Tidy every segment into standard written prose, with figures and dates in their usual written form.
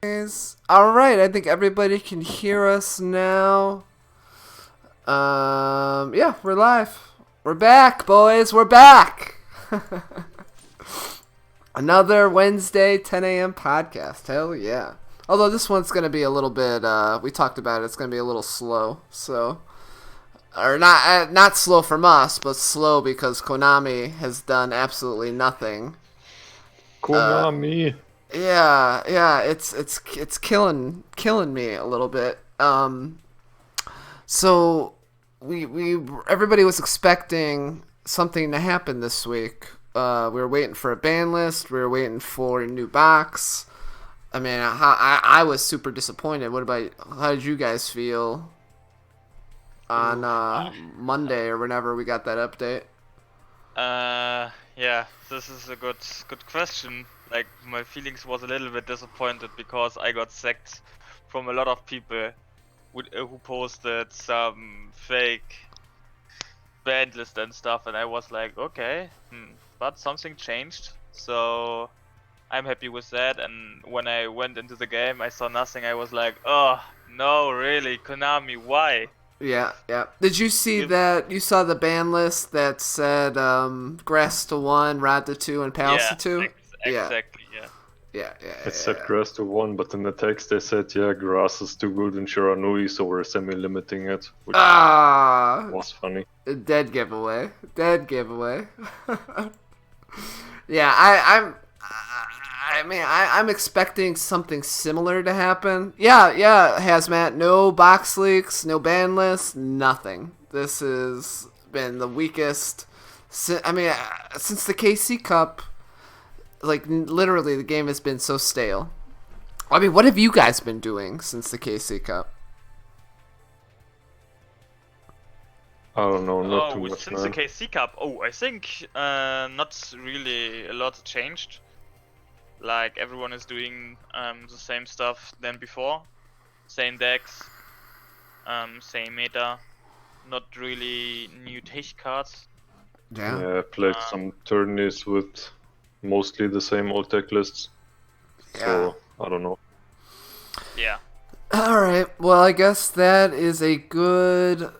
All right, I think everybody can hear us now. Yeah, we're live. We're back, boys. We're back. Another Wednesday 10 a.m. podcast. Hell yeah. Although this one's going to be a little bit, we talked about it, it's going to be a little slow. So, or not slow from us, but slow because Konami has done absolutely nothing. Konami. Yeah, it's killing me a little bit. So we everybody was expecting something to happen this week. We were waiting for a ban list. We were waiting for a new box. I mean, I was super disappointed. How did you guys feel on Monday or whenever we got that update? Yeah, this is a good question. Like, my feelings was a little bit disappointed because I got sacked from a lot of people who posted some fake band list and stuff, and I was like, okay, but something changed, so I'm happy with that. And when I went into the game, I saw nothing. I was like, oh no, really, Konami, why? Yeah. Did you see that? You saw the ban list that said Grass to 1, Rod to 2, and Pals to 2? Exactly, yeah. It said grass to 1, but in the text they said, yeah, grass is too good in Shiranui, so we're semi-limiting it, which was funny. Dead giveaway. Yeah, I'm expecting something similar to happen. Yeah, Hazmat. No box leaks, no ban lists, nothing. This has been the weakest. Since the KC Cup, like literally, the game has been so stale. I mean, what have you guys been doing since the KC Cup? I don't know, not too much, since man. the KC Cup, I think not really a lot changed. Like, everyone is doing the same stuff than before. Same decks, same meta. Not really new tech cards. Yeah, I played some tourneys with mostly the same old deck lists. So, I don't know. Yeah. Alright, well, I guess that is a good...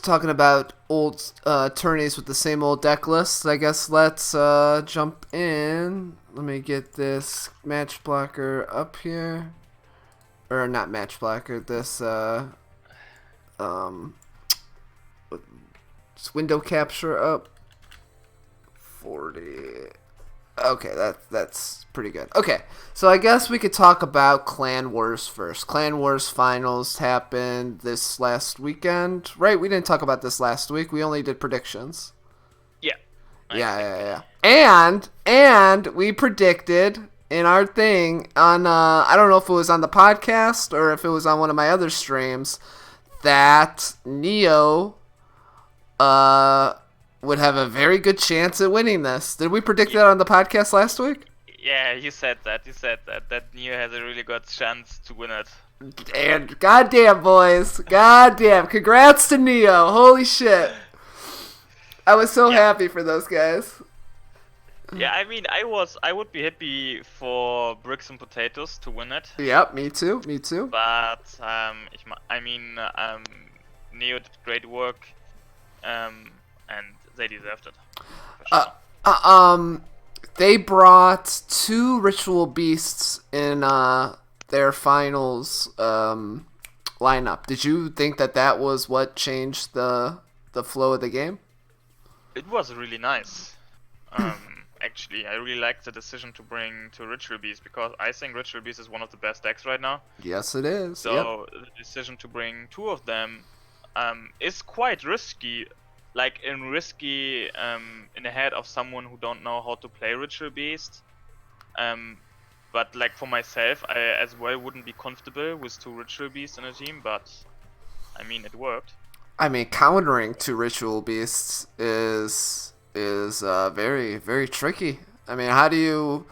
Talking about old tourneys with the same old deck lists, I guess let's jump in. Let me get this match blocker up here. Or not match blocker, this window capture up. 40. Okay, that's pretty good. Okay, so I guess we could talk about Clan Wars first. Clan Wars finals happened this last weekend, right? We didn't talk about this last week. We only did predictions. Yeah. Yeah. And we predicted in our thing on I don't know if it was on the podcast or if it was on one of my other streams that NaW would have a very good chance at winning this. Did we predict that on the podcast last week? Yeah, you said that. That NaW has a really good chance to win it. And goddamn, boys. Goddamn. Congrats to NaW. Holy shit. I was so happy for those guys. Yeah, I mean, I would be happy for Bricks and Potatoes to win it. Yep, me too. But, NaW did great work. And they deserved it. They brought 2 Ritual Beasts in their finals lineup. Did you think that was what changed the flow of the game? It was really nice. Actually, I really liked the decision to bring 2 Ritual Beasts because I think Ritual Beast is one of the best decks right now. Yes, it is. So the decision to bring 2 of them is quite risky. Like, in the head of someone who don't know how to play Ritual Beast. But like for myself, I as well wouldn't be comfortable with 2 Ritual Beasts in a team, but I mean, it worked. I mean, countering 2 Ritual Beasts is very, very tricky. I mean, how do you...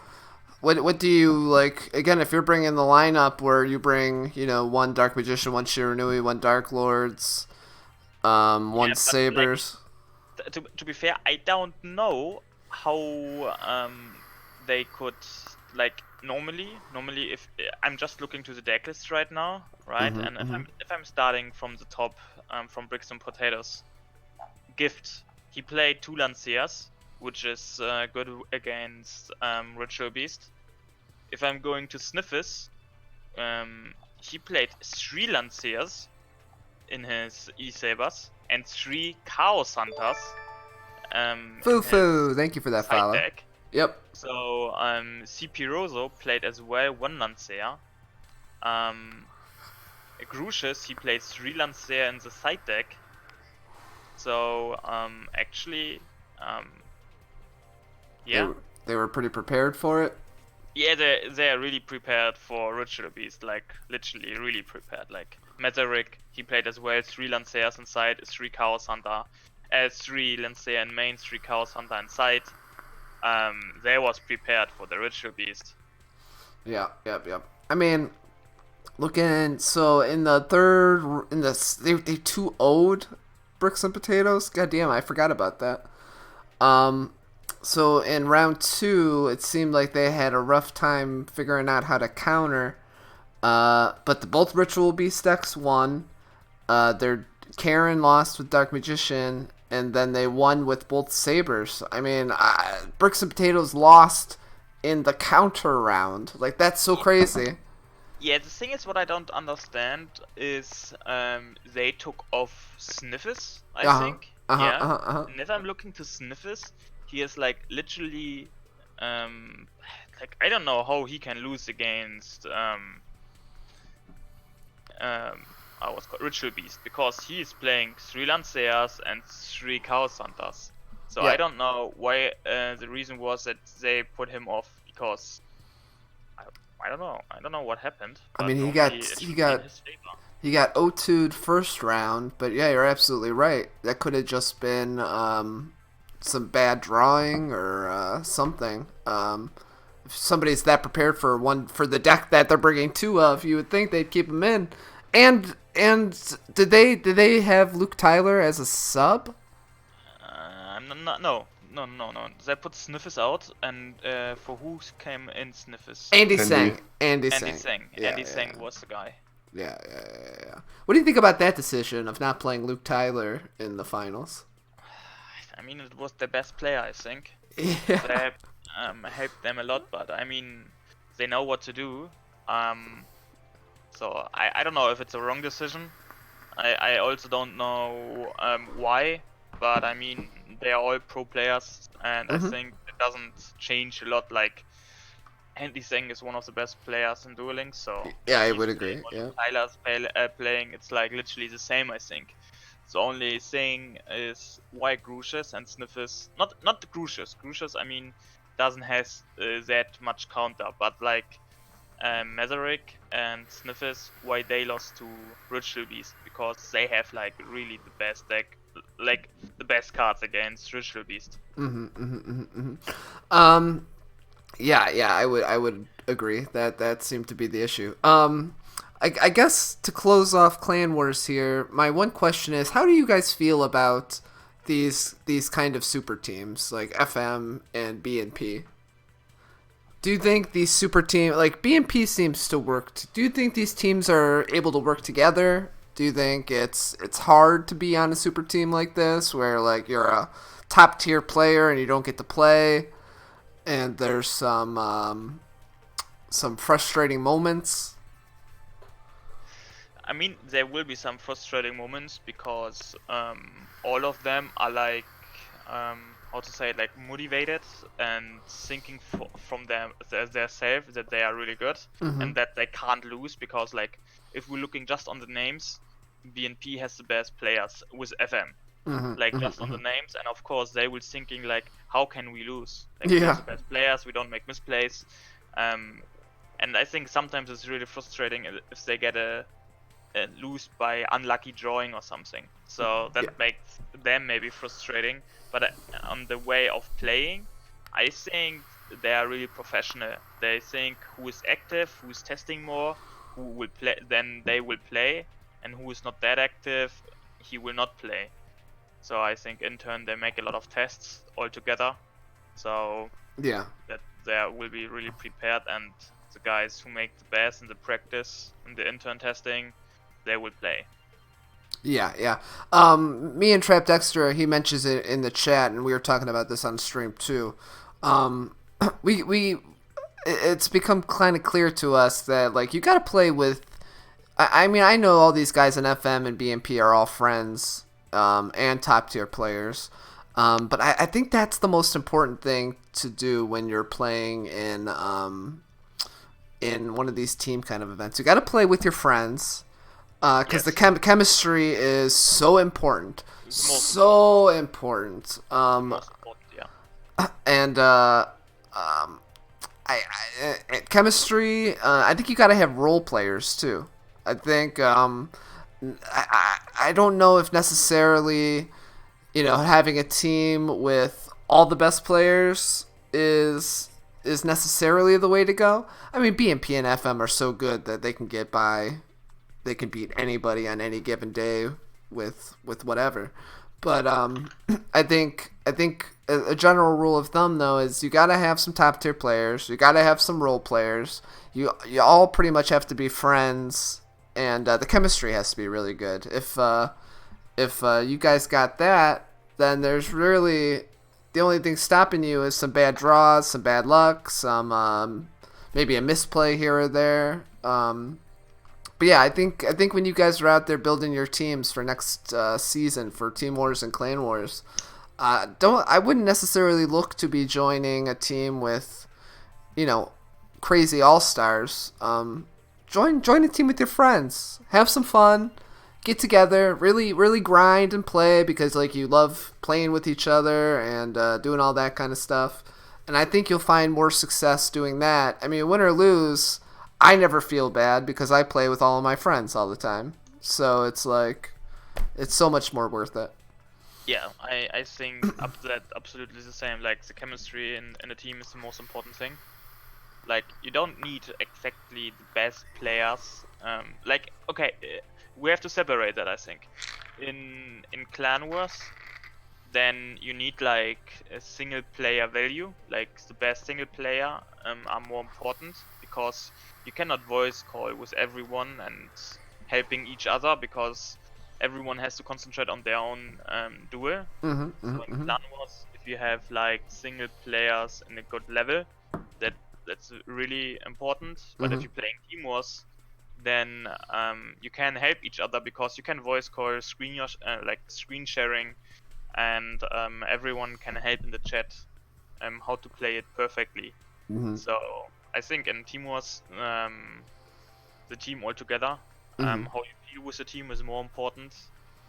What do you, like, again, if you're bringing the lineup where you bring, 1 Dark Magician, 1 Shiranui, 1 Dark Lords, 1 Sabers... Like, to be fair, I don't know how they could like normally if I'm just looking to the deck list right now, right? Mhm, And mhm. if I'm starting from the top, from Bricks and Potatoes, Gift, he played 2 Lanciers, which is good against Ritual Beast. If I'm going to Sniffus, he played 3 Lanciers in his E-Sabers and 3 Chaos Hunters in Foo, his thank you for that side follow. deck. Yep. So CP Roso played as well 1 Lancia. Grucius, he played 3 Lancia in the side deck. So actually, yeah. They were pretty prepared for it. Yeah, they are really prepared for Ritual Beast, like literally really prepared. Like Mezerick, he played as well 3 Lanciers inside, 3 Chaos Hunter, 3 Lancia in main, 3 Chaos Hunter inside. They was prepared for the Ritual Beast. Yeah, yep. I mean, looking so in the third they 2-0'd Bricks and Potatoes. God damn, I forgot about that. So in round 2, it seemed like they had a rough time figuring out how to counter. But both Ritual Beast decks won. Their Karen lost with Dark Magician, and then they won with both Sabers. I mean, Bricks and Potatoes lost in the counter round. Like, that's so crazy. Yeah, the thing is, what I don't understand is they took off Sniffus, I think. And if I'm looking to Sniffus, he is like literally, like I don't know how he can lose against what's called Ritual Beast, because he is playing 3 Lanciers and 3 Chaos Hunters. So Yeah. I don't know why the reason was that they put him off, because I don't know. I don't know what happened. I mean, he normally got it should be in his favor. he got O2'd first round, but yeah, you're absolutely right. That could have just been some bad drawing or something. If somebody's that prepared for the deck that they're bringing 2 of, you would think they'd keep him in. And did they have Luke Tyler as a sub? No. They put Sniffus out, and for who came in Sniffus? Andy Andy. Sang. Andy Sang. Yeah, Andy yeah. Sang was the guy. Yeah. What do you think about that decision of not playing Luke Tyler in the finals? I mean, it was the best player, I think. Yeah. That helped them a lot, but I mean, they know what to do. So I don't know if it's a wrong decision. I also don't know why, but I mean, they are all pro players, and I think it doesn't change a lot. Like, Andy Sang is one of the best players in dueling, so Yeah, I he's would agree. playing what Yeah. Tyler's playing, it's like literally the same, I think. The only thing is why Grucius and Sniffus, not Grucius. Grucius, I mean, doesn't have that much counter, but like Mezerick and Sniffus, why they lost to Ritual Beast, because they have like really the best deck, like the best cards against Ritual Beast. Yeah, I would agree that seemed to be the issue. I guess to close off Clan Wars here, my one question is, how do you guys feel about these kind of super teams like FM and BNP? Do you think these super team, like BNP seems to work? Do you think these teams are able to work together? Do you think it's hard to be on a super team like this, where like you're a top tier player and you don't get to play, and there's some frustrating moments? I mean, there will be some frustrating moments because all of them are like, how to say it, like motivated and thinking from their self that they are really good and that they can't lose, because like if we're looking just on the names, BNP has the best players with FM. Just on the names, and of course they will thinking like, how can we lose? Like, we have the best players, we don't make misplays, and I think sometimes it's really frustrating if they get a lose by unlucky drawing or something. So that makes them maybe frustrating. But on the way of playing, I think they are really professional. They think who is active, who is testing more, who will play, then they will play, and who is not that active, he will not play. So I think in turn they make a lot of tests all together. So Yeah, there will be really prepared, and the guys who make the best in the practice, in the intern testing, they will play. Yeah. Me and Trap Dexter, he mentions it in the chat, and we were talking about this on stream too. It's become kind of clear to us that like you got to play with. I mean, I know all these guys in FM and BMP are all friends and top tier players, but I think that's the most important thing to do when you're playing in one of these team kind of events. You got to play with your friends. Because the chemistry is so important, so important. And chemistry. I think you got to have role players too. I think I don't know if necessarily, having a team with all the best players is necessarily the way to go. I mean, BMP and FM are so good that they can get by. They can beat anybody on any given day with whatever. But I think a general rule of thumb though is you gotta have some top tier players. You gotta have some role players. You all pretty much have to be friends, and the chemistry has to be really good. If you guys got that, then there's really the only thing stopping you is some bad draws, some bad luck, some maybe a misplay here or there. But yeah, I think when you guys are out there building your teams for next season for Team Wars and Clan Wars, I wouldn't necessarily look to be joining a team with, crazy all-stars. Join a team with your friends. Have some fun. Get together. Really, really grind and play because like you love playing with each other and doing all that kind of stuff. And I think you'll find more success doing that. I mean, win or lose, I never feel bad because I play with all of my friends all the time. So it's like, it's so much more worth it. Yeah, I think that absolutely the same. Like the chemistry in a team is the most important thing. Like you don't need exactly the best players. We have to separate that. I think in Clan Wars, then you need like a single player value. Like the best single player are more important because you cannot voice call with everyone and helping each other because everyone has to concentrate on their own duel. So in Clan Wars, if you have like single players in a good level, that's really important. But if you're playing Team Wars, then you can help each other because you can voice call, screen sharing, and everyone can help in the chat how to play it perfectly. So I think in Team Wars, the team altogether, how you feel with the team is more important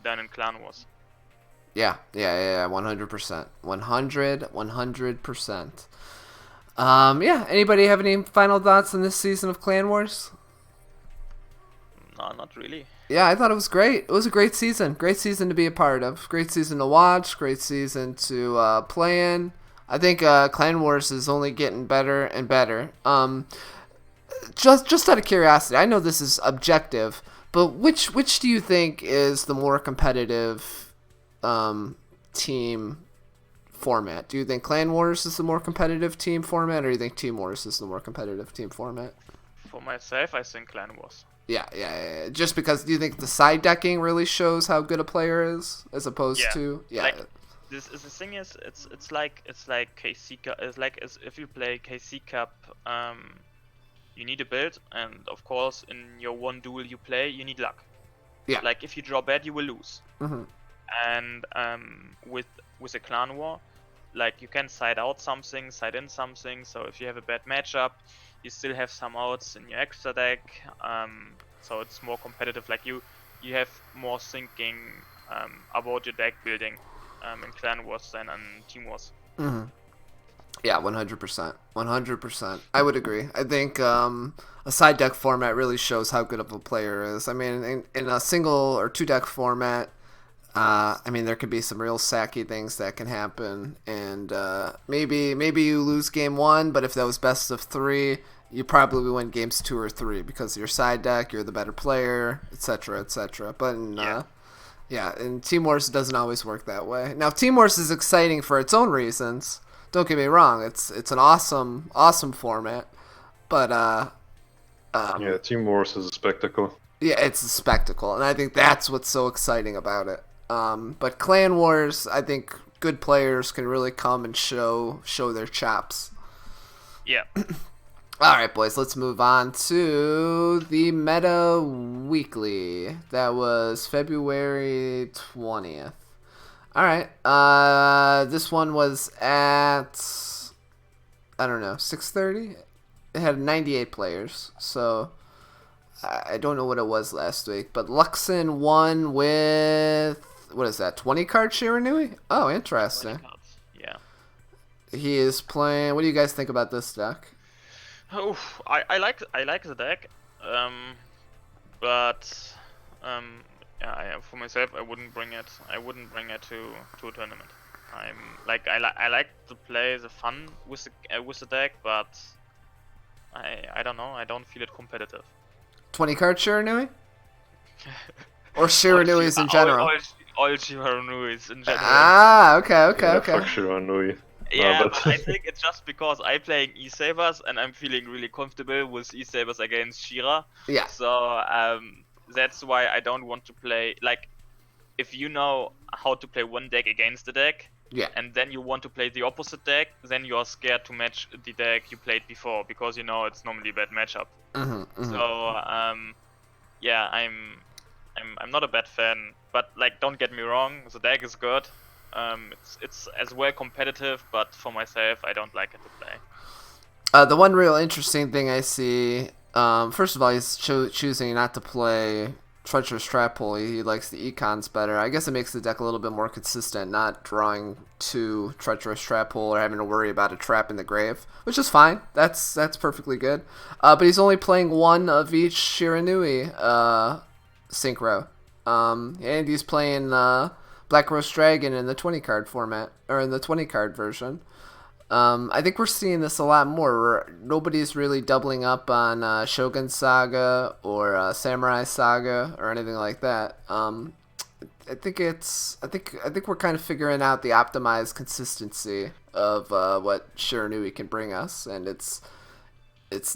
than in Clan Wars. Yeah, 100%. 100%. Anybody have any final thoughts on this season of Clan Wars? No, not really. Yeah, I thought it was great. It was a great season. Great season to be a part of. Great season to watch. Great season to play in. I think Clan Wars is only getting better and better. Just out of curiosity, I know this is objective, but which do you think is the more competitive team format? Do you think Clan Wars is the more competitive team format, or do you think Team Wars is the more competitive team format? For myself, I think Clan Wars. Yeah. Just because, do you think the side decking really shows how good a player is, as opposed to Like, this is the thing is it's like KC Cup. It's like as if you play KC Cup, you need a build, and of course in your one duel you play, you need luck. Yeah. Like if you draw bad, you will lose. And with a Clan War, like you can side out something, side in something. So if you have a bad matchup, you still have some outs in your extra deck. So it's more competitive. Like you have more thinking about your deck building in Clan Wars than in Team Wars. Yeah, 100%. 100%. I would agree. I think a side deck format really shows how good of a player is. I mean, in a single or two deck format, there could be some real sacky things that can happen, and maybe you lose game one, but if that was best of three, you probably win games 2 or 3 because your side deck, you're the better player, etc., etc. But in Team Wars, it doesn't always work that way. Now, Team Wars is exciting for its own reasons. Don't get me wrong, it's an awesome format, but Team Wars is a spectacle. Yeah, it's a spectacle, and I think that's what's so exciting about it. But Clan Wars, I think good players can really come and show their chops. Yeah. All right, boys, let's move on to the Meta Weekly. That was February 20th. All right. This one was at, I don't know, 6:30. It had 98 players, so I don't know what it was last week. But Luxon won with, what is that, 20 card Shiranui? Oh, interesting. Yeah. He is playing. What do you guys think about this deck? Oh, I like the deck, but for myself, I wouldn't bring it. I wouldn't bring it to a tournament. I like to play the fun with the deck, but I don't know. I don't feel it competitive. 20 card Shiranui? Or Shiranuis in general? All Shiranuis in general. Ah, okay. Fuck Shiranui. Yeah, but I think it's just because I'm playing E-Sabers and I'm feeling really comfortable with E-Sabers against Shira. Yeah. So that's why I don't want to play, like, if you know how to play one deck against the deck, yeah, and then you want to play the opposite deck, then you're scared to match the deck you played before because you know it's normally a bad matchup. So yeah, I'm not a bad fan, but like, don't get me wrong, the deck is good. It's as well competitive, but for myself, I don't like it to play. The one real interesting thing I see, first of all, he's choosing not to play Treacherous Trap Hole. He likes the econs better. I guess it makes the deck a little bit more consistent, not drawing to Treacherous Trap Hole or having to worry about a trap in the grave, which is fine. That's perfectly good. But he's only playing one of each Shiranui synchro. And he's playing Black Rose Dragon in the 20 card format, or in the 20 card version. I think we're seeing this a lot more. Nobody's really doubling up on Shogun Saga or Samurai Saga or anything like that. I think we're kind of figuring out the optimized consistency of what Shiranui can bring us, and it's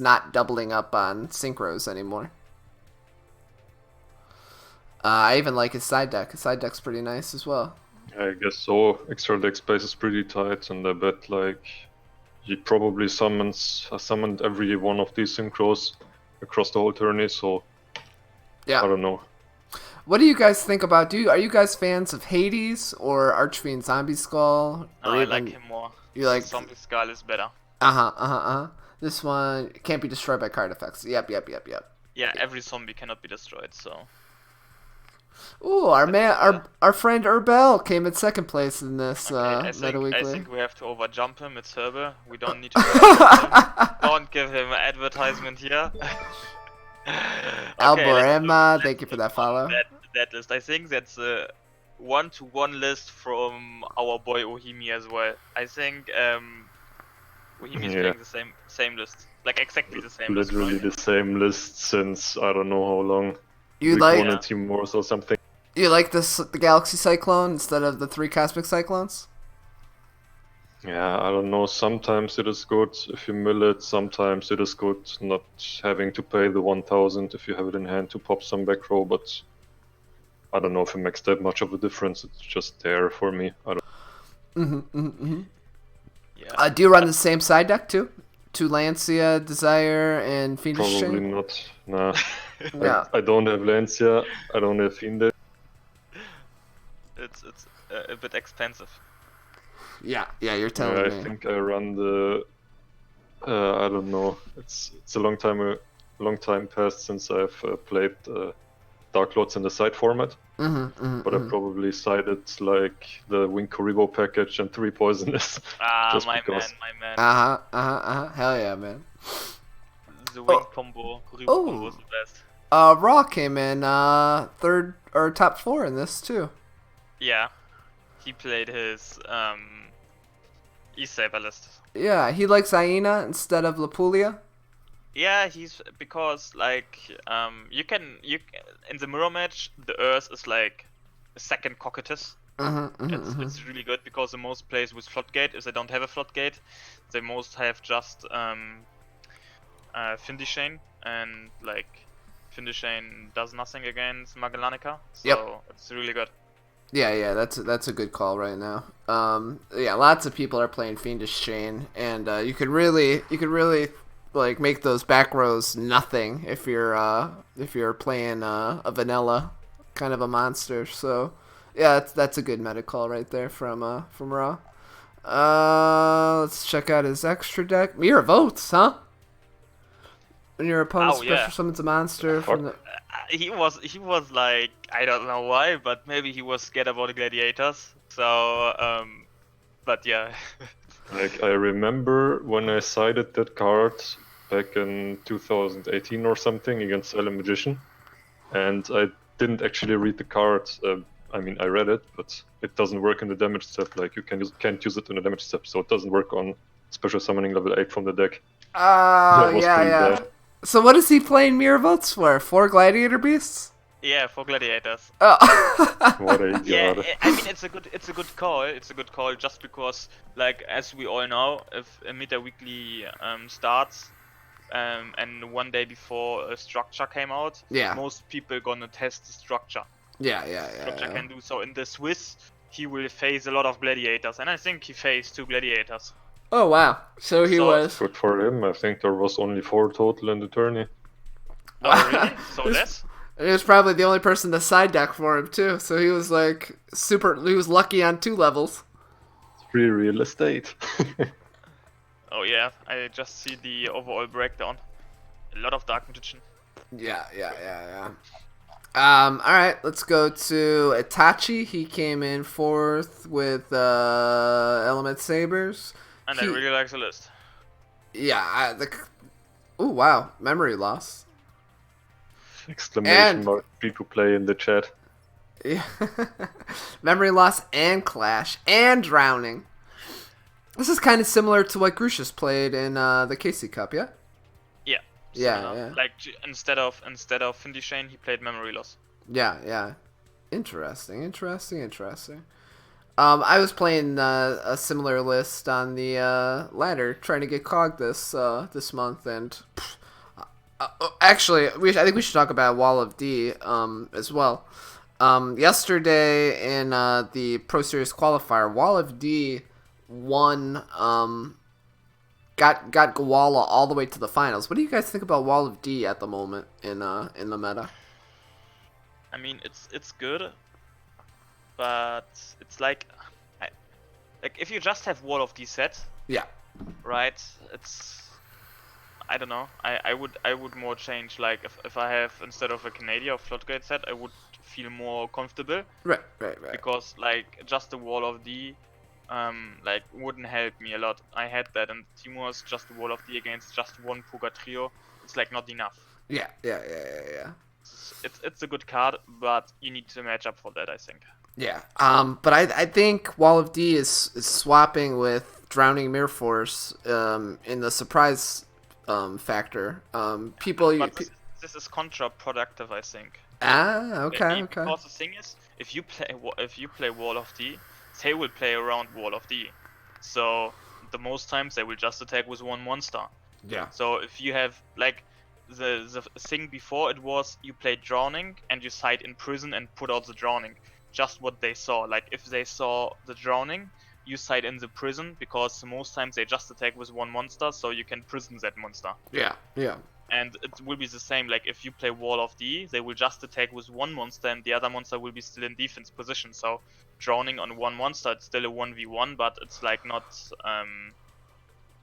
not doubling up on synchros anymore. I even like his side deck. His side deck's pretty nice as well. I guess so. Extra deck space is pretty tight, and I bet like he probably summoned every one of these synchros across the whole tourney. So yeah, I don't know. What do you guys think about? Are you guys fans of Hades or Archfiend Zombie Skull? I like him more. You like Zombie Skull is better. This one can't be destroyed by card effects. Yep. Yeah, every zombie cannot be destroyed. So. Ooh, our friend Urbel came in second place in this Meta Weekly. I think we have to overjump him. It's Herbal. We don't need to overjump him. Don't give him an advertisement here. Alborema, thank you for that follow. That list. I think that's a 1-to-1 list from our boy Ohimi as well. I think Ohimi is playing the same list, like exactly the same. Literally the same list since I don't know how long. You like a Team Wars or something. You like the Galaxy Cyclone instead of the 3 Cosmic Cyclones? Yeah, I don't know. Sometimes it is good if you mill it. Sometimes it is good not having to pay the 1,000 if you have it in hand to pop some back row. But I don't know if it makes that much of a difference. It's just there for me. I don't. Yeah. Do you run the same side deck too? To Lancia, Desire, and Fiendish Probably Chain? not. Nah. Yeah. I don't have Lancia. I don't have Fiendish. It's a bit expensive. Yeah, you're telling me. I think I run the. I don't know. It's a long time past since I've played Dark Lords in the side format. But I probably sided like the Wing Karibo package and 3 poisonous. My man. Hell yeah, man. The Wing combo, Karibo combo is the best. Raw came in third or top 4 in this too. Yeah, he played his E-Saber list. Yeah, he likes Aina instead of Lapulia. Yeah, he's because like you can in the mirror match the Earth is like a second Cocytus It's really good because the most plays with Floodgate, if they don't have a Floodgate, they most have just Findishane, and like Findishane does nothing against Magellanica, so it's really good. Yeah, that's a good call right now. Yeah, lots of people are playing Fiendish Chain, and you could really like make those back rows nothing if you're playing a vanilla kind of a monster. So yeah, that's a good meta call right there from Raw. Let's check out his extra deck. Mirror Votes, huh? When your opponent special summons a monster from the... He was like, I don't know why, but maybe he was scared about the gladiators. So, but yeah. Like, I remember when I sided that card back in 2018 or something against Silent Magician, and I didn't actually read the card. I mean, I read it, but it doesn't work in the damage step. Like, you can't use it in the damage step, so it doesn't work on special summoning level 8 from the deck. Yeah. So what is he playing Mirror Votes for? 4 Gladiator Beasts? Yeah, 4 gladiators. Oh. What a god. Yeah, I mean it's a good call. It's a good call just because, like, as we all know, if a Meta Weekly starts, and one day before a structure came out, most people gonna test the structure. Structure can do so. In the Swiss, he will face a lot of gladiators, and I think he faced 2 gladiators. Oh wow! So he was good for him. I think there was only 4 total in the tourney. Oh really? So less? He was probably the only person to side deck for him too. So he was like he was lucky on 2 levels. Free real estate. Oh yeah, I just see the overall breakdown. A lot of Dark Magician. Yeah. All right, let's go to Itachi. He came in 4th with Element Sabers. And I really like the list. Yeah, oh wow, memory loss. Exclamation mark, people play in the chat. Yeah. Memory loss and Clash and Drowning. This is kind of similar to what Grucius played in the KC Cup, yeah? Yeah. Like instead of Findishane, he played Memory Loss. Yeah. Interesting. I was playing a similar list on the ladder, trying to get Cog this month, and actually, I think we should talk about Wall of D as well. Yesterday in the Pro Series qualifier, Wall of D won. Got Gawala all the way to the finals. What do you guys think about Wall of D at the moment in the meta? I mean, it's good. But it's like if you just have Wall of D set, right? It's, I don't know. I would more change, like if I have, instead of a Canadian or Floodgate set, I would feel more comfortable. Right. Because like just the Wall of D, like wouldn't help me a lot. I had that in Timor's, just the Wall of D against just one Poker Trio. It's like not enough. Yeah. It's a good card, but you need to match up for that, I think. Yeah, but I think Wall of D is swapping with Drowning Mirror Force in the surprise factor. This is counterproductive, I think. Okay. Because the thing is, if you play Wall of D, they will play around Wall of D. So the most times they will just attack with one monster. Yeah. So if you have like the thing before, it was you played Drowning and you side in prison and put out the Drowning. Just what they saw. Like if they saw the Drowning, you side in the prison, because most times they just attack with one monster, so you can prison that monster. Yeah. And it will be the same, like if you play Wall of D, they will just attack with one monster and the other monster will be still in defense position. So Drowning on one monster, it's still a 1v1, but it's like not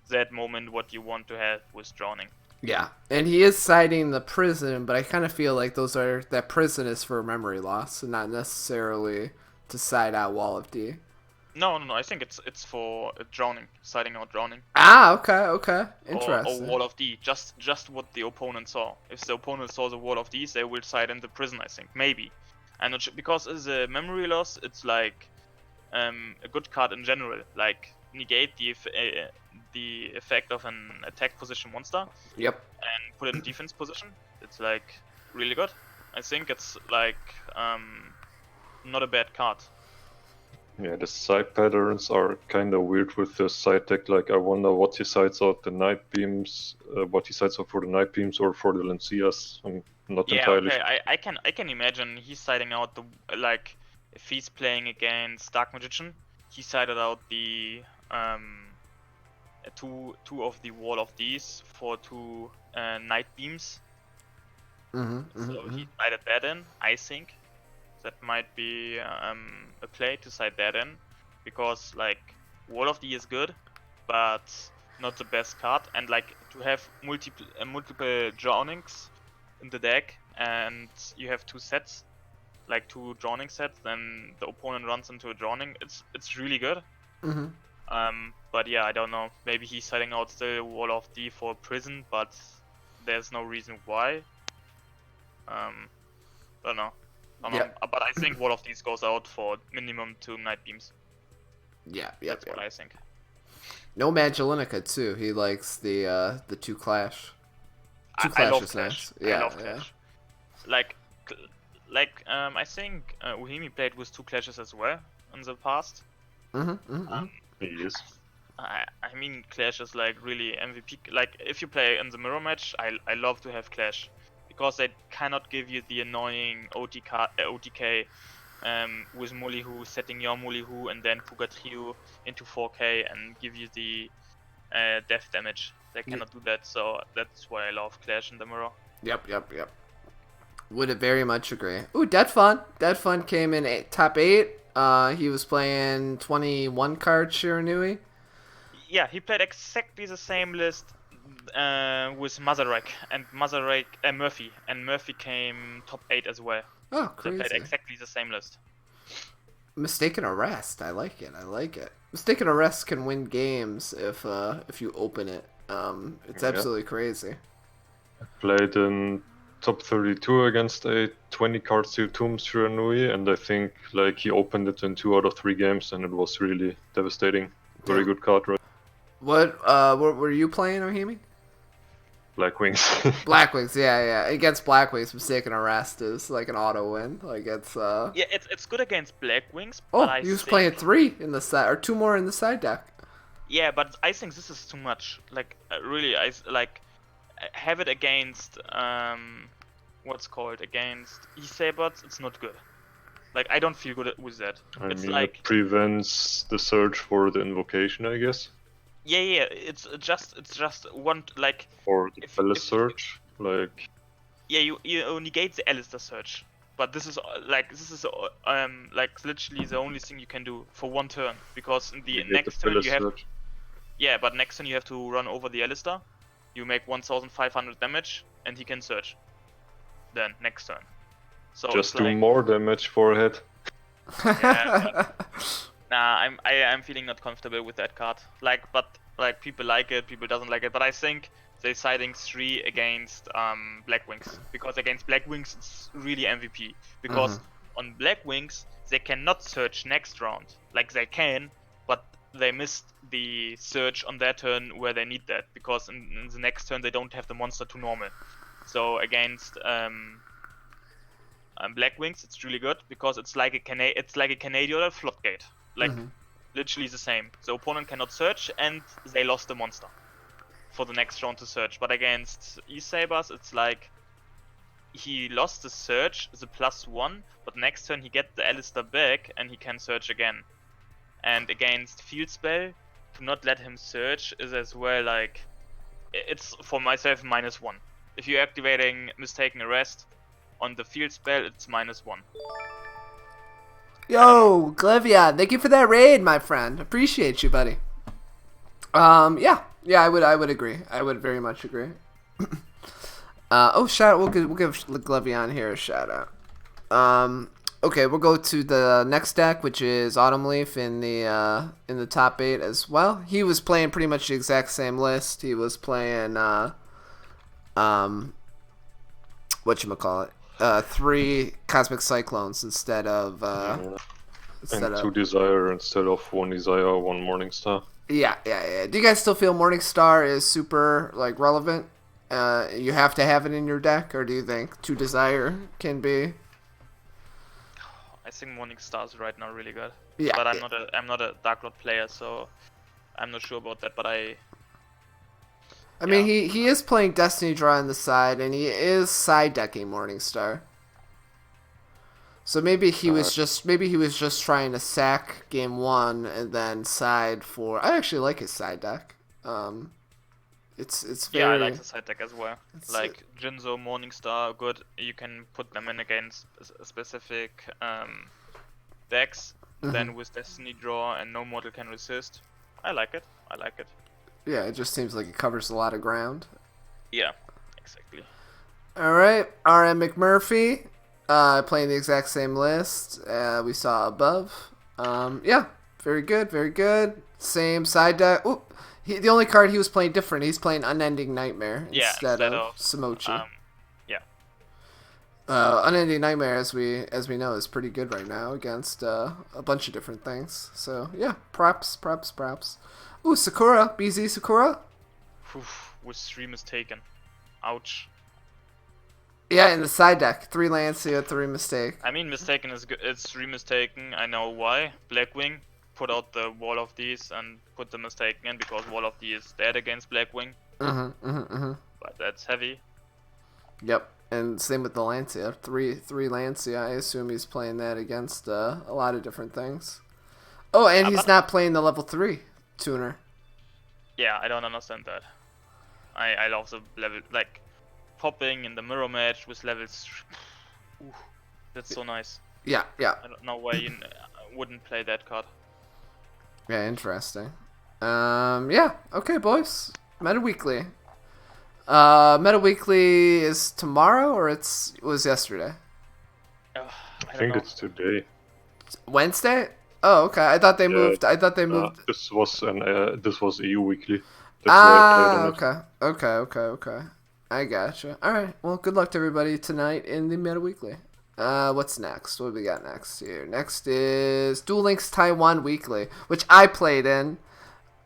that moment what you want to have with Drowning. Yeah, and he is citing the prison, but I kind of feel like that prison is for memory loss and not necessarily to side out Wall of D. No, I think it's for Drowning, siding out Drowning. Okay. Interesting. Or Wall of D, just what the opponent saw. If the opponent saw the Wall of D, they will side in the prison, I think. Maybe. I'm not sure, because as a memory loss, it's like a good card in general. Like, negate the effect of an attack position monster. Yep. And put it in defense position. It's like really good. I think it's like not a bad card. Yeah, the side patterns are kind of weird with the side deck. Like, I wonder what he sides out the night beams, what he sides out for the night beams or for the Lancias. I'm not Yeah, entirely okay. I can imagine he's siding out the like if he's playing against Dark Magician, he sided out the two of the wall of these for two night beams. So he sided that in. I think that might be a play to side that in, because like wall of D is good, but not the best card, and like to have multiple drownings in the deck, and you have two sets, like two drowning sets, then the opponent runs into a drowning. It's really good. But yeah, I don't know. Maybe he's setting out still Wall of D for prison, but there's no reason why. Don't know. But I think Wall of These goes out for minimum 2 night beams. Yeah, That's what I think. No Magellanic too. He likes the 2 clash. I love Clash. Nice. I love Clash. Like I think Uhimi played with 2 clashes as well in the past. Yes. I mean, Clash is like really MVP. Like if you play in the mirror match, I love to have Clash, because they cannot give you the annoying OTK with Mulihu, setting your Mulihu and then Pugatrio into 4k and give you the death damage. They cannot do that, so that's why I love Clash in the mirror. Yep. Would very much agree. Ooh, Dead Fun. Dead Fun came in top 8. He was playing 21 card Shiranui. Yeah, he played exactly the same list with Mazarek and Murphy, and Murphy came top 8 as well. Oh, crazy. They played exactly the same list. Mistaken Arrest. I like it. Mistaken Arrest can win games if you open it. It's absolutely crazy. Played in top 32 against a 20 card Steel Tomb Shiranui, and I think like he opened it in 2 out of 3 games, and it was really devastating. Very good card, right? What were you playing, Ohimi? Black Wings. Blackwings, yeah. Against Blackwings, Mistaken Arrest is like an auto win. Like it's Yeah, it's good against Blackwings. Oh, but he was playing 3 in the side, or 2 more in the side deck. Yeah, but I think this is too much. Like really, I like have it against against E-Sabers. It's not good. Like I don't feel good with that. It's like it prevents the search for the invocation, I guess. Yeah. It's just one like. Or the Palace search, like. Yeah, you negate the Alistair search, but this is like literally the only thing you can do for 1 turn, because in the next turn you have. Search. Yeah, but next turn you have to run over the Alistair. You make 1,500 damage, and he can search. Then next turn. So just do more damage for a hit. Yeah, I'm feeling not comfortable with that card. But people like it, people doesn't like it. But I think they're siding 3 against Black Wings, because against Black Wings it's really MVP. Because on Black Wings they cannot search next round. Like they can, but they missed the search on their turn where they need that, because in the next turn they don't have the monster to normal. So against Black Wings it's really good, because it's like a Canadian or a Floodgate, like literally the same. The opponent cannot search and they lost the monster for the next round to search. But against E-Sabers it's like he lost the search, the +1, but next turn he get the Alistair back and he can search again. And against Field Spell, to not let him search is as well like, it's for myself -1. If you're activating Mistaken Arrest on the Field Spell, it's -1. Yo, Glevion, thank you for that raid, my friend. Appreciate you, buddy. Yeah, I would agree. I would very much agree. Shout out. We'll give Glevion here a shout out. Okay, we'll go to the next deck, which is Autumn Leaf in the top 8 as well. He was playing pretty much the exact same list. He was playing whatchamacallit, 3 Cosmic Cyclones instead of 2 Desire instead of 1 Desire, 1 Morningstar. Yeah. Do you guys still feel Morningstar is super like relevant? You have to have it in your deck, or do you think 2 Desire can be? I think Morningstar's right now really good. Yeah. But I'm not a Dark Lord player, so I'm not sure about that. But I mean, he is playing Destiny Draw on the side, and he is side decking Morningstar. So maybe he was just trying to sack game 1 and then side for. I actually like his side deck. It's very. I like the side deck as well. Like Jinzo, Morningstar, good. You can put them in against specific decks. Mm-hmm. Then with Destiny Draw and no model can resist. I like it. Yeah, it just seems like it covers a lot of ground. Yeah, exactly. All right, RM McMurphy, playing the exact same list we saw above. Yeah, very good. Same side deck. Oop. The only card he was playing different. He's playing Unending Nightmare instead of Samochi. Unending Nightmare, as we know, is pretty good right now against a bunch of different things. So yeah, props. Ooh, Sakura, BZ Sakura. With 3 mistaken. Ouch. Yeah, in the side deck, 3 Lancia, 3 mistake. I mean, mistaken is good. It's 3 mistaken. I know why. Blackwing put out the wall of these and put the mistaken in because wall of these is dead against Blackwing. But that's heavy. Yep, and same with the Lancia. 3 Lancia. I assume he's playing that against a lot of different things. Oh, and he's not playing the level 3 tuner. Yeah, I don't understand that. I love the level, like, popping in the mirror match with levels. Ooh, that's so nice. Yeah. I don't know why you wouldn't play that card. Yeah, interesting. Yeah, okay, boys. Meta Weekly. Meta Weekly is tomorrow, or it was yesterday? I think it's today. Wednesday? Oh, okay. I thought they moved. This was EU Weekly. That's why I played on it. Okay. I gotcha. All right. Well, good luck to everybody tonight in the Meta Weekly. What's next? What do we got next here? Next is Duel Links Taiwan Weekly, which I played in.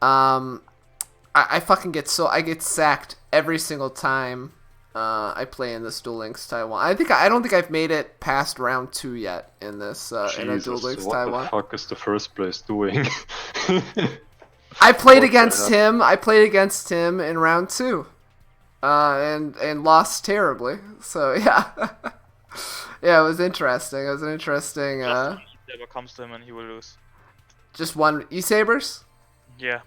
I fucking get sacked every single time I play in this Duel Links Taiwan. I don't think I've made it past round 2 yet in this in a Duel Links Taiwan. What the fuck is the first place doing? I played against him. I played against him in round 2, and lost terribly. So yeah, yeah, it was interesting. If ever comes to him and he will lose. Just one E-Sabers? Yeah.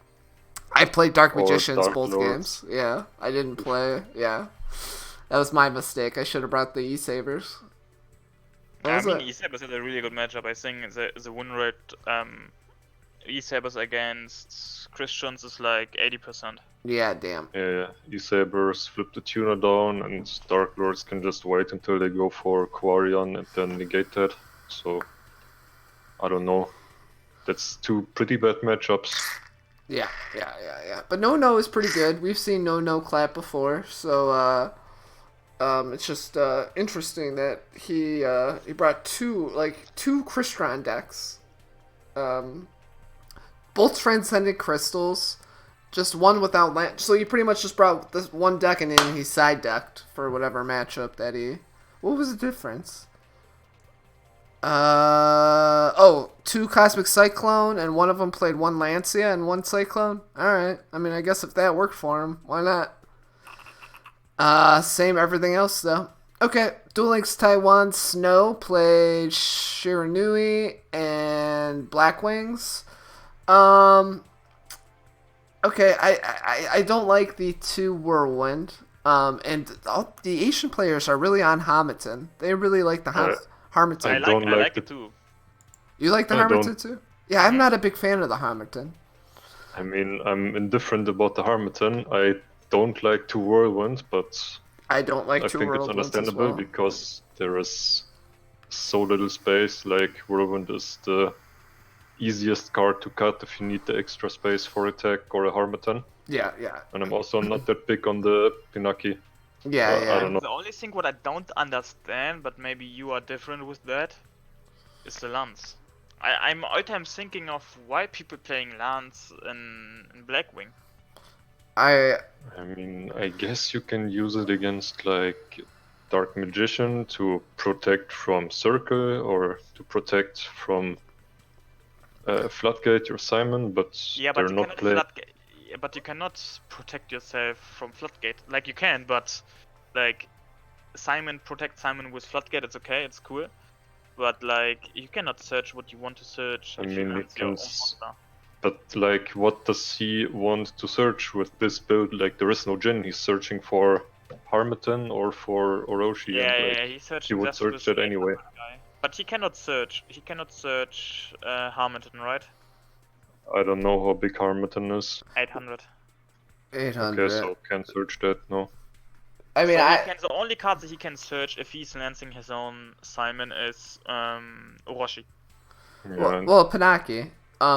I played Dark Magicians Dark both Lords. games. Yeah, I didn't play. Yeah, that was my mistake. I should have brought the E-Sabers. E-Sabers had a really good matchup. I think the win rate E-Sabers against Christians is like 80%. Yeah, damn. Yeah. E-Sabers flip the tuner down, and Dark Lords can just wait until they go for Quarion and then negate that. So, I don't know. That's 2 pretty bad matchups. Yeah. But NaW is pretty good. We've seen NaW clap before, so it's just interesting that he brought two Crystron decks, both Transcendent Crystals, just one without land. So he pretty much just brought this one deck and then he side decked for whatever matchup that he. What was the difference? 2 Cosmic Cyclone, and one of them played 1 Lancia and 1 Cyclone. Alright, I mean, I guess if that worked for him, why not? Same everything else, though. Okay, Duel Links Taiwan Snow played Shiranui and Blackwings. Okay, I don't like the 2 Whirlwind. And all the Asian players are really on Hamilton. They really like the Hamilton. I like it too. You like the Hamilton too? Yeah, I'm not a big fan of the Hamilton. I mean, I'm indifferent about the Hamilton. I don't like 2 Whirlwinds, but I don't like 2 Whirlwinds. I think it's understandable because there is so little space. Like, Whirlwind is the easiest card to cut if you need the extra space for attack or a Harmattan. Yeah. And I'm also not that big on the Pinaki. Yeah. I don't know. The only thing what I don't understand, but maybe you are different with that, is the Lance. I'm all time thinking of why people playing Lance in Blackwing. I mean, I guess you can use it against like Dark Magician to protect from Circle or to protect from Floodgate or Simon, but Yeah, they're but you not cannot playing. floodgate. Yeah, but you cannot protect yourself from floodgate. Like you can, but like protect Simon with floodgate. It's okay, it's cool. But like you cannot search what you want to search I if mean, you he lance your can own monster. But like, what does he want to search with this build? Like, there is no Jin. He's searching for Harmattan or for Orochi, Yeah, and like yeah, he's searching he would just search with that the anyway. 800 guy. But he cannot search. He cannot search Harmattan, right? I don't know how big Harmattan is. 800. 800. Okay, so can't search that. No. I mean, The only card that he can search if he's lancing his own Simon is Orochi. Yeah, well, Panaki.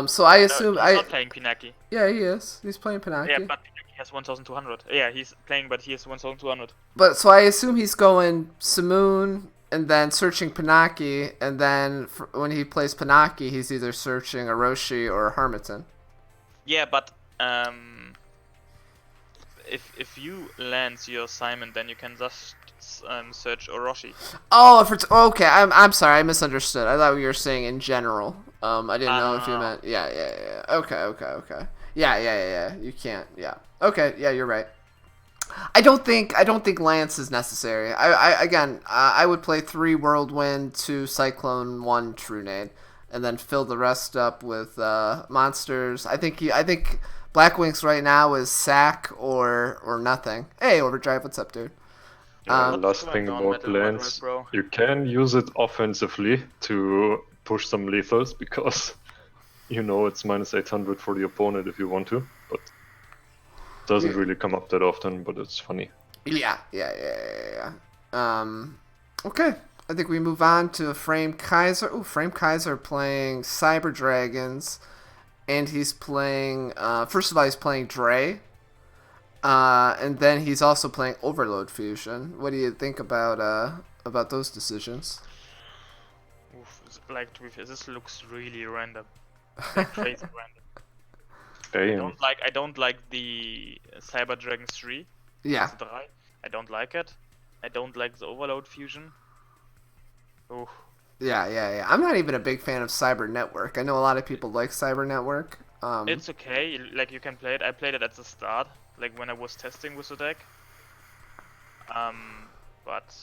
So I assume He's not playing Pinaki. Yeah, he is. He's playing Panaki. Yeah, but Pinaki has 1,200. Yeah, he's playing, but he has 1,200. But so I assume he's going Simoon and then searching Panaki, and then when he plays Panaki, he's either searching Orochi or Harmattan. Yeah, but if you lance your Simon, then you can just search Orochi. Oh, okay. I'm sorry. I misunderstood. I thought you were saying in general. I didn't know if you meant. Yeah. Okay. Yeah. You can't. Yeah. Okay. Yeah, you're right. I don't think Lance is necessary. I would play 3 Whirlwind, 2 Cyclone, 1 Trunade, and then fill the rest up with monsters. I think Blackwings right now is sack or nothing. Hey, Overdrive, what's up, dude? Last thing about Lance, you can use it offensively to push some lethals because it's minus 800 for the opponent if you want to, but it doesn't really come up that often, but it's funny. Yeah. Okay. I think we move on to Frame Kaiser. Ooh, Frame Kaiser playing Cyber Dragons, and he's playing. First of all, he's playing Dre, and then he's also playing Overload Fusion. What do you think about those decisions? Oof, this looks really random, like crazy random. Damn. I don't like the Cyber Dragon 3. Yeah. I don't like it. I don't like the Overload Fusion. Oh. Yeah. I'm not even a big fan of Cyber Network. I know a lot of people like Cyber Network. It's okay. Like you can play it. I played it at the start, like when I was testing with the deck. But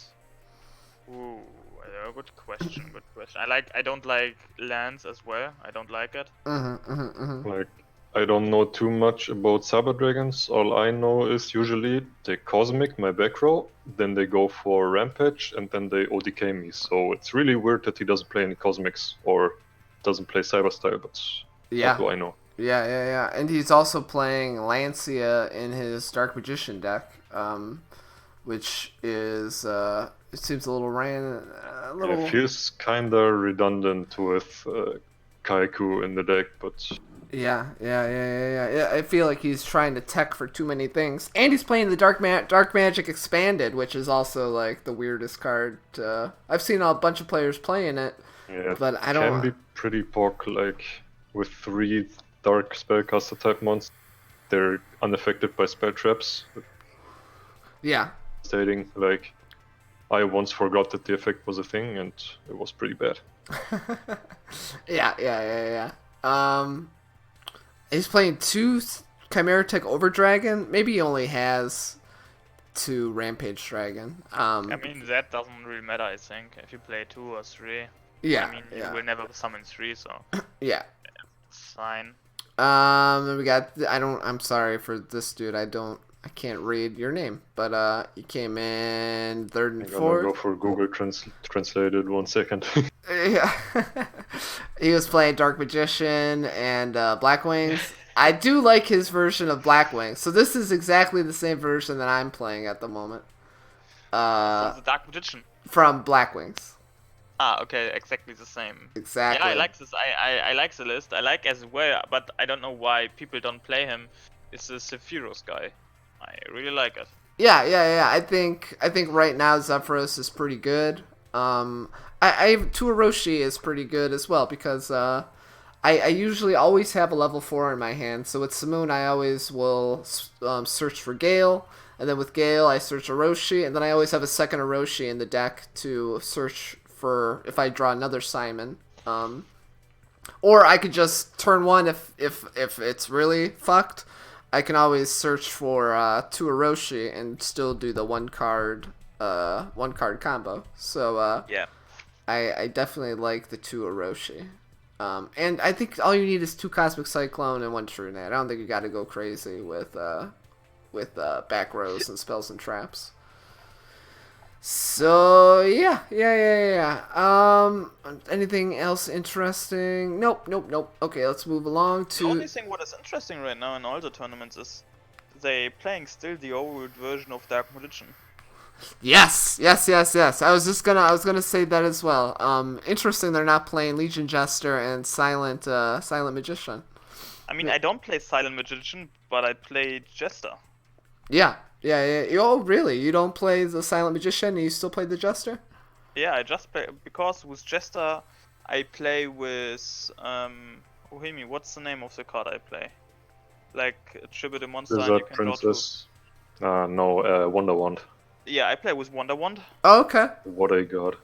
good question. I don't like lands as well. I don't like it. Like, I don't know too much about Cyber Dragons. All I know is usually they Cosmic my back row, then they go for Rampage, and then they ODK me. So it's really weird that he doesn't play any Cosmics or doesn't play Cyber Style, but what do I know? Yeah. And he's also playing Lancia in his Dark Magician deck, which is it seems a little It feels kinda redundant with Kaiku in the deck, but Yeah. I feel like he's trying to tech for too many things, and he's playing the Dark Magic Expanded, which is also like the weirdest card. I've seen a bunch of players playing it, but I don't. Can be pretty pock. Like with 3 Dark Spellcaster type monsters, they're unaffected by spell traps. Yeah. Stating like, I once forgot that the effect was a thing, and it was pretty bad. Yeah. He's playing 2 Chimera Tech Overdragon. Maybe he only has 2 Rampage Dragon. I mean, that doesn't really matter, I think. If you play 2 or 3. Yeah. I mean, you will never summon 3, so. Yeah. It's fine. Then we got. I'm sorry for this dude. I can't read your name, but you came in 3rd and 4th. I'm gonna go for Google translated 1 second. Yeah. He was playing Dark Magician and Blackwings. I do like his version of Blackwings. So this is exactly the same version that I'm playing at the moment. From the Dark Magician. From Blackwings. Ah, okay, exactly the same. Exactly. Yeah, I like this. I like the list. I like as well, but I don't know why people don't play him. It's the Sephiroth guy. I really like it. Yeah. I think right now Zephyros is pretty good. I Tuaroshi is pretty good as well because I usually always have a level 4 in my hand. So with Simoon, I always will search for Gale. And then with Gale, I search Orochi, and then I always have a second Orochi in the deck to search for if I draw another Simon. Or I could just turn one if it's really fucked. I can always search for 2 Orochi and still do the one card combo. So Yeah. I definitely like the 2 Orochi. And I think all you need is 2 Cosmic Cyclone and 1 True Net. I don't think you got to go crazy with back rows and spells and traps. So yeah. Anything else interesting? Nope. Okay, let's move along to. The only thing what is interesting right now in all the tournaments is they playing still the old version of Dark Magician. Yes. I was gonna say that as well. Interesting, they're not playing Legion Jester and Silent Magician. I mean, I don't play Silent Magician, but I play Jester. Yeah. Oh, really? You don't play the Silent Magician and you still play the Jester? Yeah, I just play because with Jester I play with Ohimi. What's the name of the card I play? Like tribute a monster and you Lizard can Princess. No, Wonder Wand. Yeah, I play with Wonder Wand. Oh, okay. What a god.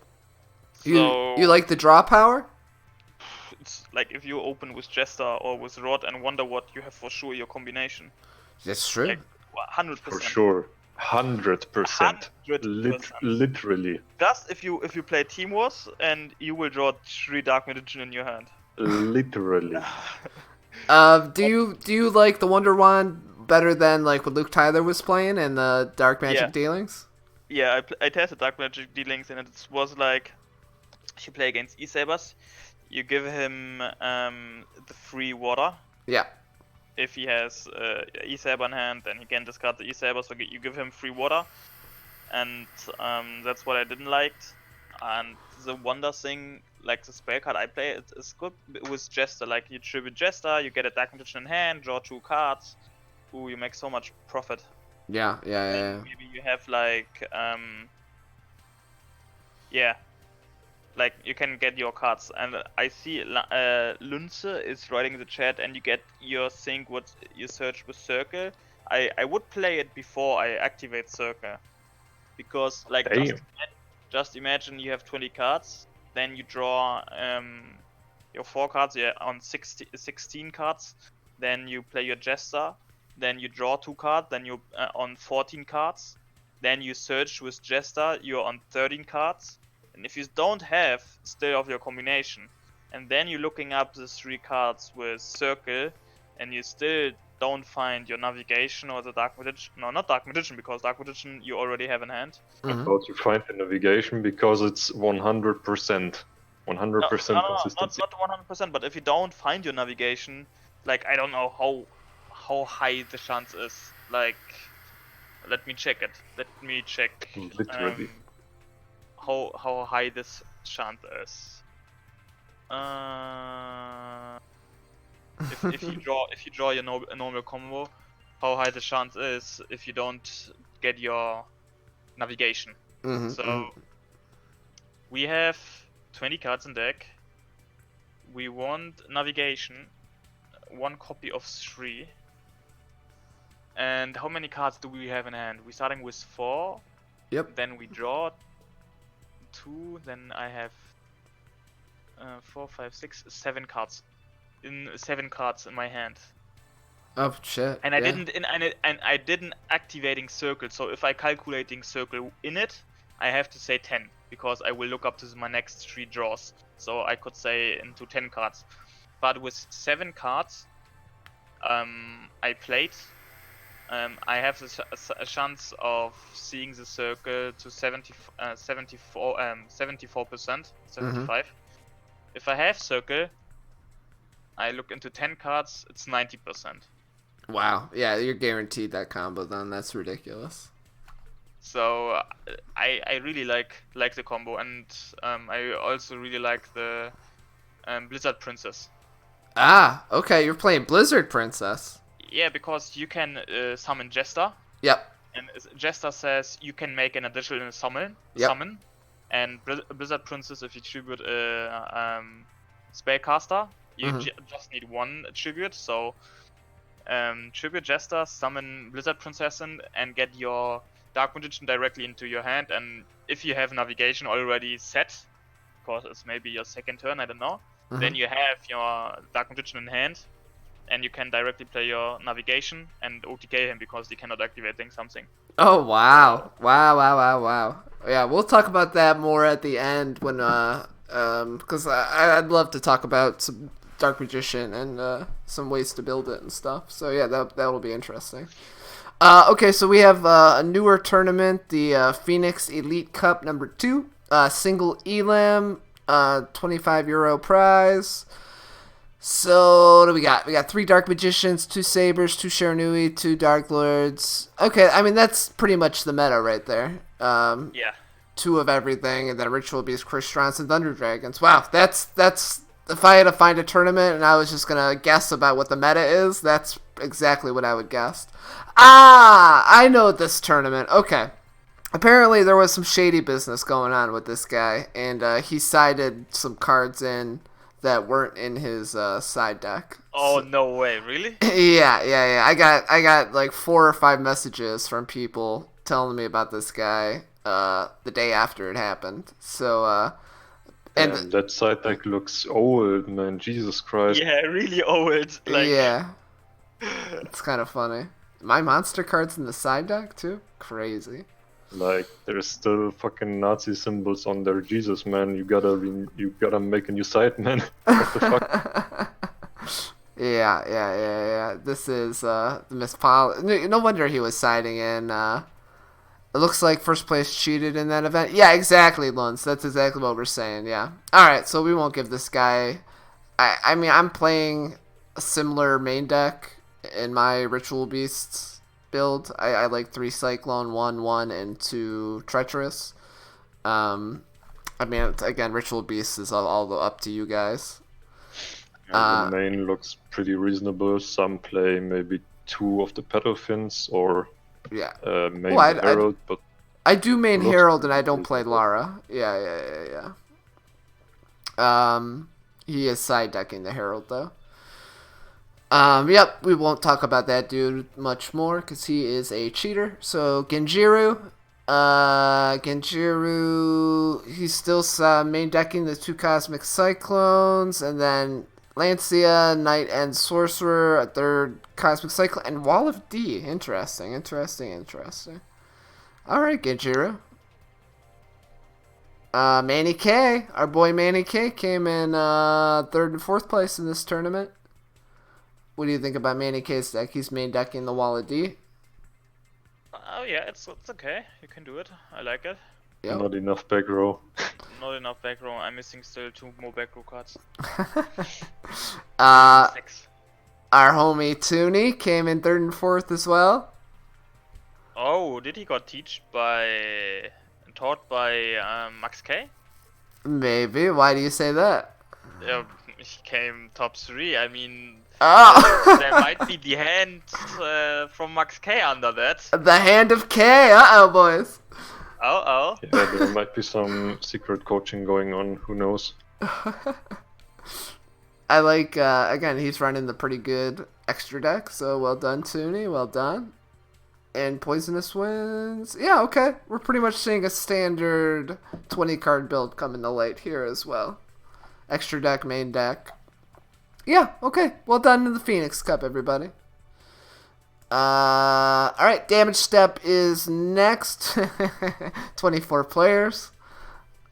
So You like the draw power? it's like if you open with Jester or with Rod and Wonder Wand, you have for sure your combination. That's true. Like 100%. For sure. 100%. 100%. Literally. Just if you play Team Wars and you will draw 3 Dark Magician in your hand. Literally. Do you like the Wonder Wand better than like what Luke Tyler was playing and the Dark Magic Dealings? Yeah, I tested Dark Magic Dealings and it was like if you play against E-Sabers, you give him the free water. Yeah. If he has E-Saber in hand, then he can discard the E-Saber, so you give him free water. And that's what I didn't like. And the Wonder thing, like the spell card I play, it's good with Jester. Like you tribute Jester, you get a Dark Magician in hand, draw 2 cards. Ooh, you make so much profit. Yeah. Maybe you have like, like you can get your cards. And I see Lunze is writing in the chat, and you get your thing what you search with Circle. I would play it before I activate Circle, because like just imagine you have 20 cards, then you draw your 4 cards. Yeah, on 16 cards. Then you play your Jester. Then you draw 2 cards, then you're on 14 cards. Then you search with Jester, you're on 13 cards. And if you don't have still of your combination, and then you're looking up the 3 cards with Circle, and you still don't find your navigation or the Dark Magician. No, not Dark Magician, because Dark Magician you already have in hand. I thought you find the navigation because it's 100%. 100% consistency. Not 100%, but if you don't find your navigation, like I don't know how high the chance is. Like, let me check it. Literally. How high this chance is. If you draw your normal combo, how high the chance is if you don't get your navigation. So we have 20 cards in deck. We want navigation, 1 copy of 3. And how many cards do we have in hand? We're starting with 4. Yep. Then we draw 2. Then I have 4, 5, 6, 7 cards. 7 cards in my hand. Oh shit. And I didn't activating Circle. So if I calculating Circle in it, I have to say 10, because I will look up to my next 3 draws. So I could say into 10 cards. But with 7 cards, I played. I have a chance of seeing the Circle to 74%, 75. If I have Circle, I look into 10 cards, it's 90%. Wow. Yeah, you're guaranteed that combo then. That's ridiculous. So I really like the combo, and I also really like the Blizzard Princess. Ah, okay. You're playing Blizzard Princess. Yeah, because you can summon Jester. Yep. And Jester says you can make an additional summon. And Blizzard Princess, if you tribute a spellcaster, you just need 1 tribute. So Tribute Jester, summon Blizzard Princessin, and get your Dark Magician directly into your hand. And if you have navigation already set, because it's maybe your second turn, I don't know, then you have your Dark Magician in hand, and you can directly play your navigation and OTK him because he cannot activate something. Oh, wow. Wow. Yeah, we'll talk about that more at the end when, because I'd love to talk about some Dark Magician and some ways to build it and stuff. So yeah, that'll be interesting. Okay, so we have a newer tournament, the Phoenix Elite Cup number 2, single elam, €25 prize. So what do we got? We got 3 Dark Magicians, 2 Sabers, 2 Sharanui, 2 Dark Lords. Okay, I mean that's pretty much the meta right there. Yeah. 2 of everything, and then Ritual Beast, Chrystrons, and Thunder Dragons. Wow, that's if I had to find a tournament and I was just gonna guess about what the meta is, that's exactly what I would guess. I know this tournament. Okay. Apparently there was some shady business going on with this guy, and he sided some cards in that weren't in his side deck. Oh, no way, really? Yeah. I got like 4 or 5 messages from people telling me about this guy the day after it happened. So and that side deck looks old, man. Jesus Christ. Yeah, really old. Like... Yeah. It's kind of funny. My monster card's in the side deck too? Crazy. Like, there's still fucking Nazi symbols on there. Jesus, man. You gotta make a new side, man. What the fuck? Yeah. This is the Miss Paul. No wonder he was siding in. It looks like first place cheated in that event. Yeah, exactly, Luns. That's exactly what we're saying, yeah. Alright, so we won't give this guy... I mean, I'm playing a similar main deck in my Ritual Beasts build. I like 3 Cyclone, 1/1, and 2 Treacherous. I mean, again, Ritual Beasts is all up to you guys. The main looks pretty reasonable. Some play maybe 2 of the Pedofins or... Yeah. Main Herald, but I do main Herald and I don't play Lara. Yeah. He is side decking the Herald though. Yep, we won't talk about that dude much more because he is a cheater. So Genjiru, he's still main decking the 2 Cosmic Cyclones, and then Lancia, Knight, and Sorcerer, a 3rd Cosmic Cyclone, and Wall of D. Interesting. Alright, Genjiru. Manny K, our boy Manny K, came in 3rd and 4th place in this tournament. What do you think about Manny K's deck? He's main decking the Wall of D. Oh yeah, it's okay. You can do it. I like it. Yep. Not enough back row. Not enough back row. I'm missing still 2 more back row cards. 6. Our homie Tooney came in 3rd and 4th as well. Oh, did he got taught by Max K? Maybe. Why do you say that? He came top 3. I mean, Oh. there might be the hand from Max K under that. The hand of K. Uh-oh, boys. Oh. Yeah, there might be some secret coaching going on. Who knows? I like, again, he's running the pretty good extra deck, so well done, Tooney, well done. And Poisonous Winds, yeah, okay. We're pretty much seeing a standard 20-card build come into light here as well. Extra deck, main deck. Yeah, okay, well done in the Phoenix Cup, everybody. Alright, Damage Step is next. 24 players.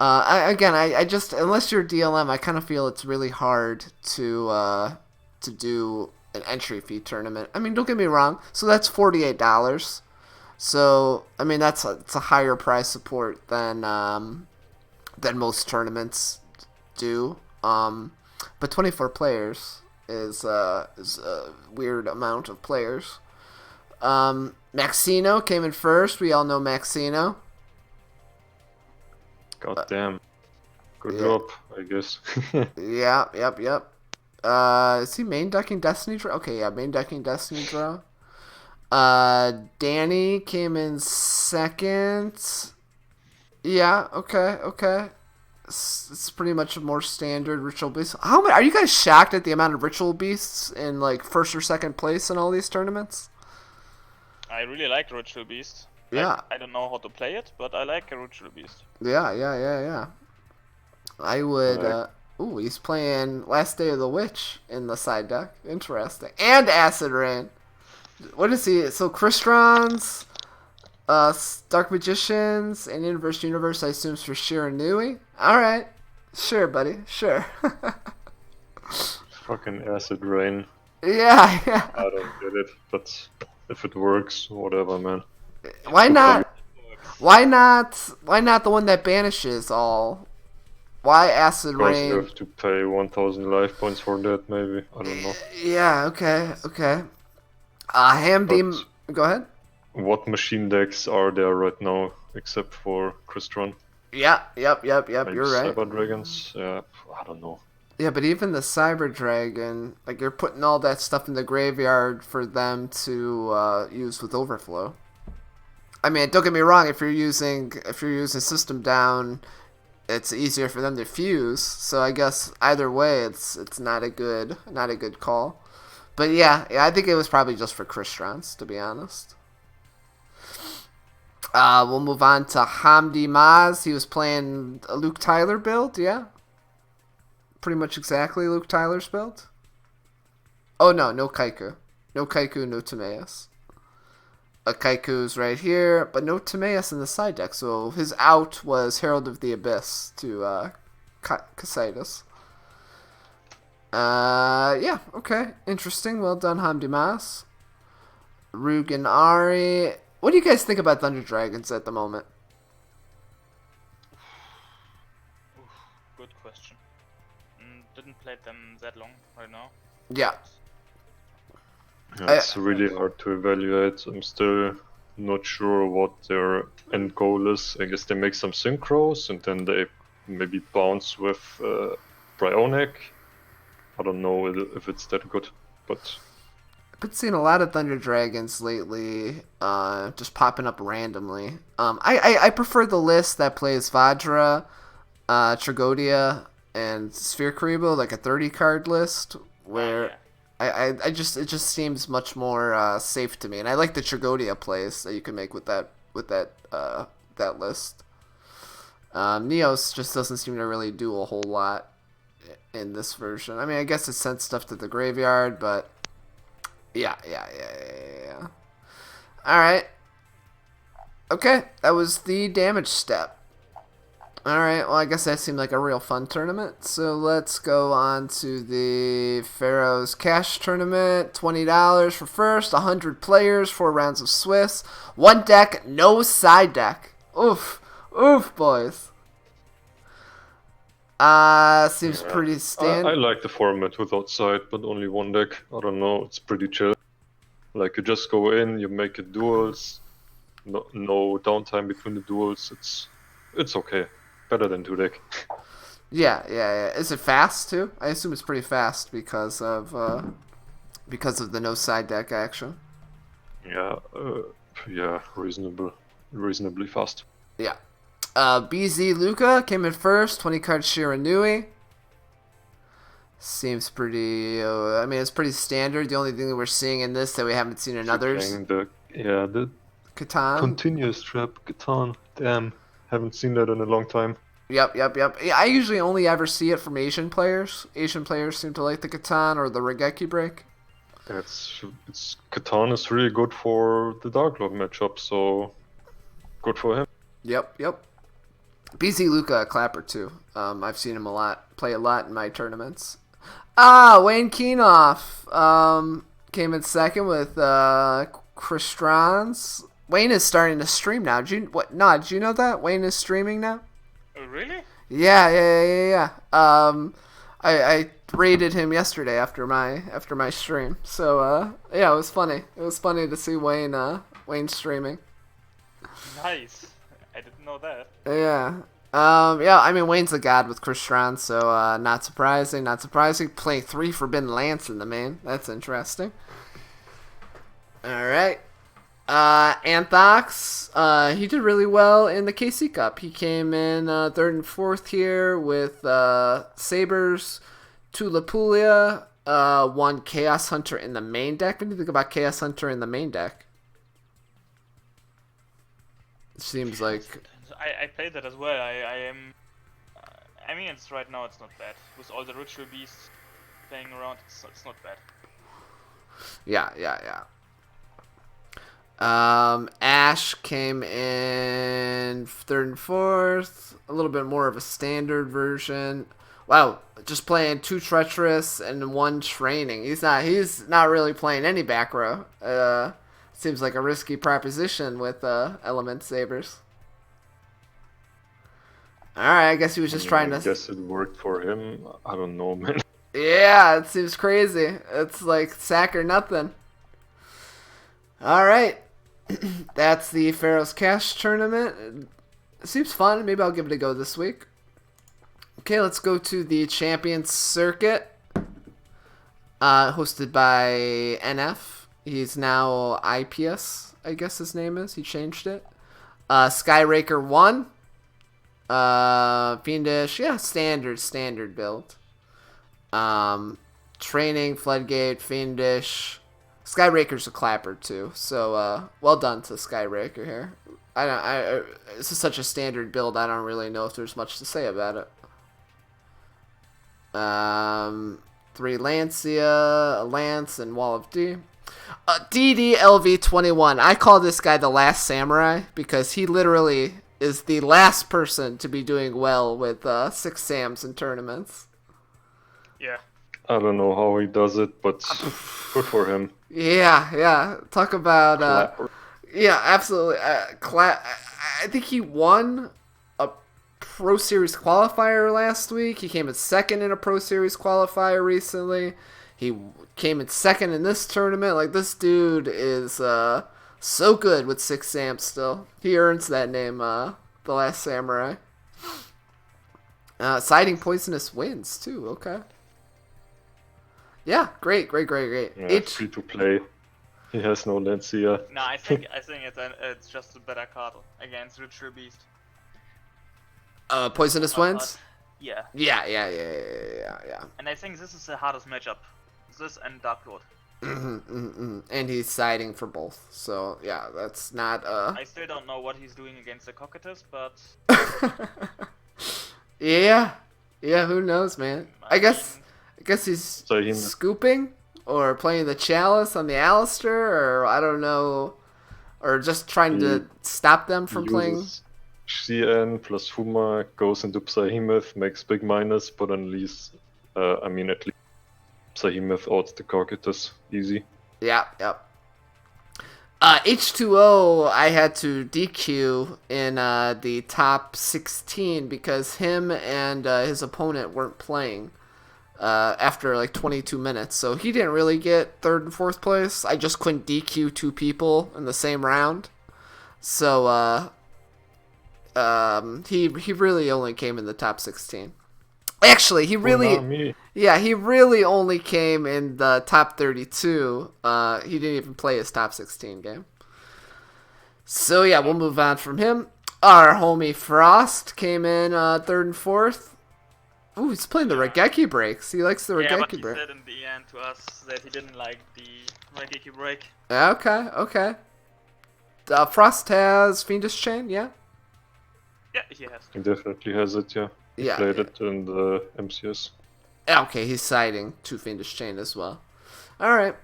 I just, unless you're DLM, I kind of feel it's really hard to do an entry fee tournament. I mean, don't get me wrong. So that's $48. So I mean, it's a higher price support than most tournaments do. But 24 players is a weird amount of players. Maxino came in first. We all know Maxino. God damn. Good job, I guess. Yep. Is he main decking Destiny Draw? Okay, yeah, main decking Destiny Draw. Danny came in second. Yeah, okay. It's pretty much a more standard ritual beast. How many are you guys shocked at the amount of ritual beasts in like first or second place in all these tournaments? I really like Ritual Beast. Yeah. I don't know how to play it, but I like a Ritual Beast. Yeah. I would. Ooh, he's playing Last Day of the Witch in the side deck. Interesting. And Acid Rain. What is he? So Crystron's, Dark Magicians, and Inverse Universe, I assume, is for Shiranui. Alright. Sure, buddy. Sure. Fucking Acid Rain. Yeah. I don't get it, but if it works, whatever, man. Why not the one that banishes all? Why Acid Because Rain? you have to pay 1,000 life points for that, maybe. I don't know. Yeah, okay. Hamdi, go ahead. What machine decks are there right now, except for Crystron? Yep, Maybe you're right. Cyber Dragons? Yeah, I don't know. Yeah, but even the Cyber Dragon, like you're putting all that stuff in the graveyard for them to use with Overflow. I mean, don't get me wrong. If you're using System Down, it's easier for them to fuse. So I guess either way, it's not a good call. But yeah, I think it was probably just for Cristrons, to be honest. We'll move on to Hamdi Maz. He was playing a Luke Tyler build, yeah? Pretty much exactly Luke Tyler's build. Oh, no Kaiku. No Kaiku, no Timaeus. Kaiku's right here, but no Timaeus in the side deck, so his out was Herald of the Abyss to Casitas. Yeah, okay. Interesting. Well done, Hamdi Mas. Rugen Ari. What do you guys think about Thunder Dragons at the moment? Good question. Didn't play them that long right now. Yeah. It's really hard to evaluate. I'm still not sure what their end goal is. I guess they make some synchros and then they maybe bounce with Bryonic. I don't know if it's that good, but I've been seeing a lot of Thunder Dragons lately, just popping up randomly. I prefer the list that plays Vajra, Tragodia, and Sphere Karibo, like a 30 card list where it just seems much more safe to me, and I like the Tragodia plays that you can make with that list. Neos just doesn't seem to really do a whole lot in this version. I mean, I guess it sends stuff to the graveyard, but yeah. All right. Okay, that was the damage step. All right, well, I guess that seemed like a real fun tournament. So let's go on to the Pharaoh's Cash Tournament. $20 for first, 100 players, 4 rounds of Swiss. 1 deck, no side deck. Oof, boys. Seems pretty standard. I like the format without side, but only 1 deck. I don't know, it's pretty chill. Like, you just go in, you make it duels. No downtime between the duels. It's okay. Better than 2 deck. Yeah. Is it fast too? I assume it's pretty fast because of the no side deck action. Yeah, reasonably fast. Yeah. BZ Luca came in first, 20 card Shiranui. Seems pretty. I mean, it's pretty standard. The only thing that we're seeing in this that we haven't seen in others. The Catan. continuous trap Catan. Damn. Haven't seen that in a long time. Yep. Yeah, I usually only ever see it from Asian players. Asian players seem to like the Catan or the Regeki break. It's Catan is really good for the Dark Lord matchup, so good for him. Yep. BZ Luca, a clapper too. I've seen him play a lot in my tournaments. Wayne Keenoff came in second with Cristrons. Wayne is starting to stream now. Did you know that? Wayne is streaming now? Oh, really? Yeah. I rated him yesterday after my stream. So yeah, it was funny. It was funny to see Wayne streaming. Nice. I didn't know that. Yeah. Yeah, I mean, Wayne's a god with Crystron, so not surprising. Playing 3 Forbidden Lance in the main. That's interesting. Alright. Anthox, he did really well in the KC Cup. He came in third and fourth here with Sabres, Tulapulia, one Chaos Hunter in the main deck. What do you think about Chaos Hunter in the main deck? It seems like... I played that as well. I mean, it's right now it's not bad. With all the Ritual Beasts playing around, it's not bad. Yeah. Ash came in third and fourth, a little bit more of a standard version. Wow, just playing 2 treacherous and 1 training. He's not really playing any back row. Seems like a risky proposition with Element Sabers. All right, I guess he was just trying to. I guess it worked for him. I don't know, man. Yeah, it seems crazy. It's like sack or nothing. All right. That's the Pharaoh's Cash tournament. It seems fun. Maybe I'll give it a go this week. Okay, let's go to the Champions Circuit. Hosted by NF. He's now IPS, I guess his name is. He changed it. Skyraker 1. Fiendish. Yeah, standard build. Training, Floodgate, Fiendish. Skyraker's a clapper too, so well done to Skyraker here. This is such a standard build. I don't really know if there's much to say about it. 3 Lancia, a Lance, and Wall of D. DDLV21. I call this guy the last samurai because he literally is the last person to be doing well with 6 Sams in tournaments. Yeah. I don't know how he does it, but good for him. Yeah. Talk about yeah, absolutely. I think he won a Pro Series qualifier last week. He came in second in a Pro Series qualifier recently. He came in second in this tournament. Like, this dude is so good with 6 Sams still. He earns that name, the last samurai. Siding Poisonous wins too. Okay. Yeah, great. Yeah, free to play. He has no Lancia. No, I think it's just a better card against Ritual Beast. Poisonous wins? Yeah. Yeah. And I think this is the hardest matchup. This and Dark Lord. And he's siding for both. So, yeah, that's not... I still don't know what he's doing against the Cocytus, but... Yeah, who knows, man? I guess he's scooping or playing the Chalice on the Alistair, or I don't know, or just trying to stop them from playing. CN plus Fuma goes into Behemoth, makes big minus, but unleashes, at least Behemoth out the Cocytus. Easy. Yep. H2O, I had to DQ in the top 16 because him and his opponent weren't playing after like 22 minutes. So he didn't really get third and fourth place. I just couldn't DQ 2 people in the same round. So he really only came in the top 16. Actually, he really only came in the top 32. He didn't even play his top 16 game. So yeah, we'll move on from him. Our homie Frost came in third and fourth. Ooh, he's playing the Regeki breaks. He likes the Regeki break. Yeah, but he said in the end to us that he didn't like the Regeki break. Okay. Frost has Fiendish Chain, yeah? Yeah, he has. He definitely has it, yeah. He played it in the MCS. Okay, he's siding to Fiendish Chain as well. All right.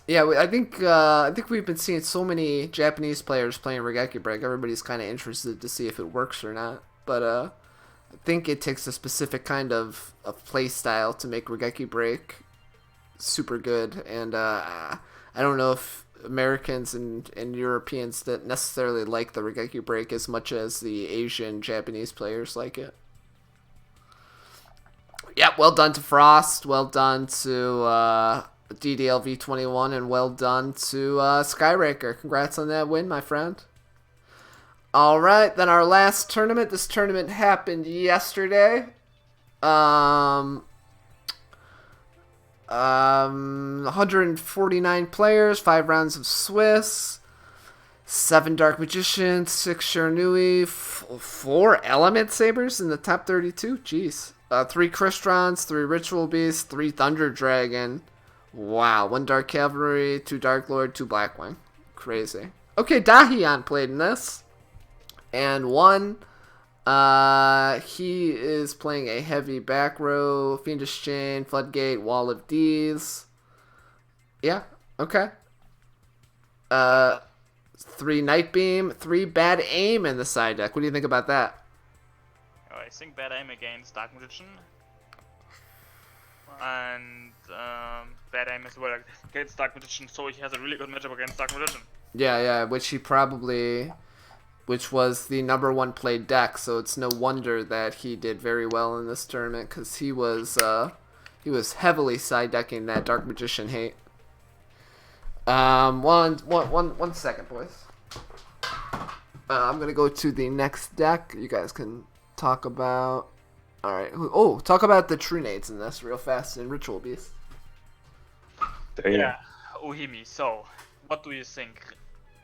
Yeah, I think we've been seeing so many Japanese players playing Regeki Break. Everybody's kind of interested to see if it works or not. But I think it takes a specific kind of play style to make Regeki Break super good. And I don't know if Americans and Europeans that necessarily like the Regeki Break as much as the Asian Japanese players like it. Yeah, well done to Frost, well done to DDLV21, and well done to Skyraker. Congrats on that win, my friend. Alright, then our last tournament. This tournament happened yesterday. 149 players, 5 rounds of Swiss, 7 Dark Magicians, 6 Shiranui, 4 Element Sabers in the top 32. Jeez. 3 Cristrons, 3 Ritual Beasts, 3 Thunder Dragon. Wow. 1 Dark Cavalry, 2 Dark Lord, 2 Blackwing. Crazy. Okay, Dahian played in this. And won. He is playing a heavy back row, Fiendish Chain, Floodgate, Wall of D's. Yeah, okay. 3 Night Beam, 3 Bad Aim in the side deck. What do you think about that? Oh, I think bad aim against Dark Magician. And bad aim as well against Dark Magician, so he has a really good matchup against Dark Magician. Yeah, which was the number 1 played deck, so it's no wonder that he did very well in this tournament, because he was heavily side decking that Dark Magician hate. One second, boys. I'm gonna go to the next deck. You guys can talk about. All right. Talk about the True Nades in this real fast in Ritual Beast. Damn. Yeah, Ohimi. So, what do you think?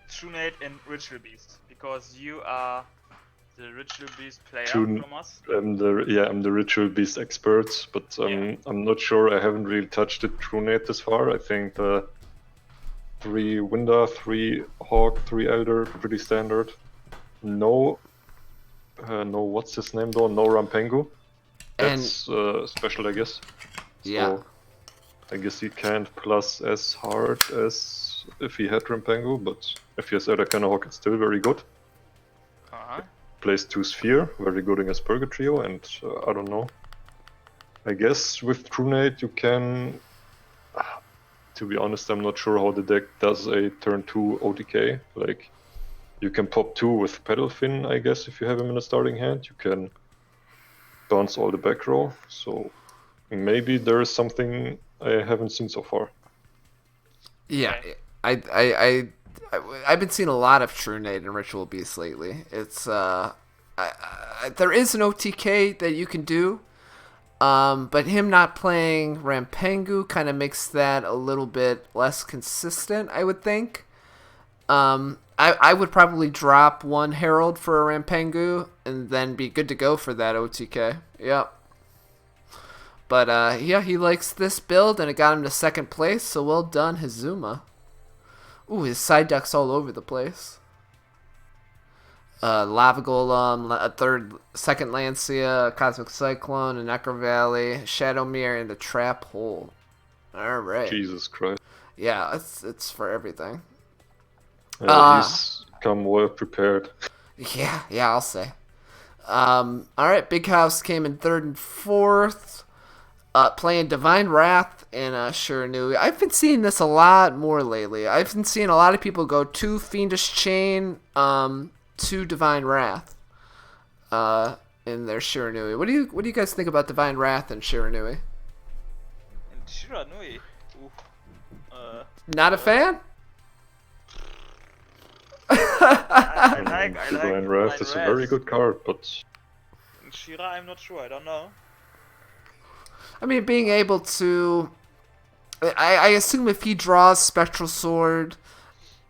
True Nade and Ritual Beast, because you are the Ritual Beast player from us. I'm the Ritual Beast expert, but I'm not sure. I haven't really touched the True Nade this far. I think the 3 Winder, 3 Hawk, 3 Elder, pretty standard. No, what's his name though? No Rampengu. That's special, I guess. Yeah. So, I guess he can't plus as hard as if he had Rampengu, but if he has other kind of Hawk, it's still very good. Plays 2 Sphere, very good against Purgatrio, and I don't know. I guess with True Nade you can. To be honest, I'm not sure how the deck does a turn 2 OTK. Like, you can pop 2 with Pedalfin, I guess, if you have him in a starting hand. You can bounce all the back row. So maybe there is something I haven't seen so far. Yeah, I've been seeing a lot of True Nade and Ritual Beast lately. It's there is an OTK that you can do. But him not playing Rampengu kind of makes that a little bit less consistent, I would think. I would probably drop 1 Herald for a Rampengu and then be good to go for that OTK. Yep. But he likes this build and it got him to 2nd place, so well done, Hizuma. Ooh, his side deck's all over the place. Lava Golem, a 2nd Lancia, Cosmic Cyclone, a Necro Valley, Shadow Mirror, and a Trap Hole. Alright. Jesus Christ. Yeah, it's for everything. He's come well prepared. Yeah, I'll say. Alright, Big House came in 3rd and 4th. Playing Divine Wrath and Shiranui. I've been seeing this a lot more lately. I've been seeing a lot of people go 2 Fiendish Chain, 2 Divine Wrath in their Shiranui. What do you guys think about Divine Wrath and Shiranui? And Shiranui? Not a fan? I like Divine Wrath is a very good card, but Shira, I'm not sure. I don't know. I mean, being able to... I assume if he draws Spectral Sword,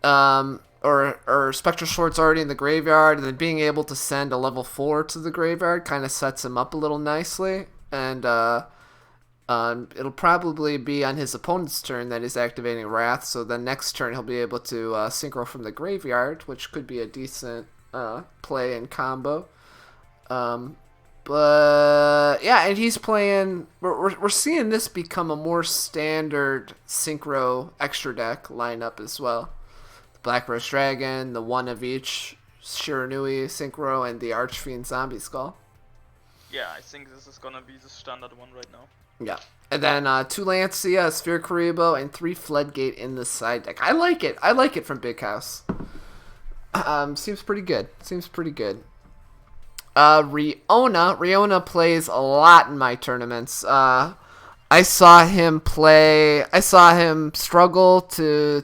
or Spectral Sword's already in the graveyard, and then being able to send a level 4 to the graveyard kind of sets him up a little nicely. And it'll probably be on his opponent's turn that he's activating Wrath, so then next turn he'll be able to synchro from the graveyard, which could be a decent play and combo. But yeah, and he's playing. We're seeing this become a more standard synchro extra deck lineup as well. The Black Rose Dragon, the 1 of each Shiranui synchro, and the Archfiend Zombie Skull. Yeah, I think this is gonna be the standard one right now. Yeah, and then 2 Lancia, a Sphere Karibo, and 3 Floodgate in the side deck. I like it. I like it from Big House. Seems pretty good. Riona plays a lot in my tournaments. I saw him struggle to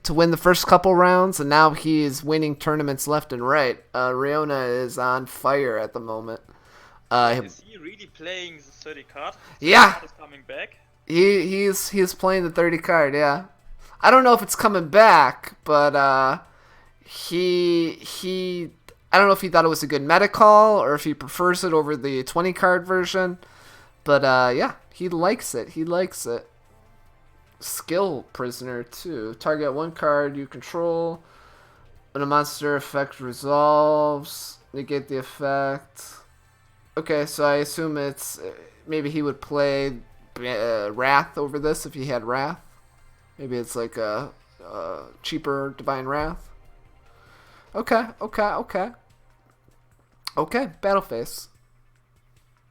win the first couple rounds, and now he is winning tournaments left and right. Riona is on fire at the moment. Is he really playing the 30 card? Yeah. Is coming back? He's playing the 30 card, yeah. I don't know if it's coming back, but he I don't know if he thought it was a good meta call or if he prefers it over the 20 card version. But yeah, he likes it. He likes it. Skill prisoner too. Target one card you control. When a monster effect resolves, negate the effect. Okay, so I assume it's maybe he would play Wrath over this if he had Wrath. Maybe it's like a cheaper Divine Wrath. Okay. Battle phase.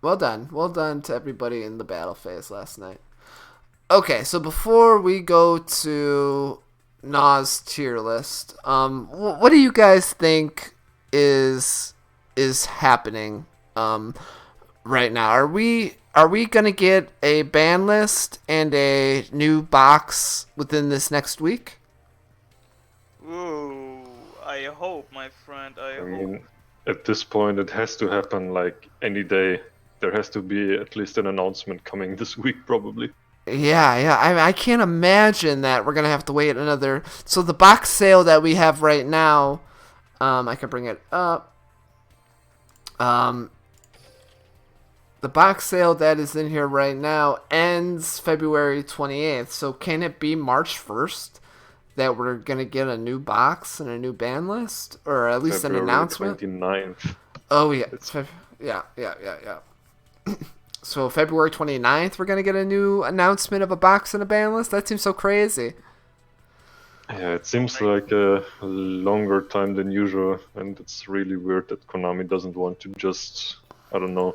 Well done to everybody in the battle phase last night. Okay, so before we go to NaW's tier list, what do you guys think is happening right now? Are we gonna get a ban list and a new box within this next week? Ooh, I hope, my friend. I hope. mean, at this point, it has to happen like any day. There has to be at least an announcement coming this week, probably. Yeah. I can't imagine that we're gonna have to wait another. So the box sale that we have right now, I can bring it up. The box sale that is in here right now ends February 28th. So can it be March 1st that we're gonna get a new box and a new ban list, or at least February an announcement? 29th. Oh yeah, yeah. So February 29th, we're gonna get a new announcement of a box and a ban list. That seems so crazy. Yeah, it seems like a longer time than usual, and it's really weird that Konami doesn't want to just, I don't know,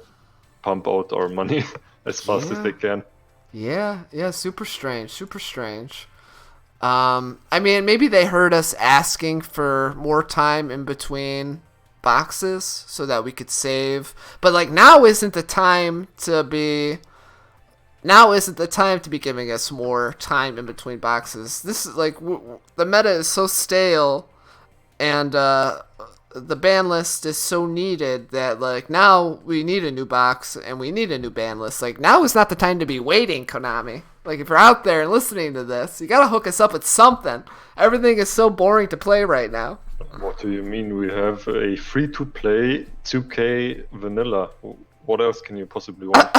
pump out our money as fast as they can. Yeah, super strange. I mean, maybe they heard us asking for more time in between boxes so that we could save. But like now isn't the time to be giving us more time in between boxes. This is like the meta is so stale, and the ban list is so needed that like now we need a new box and we need a new ban list. Like now is not the time to be waiting, Konami. Like if you're out there and listening to this, you gotta hook us up with something. Everything is so boring to play right now. What do you mean? We have a free-to-play 2K vanilla. What else can you possibly want?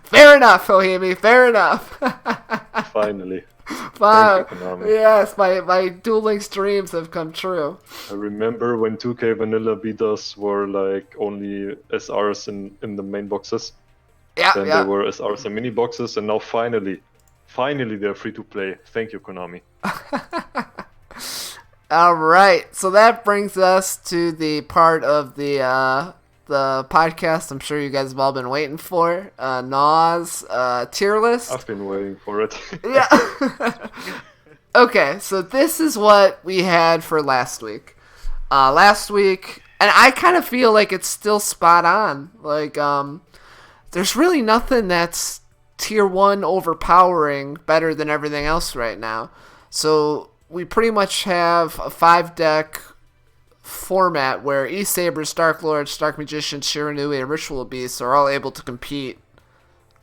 Fair enough, Ohimi. Fair enough. Finally. Wow. Thank you, Konami. Yes, my Duel Links dreams have come true. I remember when 2K vanilla betas were like only SRs in the main boxes. Yeah, Then they were SRs and mini boxes, and now finally they're free to play. Thank you, Konami. All right, so that brings us to the part of the podcast I'm sure you guys have all been waiting for, NaW's tier list. I've been waiting for it. Yeah. Okay, so this is what we had for last week. Last week, and I kind of feel like it's still spot on. Like, there's really nothing that's tier 1 overpowering better than everything else right now. So we pretty much have a 5-deck format where E-Sabers, Dark Lords, Dark Magicians, Shiranui, and Ritual Beasts are all able to compete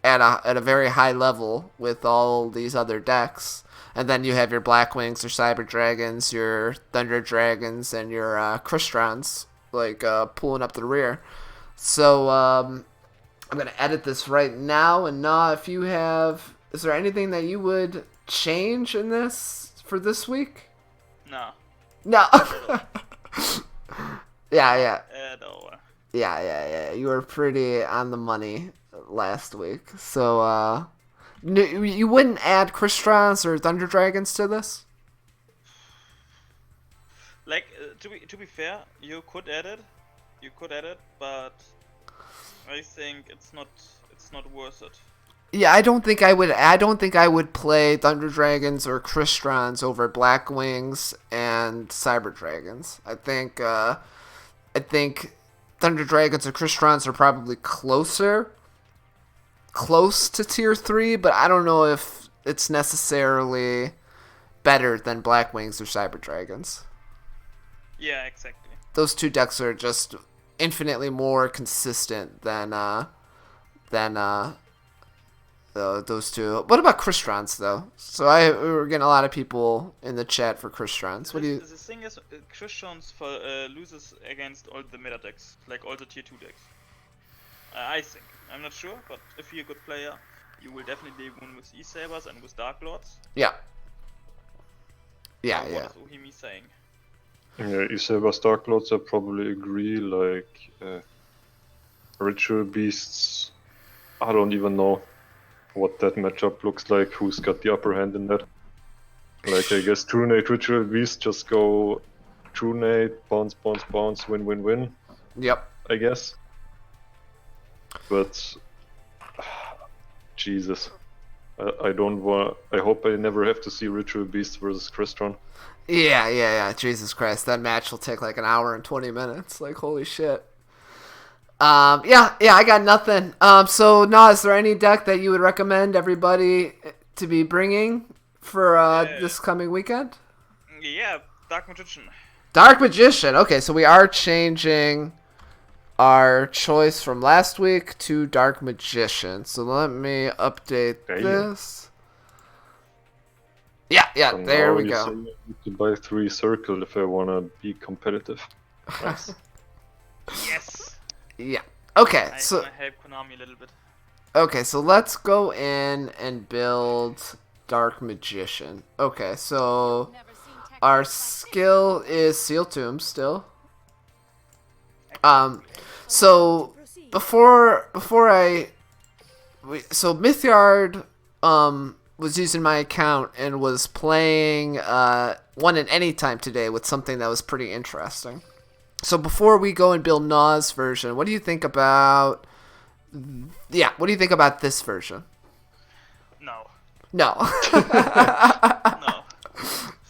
at a very high level with all these other decks. And then you have your Blackwings, your Cyber Dragons, your Thunder Dragons, and your Kristrons, like, pulling up the rear. So, I'm going to edit this right now. And NaW, if you have... Is there anything that you would change in this for this week? No. No. Yeah. At all. Yeah. You were pretty on the money last week. So, you wouldn't add Kristrons or Thunder Dragons to this? Like, to be fair, you could add it, but I think it's not worth it. Yeah, I don't think I would play Thunder Dragons or Kristrons over Blackwings and Cyber Dragons. I think Thunder Dragons or Kristrons are probably close to tier 3, but I don't know if it's necessarily better than Blackwings or Cyber Dragons. Yeah, exactly. Those two decks are just infinitely more consistent than those two. What about Kristrons though? So we were getting a lot of people in the chat for Kristrons. What do you? The thing is, Kristrons loses against all the meta decks, like all the tier 2 decks. I think. I'm not sure, but if you're a good player, you will definitely win with E-Sabers and with Dark Lords. Yeah. What is Ohimi saying? Yeah, Isabas Dark Lords, I probably agree. Like Ritual Beasts, I don't even know what that matchup looks like. Who's got the upper hand in that? Like, I guess Trunate Ritual Beast just go Trunate, bounce, win. Yep. I guess. But Jesus, I don't want. I hope I never have to see Ritual Beast versus Crystron. Yeah. Jesus Christ, that match will take like an hour and 20 minutes. Like, holy shit. Yeah, I got nothing. So NaW, is there any deck that you would recommend everybody to be bringing for this coming weekend? Yeah, Dark Magician. Dark Magician. Okay, so we are changing our choice from last week to Dark Magician. So let me update this. Yeah, So there now we you go. say I need to buy 3 circle if I wanna be competitive. Nice. Yes. Yeah. Okay, I'm so gonna help Konami a little bit. okay, so let's go in and build Dark Magician. Okay, so our skill is Seal Tomb still. So before Mythyard was using my account and was playing One at Any Time today with something that was pretty interesting. So before we go and build NaW's version, what do you think about? Yeah, what do you think about this version? No. No. No.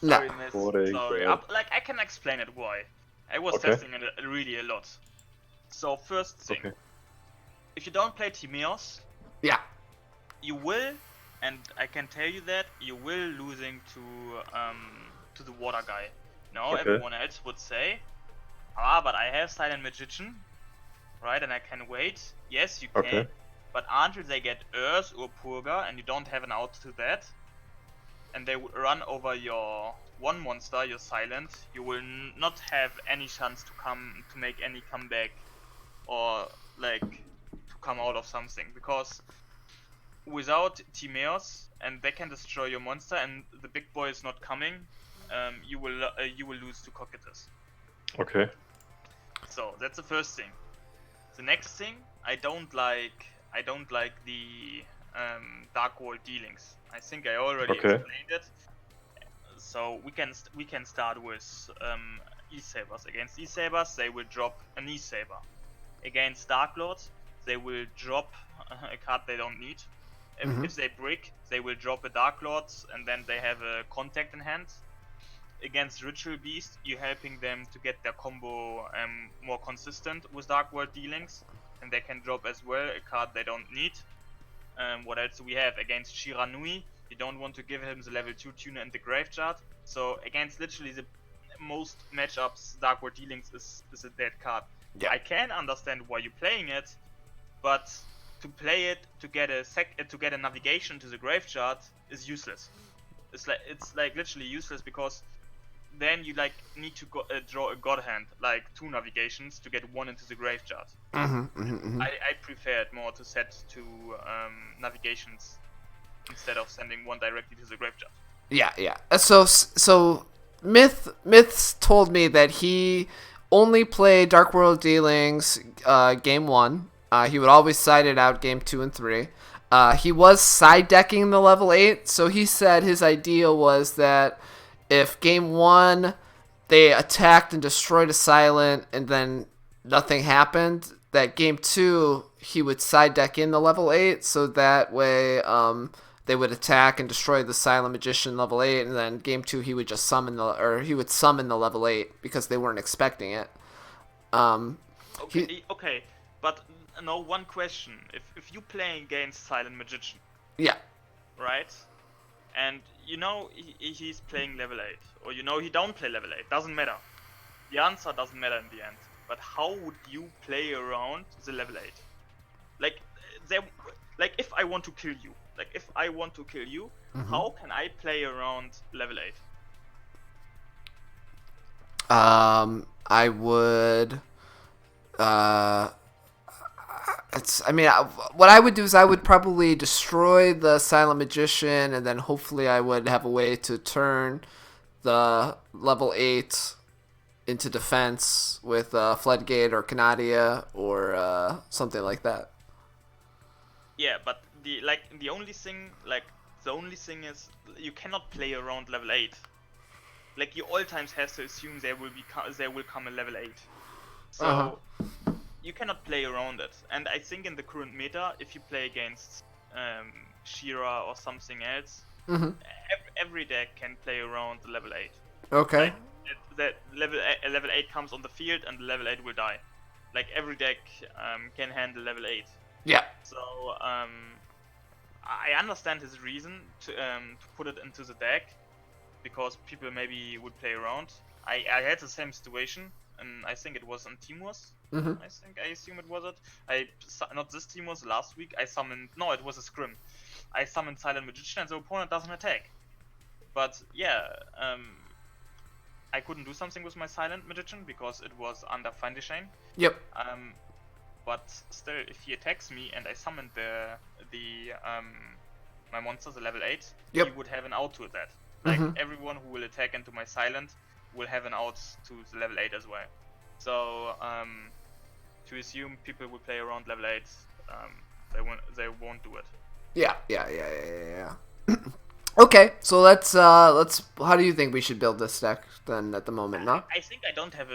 No. Sorry, miss. What a Sorry. god. Like, I can explain it why. I was Okay. testing it really a lot. So, first thing. Okay. If you don't play Timeos, Yeah. you will, and I can tell you that, you will losing to the water guy. No, Okay. everyone else would say, but I have Silent Magician, right, and I can wait. Yes, you can, Okay. but until they get Earth or Purga, and you don't have an out to that, and they would run over your one monster, your Silent, you will not have any chance to make any comeback, or like to come out of something, because without Timeos, and they can destroy your monster, and the big boy is not coming, you will lose to Cocytus. Okay. So that's the first thing. The next thing, I don't like the Dark World dealings. I think I already Okay. explained it. So we can start with E-Sabers. Against E-Sabers, they will drop an E-Saber. Against Dark Lords, they will drop a card they don't need. If they brick, they will drop a Dark Lords, and then they have a contact in hand. Against Ritual Beast, you're helping them to get their combo more consistent with Dark World dealings, and they can drop as well a card they don't need. What else do we have? Against Shiranui, you don't want to give him the level 2 tuner in the Graveyard, so against literally the most matchups, Dark World dealings is a dead card. Yeah. I can understand why you're playing it, but to play it to get a navigation to the Graveyard is useless. It's like literally useless, because then you like need to draw a god hand, like 2 navigations to get 1 into the Graveyard. I prefer it more to set 2 navigations instead of sending 1 directly to the Graveyard. Yeah. So Myths told me that he only played Dark World Dealings game 1. He would always side it out game 2 and 3. He was side decking the level 8, so he said his idea was that if game 1 they attacked and destroyed a Silent and then nothing happened, that game 2 he would side deck in the level 8, so that way they would attack and destroy the Silent Magician level 8, and then game 2 he would just summon the level 8 because they weren't expecting it. Okay, but no, one question. If you play against Silent Magician, Yeah. right? And you know he's playing level 8, or you know he don't play level 8, doesn't matter. The answer doesn't matter in the end. But how would you play around the level 8? Like, like if I want to kill you, how can I play around level 8? I would. What I would do is I would probably destroy the Silent Magician, and then hopefully I would have a way to turn the level 8 into defense with Floodgate or Canadia or something like that. Yeah, but the only thing is you cannot play around level 8. Like, you all times have to assume there will come a level 8. So you cannot play around it. And I think in the current meta, if you play against Shira or something else, every deck can play around the level 8. Okay. Like, that level 8 comes on the field and the level 8 will die. Like, every deck can handle level 8. Yeah. So I understand his reason to put it into the deck, because people maybe would play around. I had the same situation, and I think it was on Timur's. I assume it was it. Not this Timur's, last week. It was a scrim. I summoned Silent Magician and the opponent doesn't attack. But yeah, I couldn't do something with my Silent Magician because it was under Find a Chain. Yep. But still, if he attacks me and I summoned my monster, the level 8, he would have an out to that. Like, everyone who will attack into my Silent will have an out to the level 8 as well. So, to assume people will play around level 8, they won't do it. Yeah. Okay, so let's. How do you think we should build this deck then at the moment? No? I think I don't have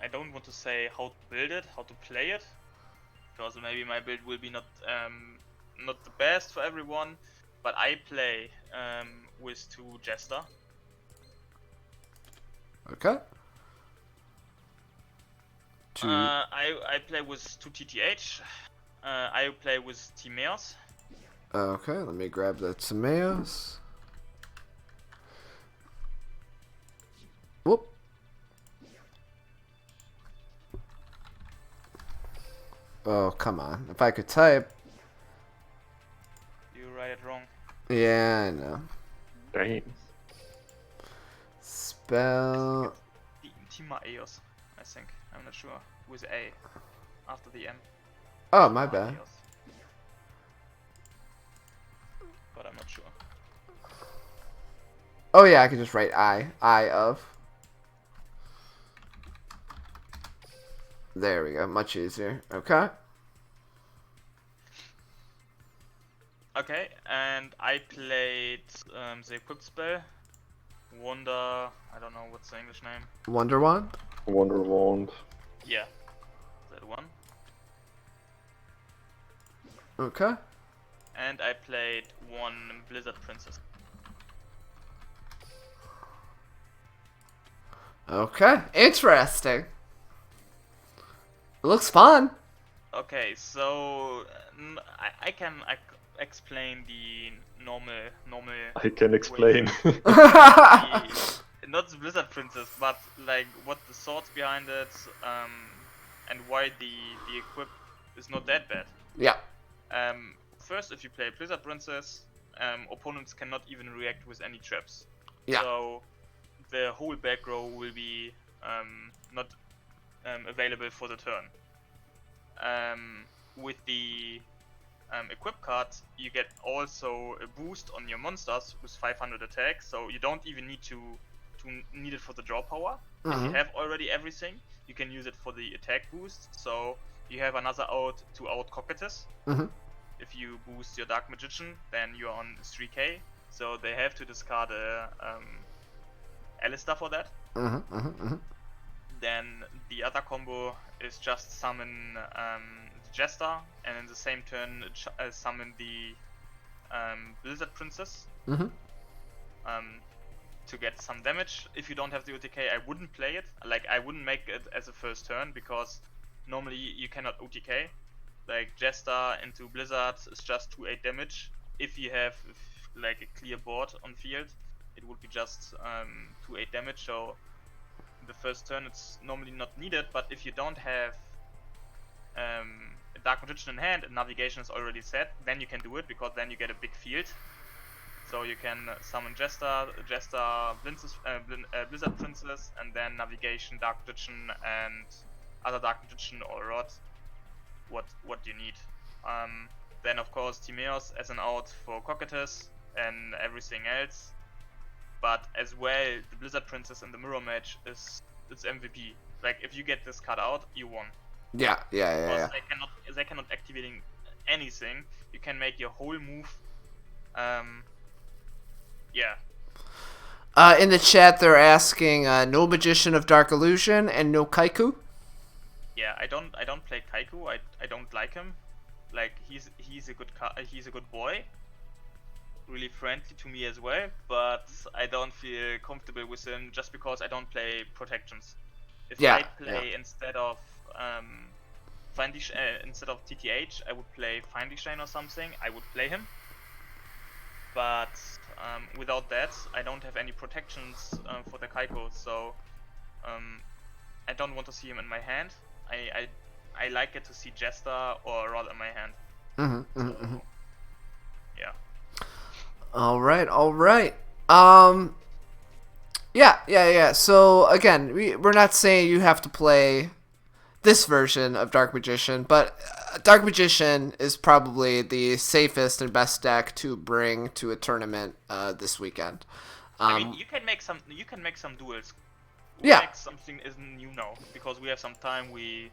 I don't want to say how to build it, how to play it, because maybe my build will be not the best for everyone. But I play with 2 Jester. Okay. I play with 2 TTH. I play with Timaeus. Okay, let me grab the Timaeus. Whoop. Oh, come on. If I could type. You write it wrong. Yeah, I know. Dang. Spell. Timaeus, I think. I'm not sure. With A after the M. Oh, my bad. Timaeus. But I'm not sure. Oh yeah, I can just write I of. There we go, much easier. Okay. Okay, and I played the equipped spell. Wonder, I don't know what's the English name. Wonder Wand? Wonder Wand. Yeah, that one. Okay. And I played 1 Blizzard Princess. Okay, interesting. It looks fun. Okay, so I can explain the normal. I can explain. Not the Blizzard Princess, but like what the thoughts behind it, and why the equip is not that bad. Yeah. First, if you play Blizzard Princess, opponents cannot even react with any traps. Yeah. So the whole back row will be not available for the turn. With the equip card, you get also a boost on your monsters with 500 attack, so you don't even need to need it for the draw power. If you have already everything, you can use it for the attack boost, so you have another out to out Cocytus. If you boost your Dark Magician, then you're on 3k, so they have to discard a Alistair for that. Then the other combo is just summon the Jester, and in the same turn summon the Blizzard Princess to get some damage. If you don't have the OTK, I wouldn't play it. Like, I wouldn't make it as a first turn, because normally you cannot OTK. Like, Jester into Blizzard is just 2-8 damage. If you have like a clear board on field, it would be just 2-8 damage. So the first turn it's normally not needed. But if you don't have a Dark Magician in hand and navigation is already set, then you can do it because then you get a big field. So you can summon Jester, Blizzard Princess, and then navigation, Dark Magician, and other Dark Magician or Rod. What you need. Then of course Timeos as an out for Cocytus and everything else. But as well, the Blizzard Princess and the Mirror Mage it's MVP. Like if you get this card out, you won. Yeah. Because they cannot activating anything. You can make your whole move. In the chat, they're asking no Magician of Dark Illusion and no Kaiku. Yeah, I don't play Kaiku. I don't like him. Like he's a good boy. Really friendly to me as well, but I don't feel comfortable with him just because I don't play protections. If I play instead of instead of TTH, I would play Feindlichstein or something. I would play him. But without that, I don't have any protections for the Kaiko, so I don't want to see him in my hand. I like it to see Jester or Rod in my hand. Yeah. All right. Yeah. So again, we're not saying you have to play this version of Dark Magician, but Dark Magician is probably the safest and best deck to bring to a tournament this weekend. I mean, you can make some duels. Make something isn't because we have some time. We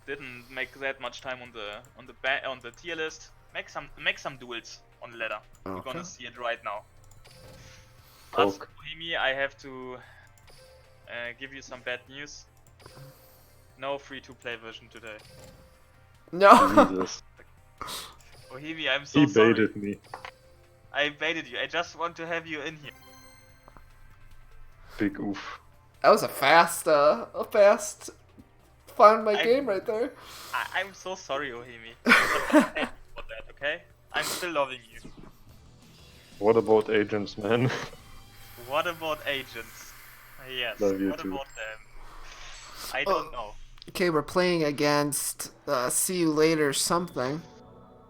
didn't make that much time on the tier list. Make some duels on the ladder. Okay. We're gonna see it right now. Plus, Bohemi, I have to give you some bad news. No free-to-play version today. No. Jesus. Bohemi, I'm so sorry. He baited me. I baited you. I just want to have you in here. Big oof. That was a fast find my game right there. I'm so sorry, Bohemi. For that, okay? I'm still loving you. What about agents, man? What about agents? Yes. Love you what too. about them? I don't know. Okay, we're playing against See You Later something.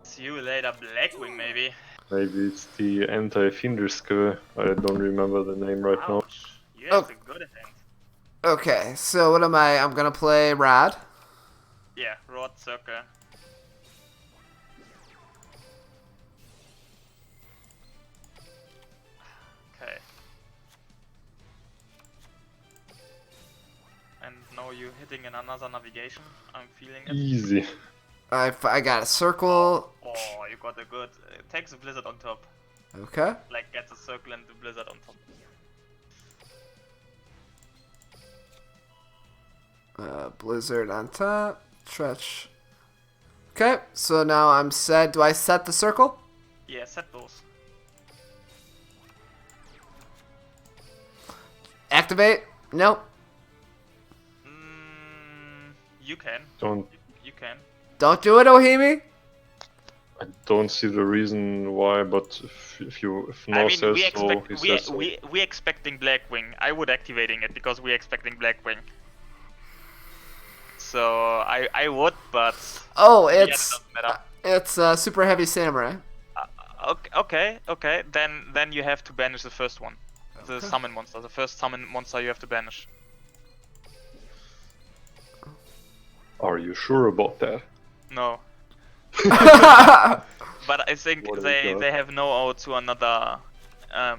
See you later, Blackwing, maybe. Maybe it's the anti-fiender skill. I don't remember the name right now. Ouch. You have a good hand. Okay, so what am I? I'm gonna play Rod. Yeah, Rod Circle. Okay. And now you're hitting in another navigation. I'm feeling it. Easy. I got a circle. Oh, you got a good. Take the blizzard on top. Okay. Like get the circle and the blizzard on top. Blizzard on top. Stretch. Okay, so now I'm set. Do I set the circle? Yeah, set those. Activate? Nope. You can. Don't. You can. Don't do it, Ohimi. I don't see the reason why, but if No says so, he says so. we expecting Blackwing. I would activating it because we're expecting Blackwing. So I would, but Oh, yeah, it's it doesn't matter. Super Heavy Samurai. Okay. Then you have to banish the first one, the summon monster. The first summon monster you have to banish. Are you sure about that? No. But I think What do they we got? have no out to another. I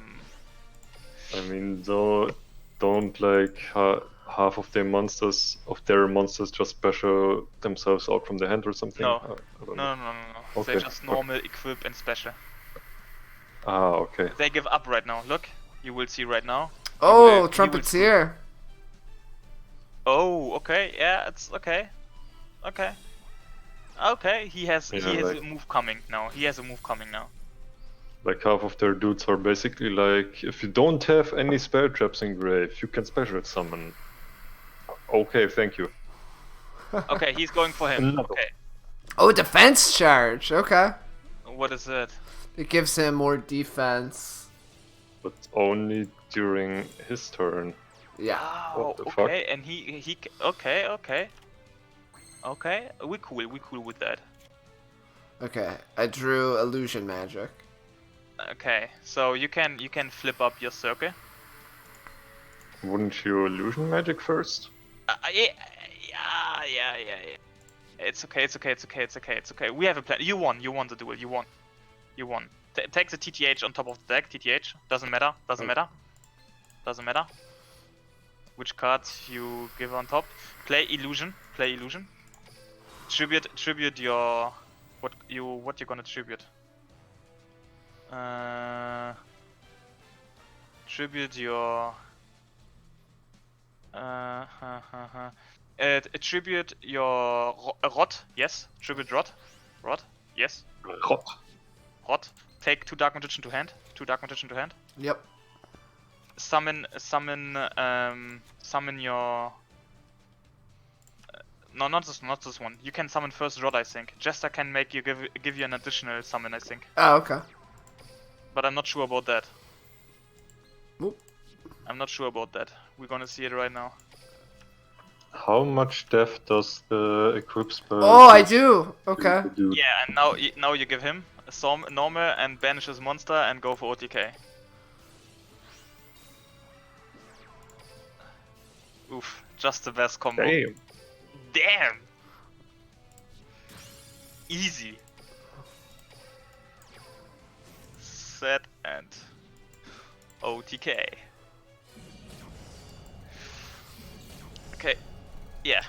mean, don't like half of their monsters just special themselves out from the hand or something. No. I don't No. know. They Okay. just normal equip and special. Ah, okay. They give up right now. Look, you will see right now. Oh, will- Trumpeteer. Oh, okay. Yeah, it's okay. Okay, he has Yeah, a like- move coming now. Like half of their dudes are basically like, if you don't have any spell traps in grave, you can special summon. Okay, thank you. Okay, he's going for him. No. Okay. Oh, defense charge. Okay. What is it? It gives him more defense. But only during his turn. Yeah. Oh, What the fuck? okay, and he okay. Okay, we cool with that. Okay, I drew illusion magic. Okay, so you can flip up your circle. Wouldn't you illusion magic first? Yeah. It's okay. We have a plan. You won the duel. You won. Take the TTH on top of the deck. TTH doesn't matter. Doesn't matter. Which cards you give on top? Play illusion. Tribute your what you're gonna tribute. Tribute your tribute your rot. Yes. Tribute rot. Yes. Rot. Take 2 Dark Magician to hand. Yep. Summon your. No, not this one. You can summon first Rod, I think. Jester can make you give you an additional summon, I think. Oh, okay. But I'm not sure about that. Oop. I'm not sure about that. We're gonna see it right now. How much def does the equip spell? Oh, I do. Okay. do? Yeah, and now you give him a normal and banish his monster and go for OTK. Oof, just the best combo. Damn! Easy. Set and OTK. Okay, yeah,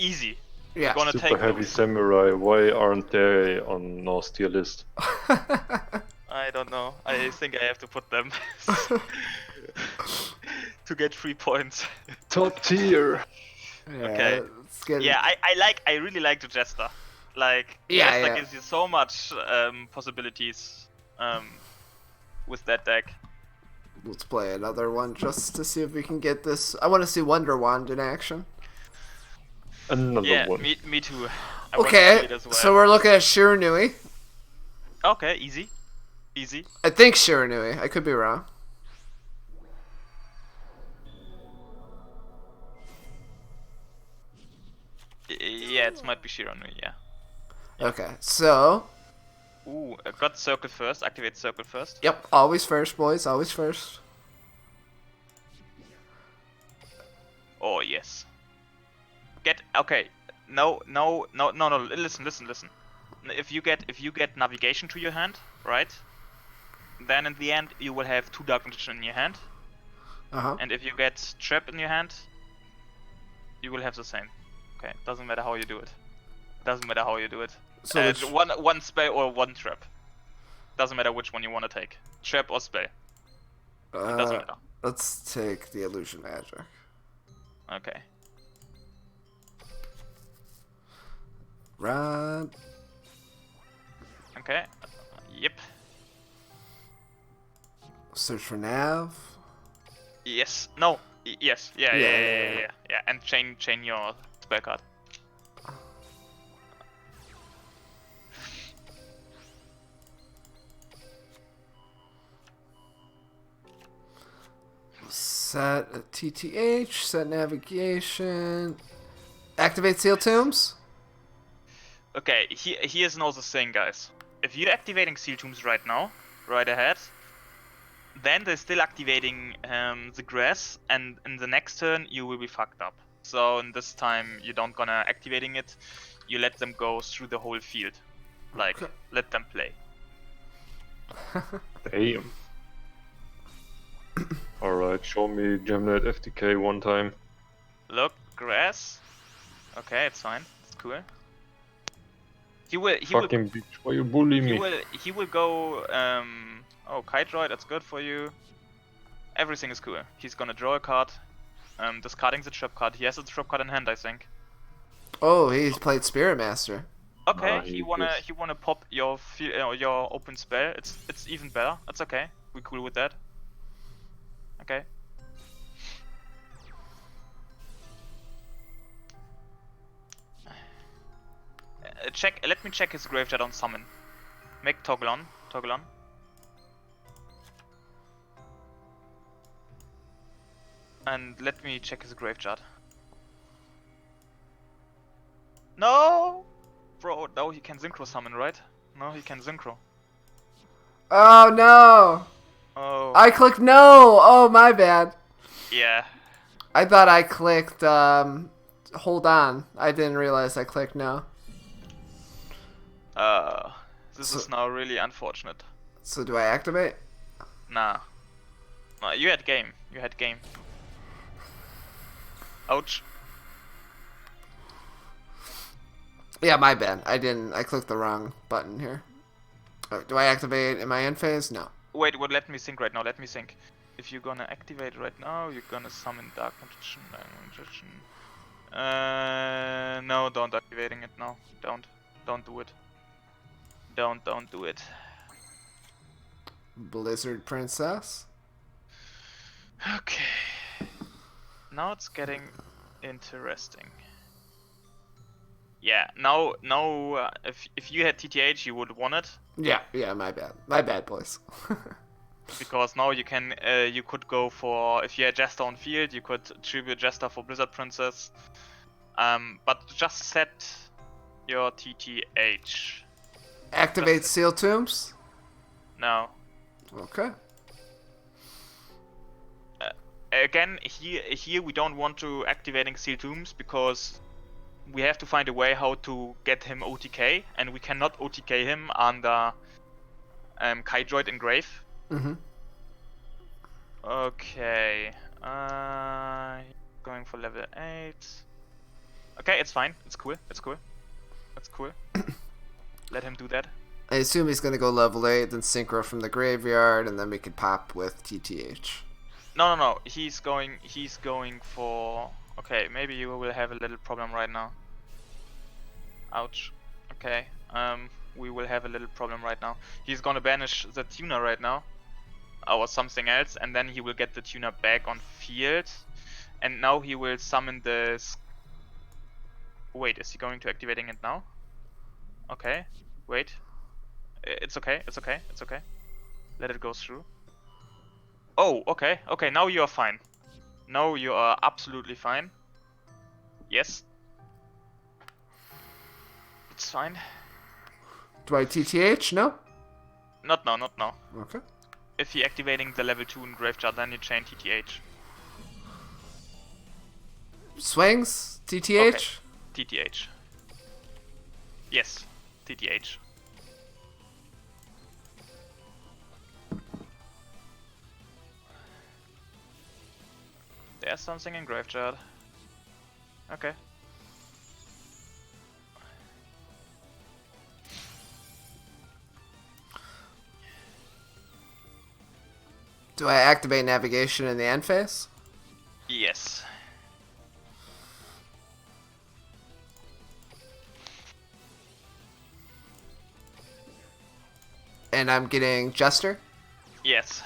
easy. Yeah. Gonna Super take heavy those. samurai. Why aren't they on NaW's tier list? I don't know. I think I have to put them to get 3 points. Top tier. Yeah, Okay. it's getting... Yeah, I really like the Jester. Like, Yeah, Jester yeah. gives you so much possibilities with that deck. Let's play another one just to see if we can get this. I want to see Wonder Wand in action. Another one. Me too. I want to see Okay, it as well. so we're looking at Shiranui. Okay, easy. I think Shiranui. I could be wrong. Yeah, it might be Shiranui, yeah. Okay, so... Ooh, got circle first, activate circle first. Yep, always first, boys. Always first. Oh, yes. Okay, no, listen. If you get navigation to your hand, right? Then in the end, you will have 2 Dark Magician in your hand. Uh-huh. And if you get trap in your hand, you will have the same. Okay, doesn't matter how you do it. So one spell or one trap. Doesn't matter which one you want to take. Trap or spell. It doesn't matter. Let's take the illusion magic. Okay. Right. Okay. Yep. Search for NaW. Yes. No. Yes. Yeah. And chain your spell card. Set a TTH, set navigation. Activate Seal Tombs. Okay, here's now the thing, guys. If you're activating Seal Tombs right now, right ahead, then they're still activating the grass, and in the next turn you will be fucked up. So in this time you don't gonna activating it, you let them go through the whole field. Like, Okay. let them play. Damn. Alright, show me Gemnet FTK one time. Look, grass. Okay, it's fine. It's cool. He will Fucking bitch, why you bully me? he will go oh, Kite Droid, that's good for you. Everything is cool. He's gonna draw a card. Discarding the trap card. He has a trap card in hand, I think. Oh, he's played Spirit Master. Okay, Ah, he wanna pop your open spell. It's even better. That's okay. We're cool with that. Okay. Let me check his graveyard on summon. Make toggle on. And let me check his graveyard. No! Bro, no, he can synchro summon, right? No, he can synchro. Oh no! Oh. I clicked no! Oh, my bad. Yeah. I thought I clicked, hold on. I didn't realize I clicked no. This is now really unfortunate. So do I activate? Nah. No, you had game. You had game. Ouch. Yeah, my bad. I clicked the wrong button here. Oh, do I activate in my end phase? No. Wait, let me think right now. Let me think. If you're gonna activate right now, you're gonna summon Dark Magician. No, don't activating it now. Don't do it. Don't do it. Blizzard Princess. Okay. Now it's getting interesting. Yeah, now, if you had TTH, you would want it. Yeah, my bad. My bad, boys. Because now you can, you could go for, if you had Jester on field, you could tribute Jester for Blizzard Princess. But just set your TTH. Activate Seal Tombs? No. Okay. Again, here we don't want to activating Seal Tombs because we have to find a way how to get him OTK, and we cannot OTK him under Kydroid Engrave. Mm-hmm. Okay. Going for level 8. Okay, it's fine. It's cool. Let him do that. I assume he's gonna go level 8, then synchro from the graveyard, and then we could pop with TTH. No. He's going for... Okay, maybe you will have a little problem right now. Ouch. Okay. We will have a little problem right now. He's gonna banish the tuner right now. Or something else, and then he will get the tuner back on field. And now he will summon the... Wait, is he going to activating it now? Okay. Wait. It's okay. Let it go through. Oh, okay. Okay, now you are fine. Now you are absolutely fine. Yes. It's fine. Do I TTH? No? Not now. Okay. If you're activating the level 2 in Graveyard, then you chain TTH. Swings? TTH? Okay. TTH. Yes, TTH. There's something in Graveyard. Okay. Do I activate navigation in the end phase? Yes. And I'm getting Jester? Yes.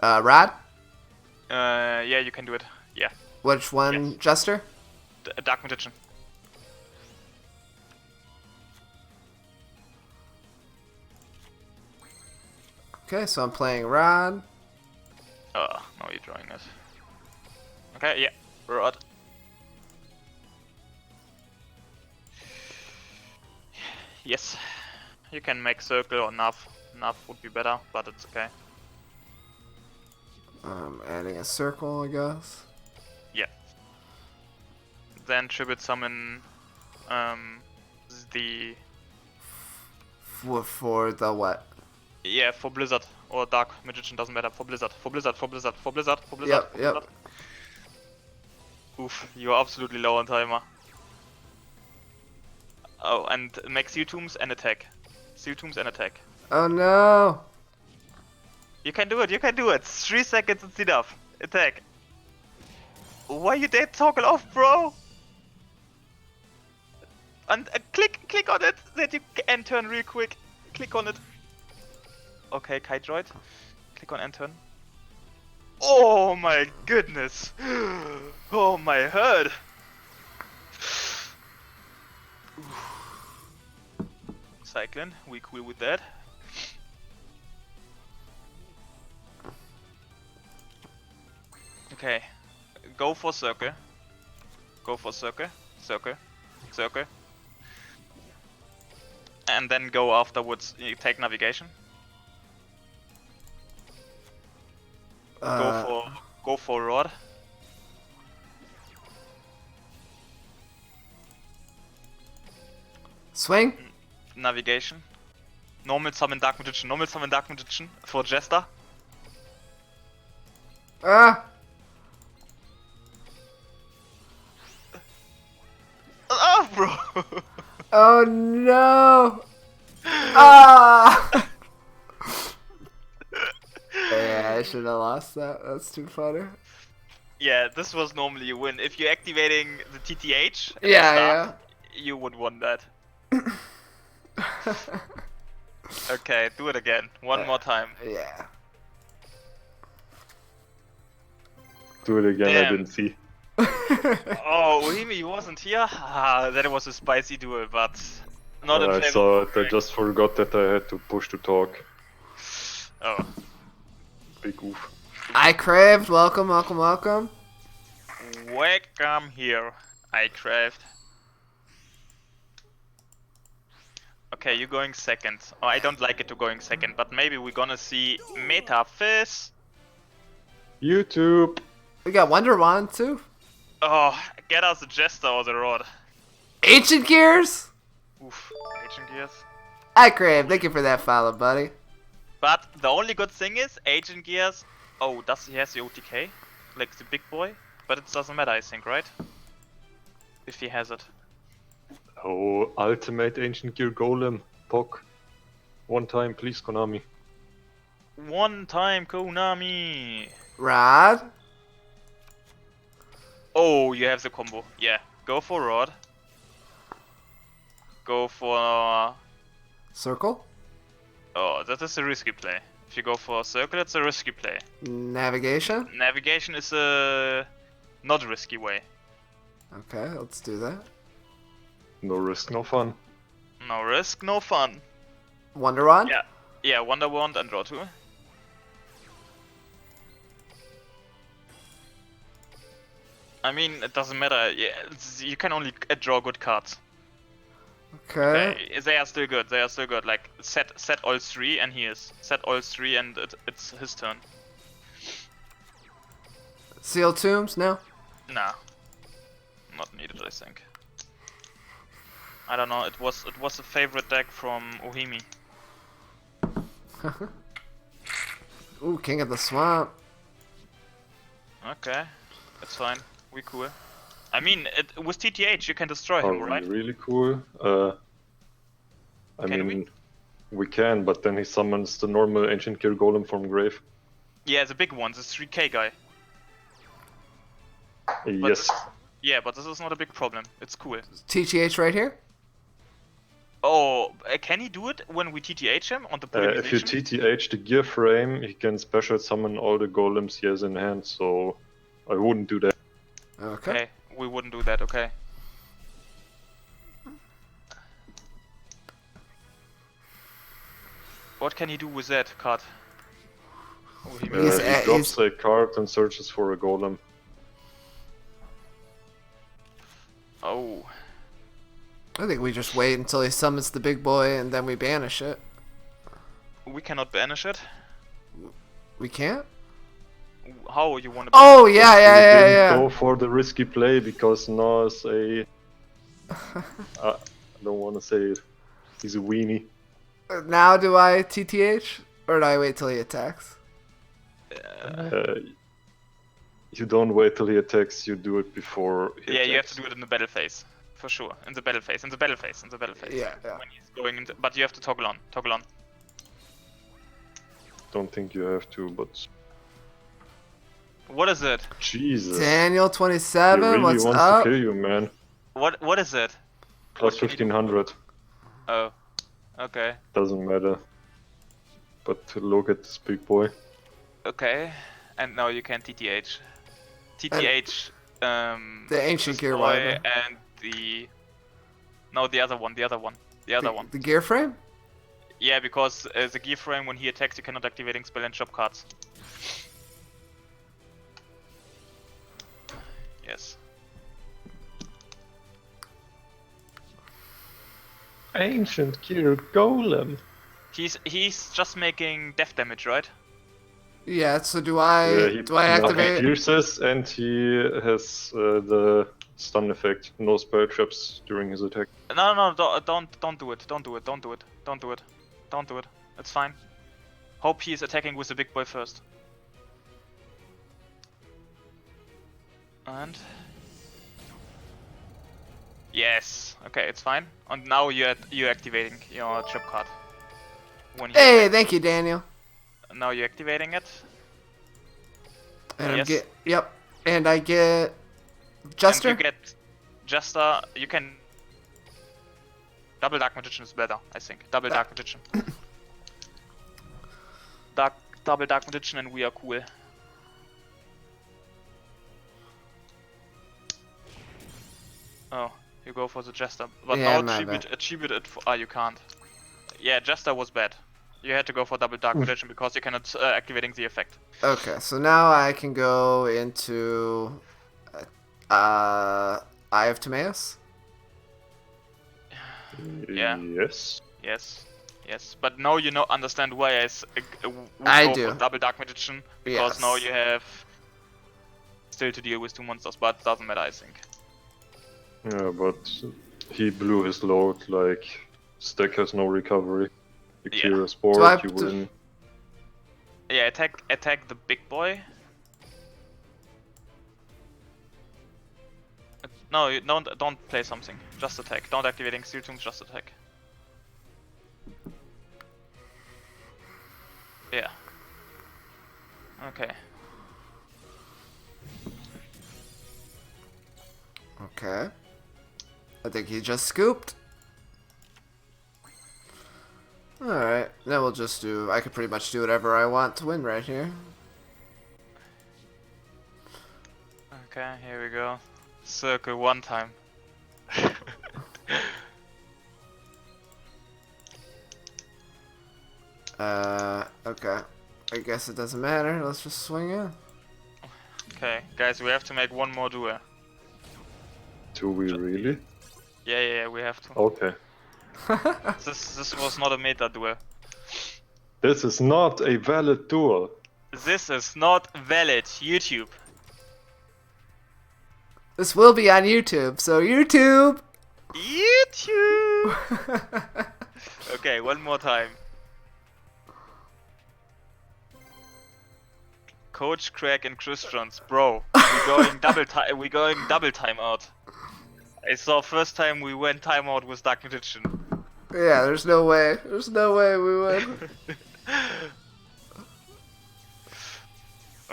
Rod? Yeah, you can do it. Yeah. Which one, Yes. Jester? Dark Magician. Okay, so I'm playing Rod. Oh, now you're drawing it. Okay, yeah. Rod. Yes. You can make circle or NaW. NaW would be better, but it's okay. Adding a circle, I guess. Yeah. Then tribute summon the... For the what? Yeah, for Blizzard. Or Dark Magician, doesn't matter. For Blizzard. Yep. Oof, you are absolutely low on timer. Oh, and make Seal Tombs and attack. Seal Tombs and attack. Oh no! You can do it. 3 seconds is enough. Attack. Why you dead toggle off, bro? And click on it, that you can turn real quick. Click on it. Okay, Kydroid. Click on end turn. Oh my goodness! Oh my head! Cyclone, we cool with that. Okay, go for circle. Go for circle. And then go afterwards, you take navigation. Go for rod. Swing. Navigation. Normal summon Dark Magician for Jester. Ah! Oh, bro! Oh no! Ah! Yeah, I should have lost that. That's too funny. Yeah, this was normally a win. If you're activating the TTH, at the Yeah, start, you would won that. Okay, do it again. One more time. Yeah. Do it again, I Damn. didn't see. Oh, Ohimi wasn't here? Ah, that was a spicy duel, but not in I favor saw of it, I Craig. just forgot that I had to push to talk. Oh. Big oof. HeyHeyCraig, welcome. Welcome here, HeyHeyCraig. Okay, you're going second. Oh, I don't like it to going second, but maybe we're gonna see Meta Fizz. YouTube! We got Wonder Wand too. Oh, get us a Jester or the Rod. Ancient Gears. Oof, Agent Gears. HeyHeyCraig, thank you for that follow, buddy. But the only good thing is, Agent Gears... Oh, does he has the OTK? Like the big boy? But it doesn't matter, I think, right? If he has it. Oh, Ultimate Ancient Gear Golem, Pok. One time, please, Konami. One time, Konami! Rod. Oh, you have the combo. Yeah, go for Rod. Go for... Circle. Oh, that is a risky play. If you go for Circle, it's a risky play. Navigation. Navigation is a not risky way. Okay, let's do that. No risk, no fun. No risk, no fun. Wonder Wand. Yeah. Yeah, Wonder Wand and draw 2. I mean, it doesn't matter. Yeah, you can only draw good cards. Okay. They are still good. They are still good. Like set all 3 and he is set all 3 and it's his turn. Seal Tombs. No. Nah, not needed. I think. I don't know. It was a favorite deck from Ohimi. Ooh, King of the Swamp. Okay, that's fine. We cool. I mean, with TTH you can destroy him, Are right? we really cool? I Can mean, we can, but then he summons the normal Ancient Gear Golem from grave. Yeah, the big one, the 3k guy. Yes. Yeah, but this is not a big problem. It's cool. TTH right here. Oh, can he do it when we TTH him on the If you polymerization? TTH the gear frame, he can special summon all the golems he has in hand, so I wouldn't do that. Okay. Okay, we wouldn't do that, okay. What can he do with that card? Oh, he He's He at- drops a card and searches for a golem. Oh, I think we just wait until he summons the big boy and then we banish it. we cannot banish it? We can't? How you want to Oh, He didn't go for the risky play because NaW is a... I don't want to say it. He's a weenie. Now do I TTH? Or do I wait till he attacks? You don't wait till he attacks, you do it before he Yeah, attacks. you have to do it in the battle phase. For sure. In the battle phase. Yeah, yeah. When he's going into, but you have to toggle on. Don't think you have to, but... What is it? Jesus. Daniel He 27, really what's wants up? to kill you, man. What is it? Plus What can he do? 1500. Oh. Okay. Doesn't matter. But look at this big boy. Okay. And now you can TTH. TTH The Ancient Gear Destroy Rider. and the... No, the other one. The gear frame? Yeah, because the gear frame, when he attacks, you cannot activating spell and shop cards. Yes. Ancient Gear Golem. He's just making death damage, right? Yeah, so do Yeah, I he activate? pierces and he has the stun effect. No spell traps during his attack. No, don't do it. Don't do it. Don't do it. Don't do it. Don't do it. It's fine. Hope he is attacking with the big boy first. And yes, okay, it's fine. And now you're activating your trip card. When he Hey, attacks. thank you, Daniel. Now you're activating it. And Yes. and I get Jester. And you get Jester. You can double Dark Magician is better, I think. Double Dark Magician. Double Dark Magician, and we are cool. Oh, you go for the Jester, but Yeah, now my bad. attribute it for. Ah, you can't. Yeah, Jester was bad. You had to go for double Dark Magician because you cannot activating the effect. Okay, so now I can go into Eye of Timaeus. Yeah. Yes. Yes. But now you understand why I go do. for double Dark Magician, because now you have still to deal with 2 monsters, but doesn't matter, I think. Yeah, but he blew his load, like, stack has no recovery. You Yeah. clear a Do I sport, have you to- win. Yeah, attack the big boy. No, you don't play something. Just attack. Don't activating Steel Tombs, just attack. Yeah. Okay. Okay. I think he just scooped. Alright, then we'll just do... I could pretty much do whatever I want to win right here. Okay, here we go. Circle one time. Okay. I guess it doesn't matter. Let's just swing in. Okay, guys, we have to make one more duel. Do we really? Yeah, we have to. Okay. This was not a meta duel. This is not a valid duel. This is not valid, YouTube. This will be on YouTube, so YouTube! YouTube! Okay, one more time. Coach Craig and Christians, bro, we're going double time out. I saw first time we went timeout with Dark Magician. Yeah, there's no way. There's no way we would.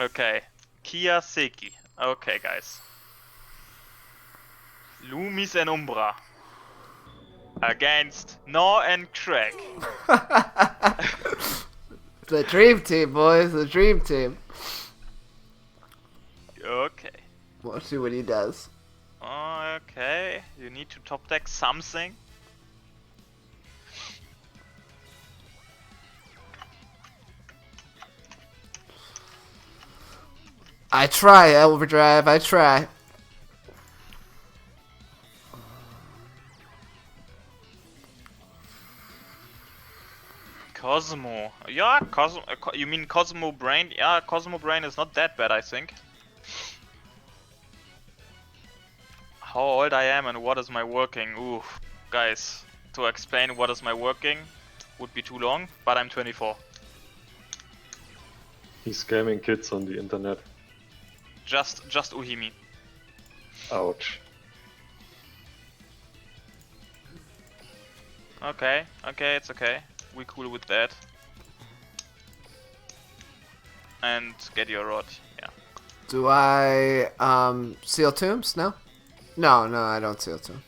Okay, Kia Seki. Okay, guys. Loomis and Umbra against NaW and Craig. The dream team, boys. The dream team. Okay. We'll see what he does. Okay, you need to top deck something. I try, Overdrive. I try. Cosmo. Yeah, Cosmo. You mean Cosmo Brain? Yeah, Cosmo Brain is not that bad, I think. How old I am and what is my working? Ooh, guys, to explain what is my working would be too long, but I'm 24. He's scamming kids on the internet. Just Uhimi. Ouch. Okay, it's okay. We cool with that. And get your rod, yeah. Do I seal tombs? No? No, I don't seal tombs.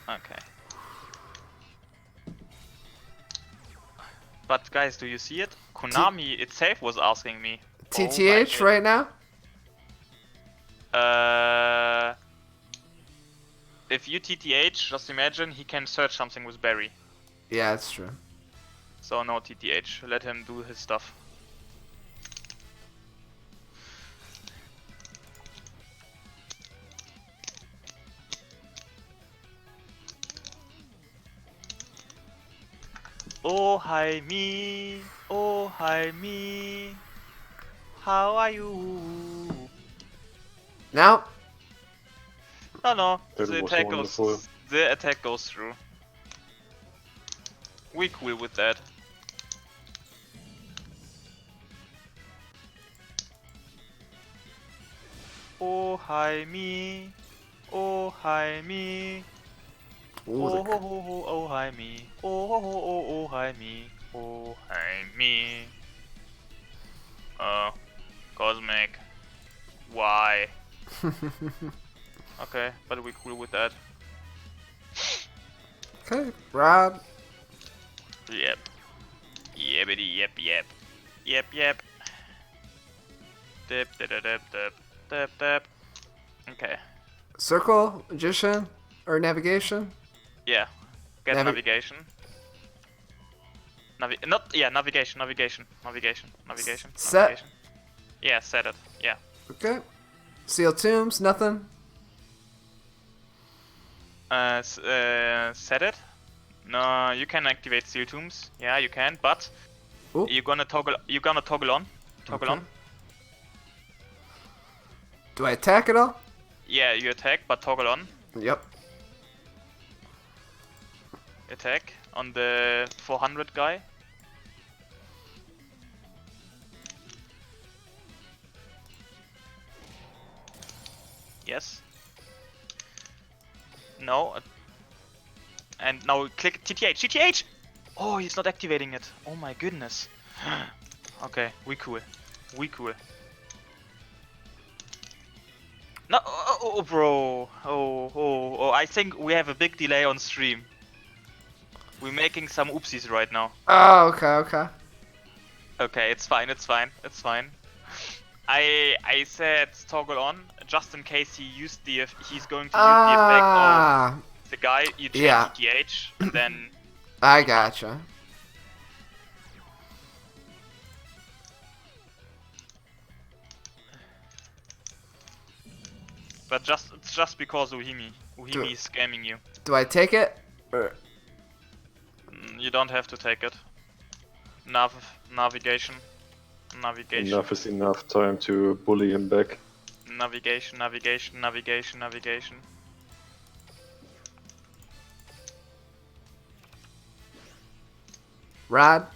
Okay. But guys, do you see it? Konami itself was asking me. TTH right now? If you TTH, just imagine he can search something with Barry. Yeah, that's true. So no TTH, let him do his stuff. Oh hi me, oh hi me, how are you? Now, No, That the was attack wonderful. goes through. We cool with that. Oh hi me, oh hi me, ooh, oh ho ho ho, oh hi me, oh ho ho oh hi me, oh hi me. Cosmic. Why? Okay, but we cool with that. okay, Rob. Yep. Yippity yep yep. Yep yep. Dip dip dip dip dip dip dip. Okay. Circle, magician, or navigation? Yeah. Get Navi- navigation. Navigation. Set. Yeah, set it. Yeah. Okay. Seal tombs, nothing. Set it. No, you can activate seal tombs. Yeah, you can, but Ooh. you're gonna toggle on. Toggle Okay. on. Do I attack at all? Yeah, you attack, but toggle on. Yep. Attack on the 400 guy. Yes. No. And now click TTH. Oh, he's not activating it. Oh my goodness. Okay, we cool. No, bro. Oh, I think we have a big delay on stream. We're making some oopsies right now. Oh, okay. Okay, it's fine. I said toggle on just in case he's going to use the effect of the guy. You change Yeah. ETH and then I gotcha. but it's just because Uhimi is scamming you. Do I take it? Or... You don't have to take it. Navigation. Enough is enough time to bully him back. Navigation. Rod?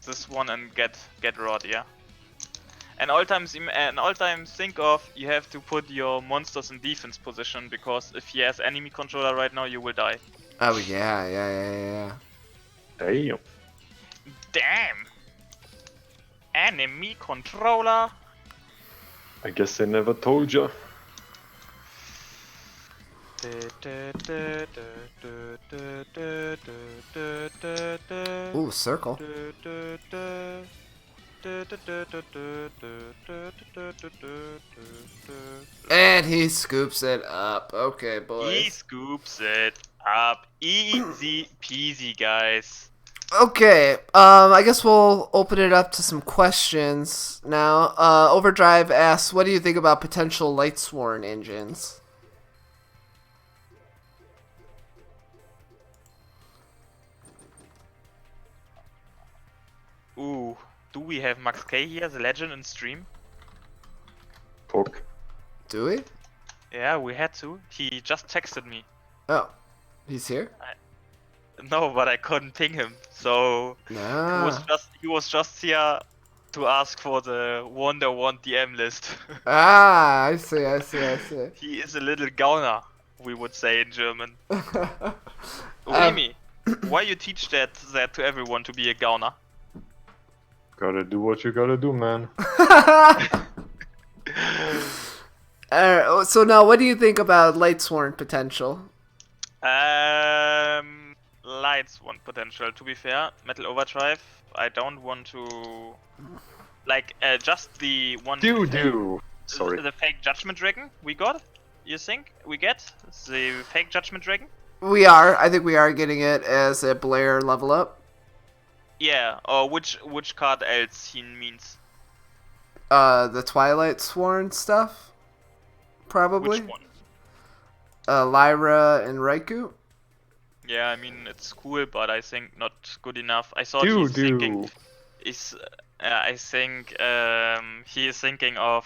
This one and get rod, yeah. And all times think of you have to put your monsters in defense position because if he has enemy controller right now, you will die. Oh, yeah. Damn. Damn! Enemy controller! I guess they never told ya. Ooh, circle. And he scoops it up. Okay, boys. He scoops it up. Easy peasy, guys. Okay, I guess we'll open it up to some questions now. Overdrive asks, what do you think about potential Lightsworn engines? Ooh, do we have Max K here, the legend in stream? Fuck. Do we? Yeah, we had to. He just texted me. Oh, he's here? No, but I couldn't ping him, so Nah. he was just here to ask for the Wonder One DM list. I see. He is a little gauner, we would say in German. Remy, why you teach that to everyone to be a gauner? Gotta do what you gotta do, man. Alright, so now what do you think about Lightsworn potential? Lights one potential. To be fair, Metal Overdrive. I don't want to like just the one. Sorry. The fake Judgment Dragon we got. You think we get the fake Judgment Dragon? I think we are getting it as a Blair level up. Yeah. Or which card else he means? The Twilight Sworn stuff. Probably. Which one? Lyra and Raikou. Yeah, I mean it's cool, but I think not good enough. I thought he's thinking is I think he is thinking of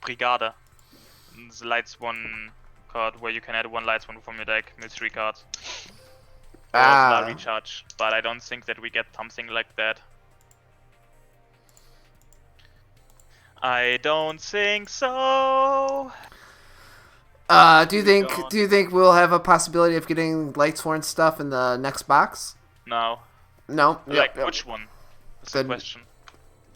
Brigade, the lights one card where you can add one lights one from your deck, mill 3 cards. Or Solar Recharge, but I don't think that we get something like that. I don't think so. Do you think we'll have a possibility of getting Lightsworn stuff in the next box? No. No. Like which one? That's the question.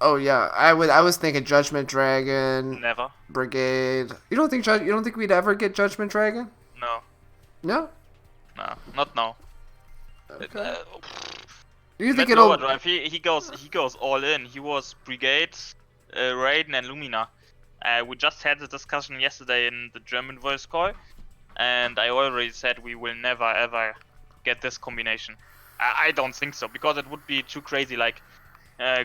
Oh yeah, I was thinking Judgment Dragon. Never. Brigade. You don't think we'd ever get Judgment Dragon? No. No. No, not now. Okay. Do you think Matt it'll? Lower Drive, he goes all in. He was Brigade, Raiden, and Lumina. We just had the discussion yesterday in the German voice call, and I already said we will never ever get this combination. I don't think so, because it would be too crazy. Like,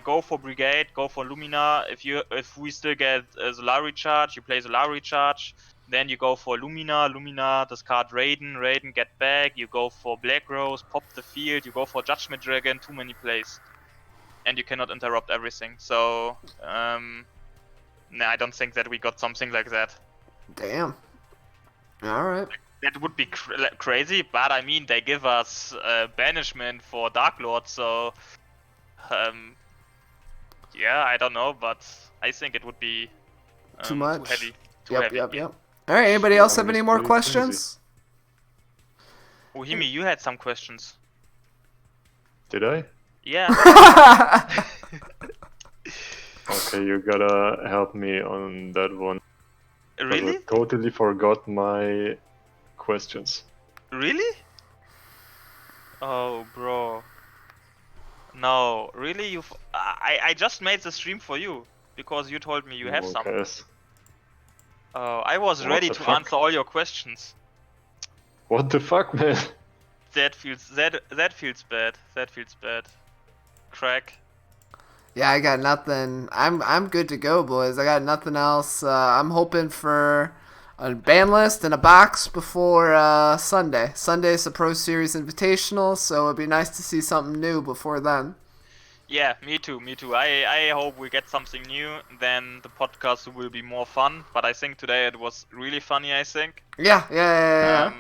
go for Brigade, go for Lumina. If we still get Solar Recharge, you play Solar Recharge. Then you go for Lumina, discard Raiden, get back. You go for Black Rose, pop the field. You go for Judgment Dragon. Too many plays, and you cannot interrupt everything. So, nah, I don't think that we got something like that. Damn. All right. That would be crazy, but I mean, they give us banishment for Dark Lord, so yeah, I don't know, but I think it would be too much. Too heavy. Too heavy. Yep. All right. Anybody else have any more questions? Ohimi, you had some questions. Did I? Yeah. Okay, you gotta help me on that one. Really? I totally forgot my questions. Really? Oh, bro. No, really? I just made the stream for you because you told me you have some. Oh, I was ready to answer all your questions. What the fuck, man? That feels bad. That feels bad. Craig. Yeah, I got nothing. I'm good to go, boys. I got nothing else. I'm hoping for a ban list and a box before Sunday. Sunday's the Pro Series Invitational, so it'd be nice to see something new before then. Yeah, me too. I hope we get something new, then the podcast will be more fun, but I think today it was really funny, I think. Yeah.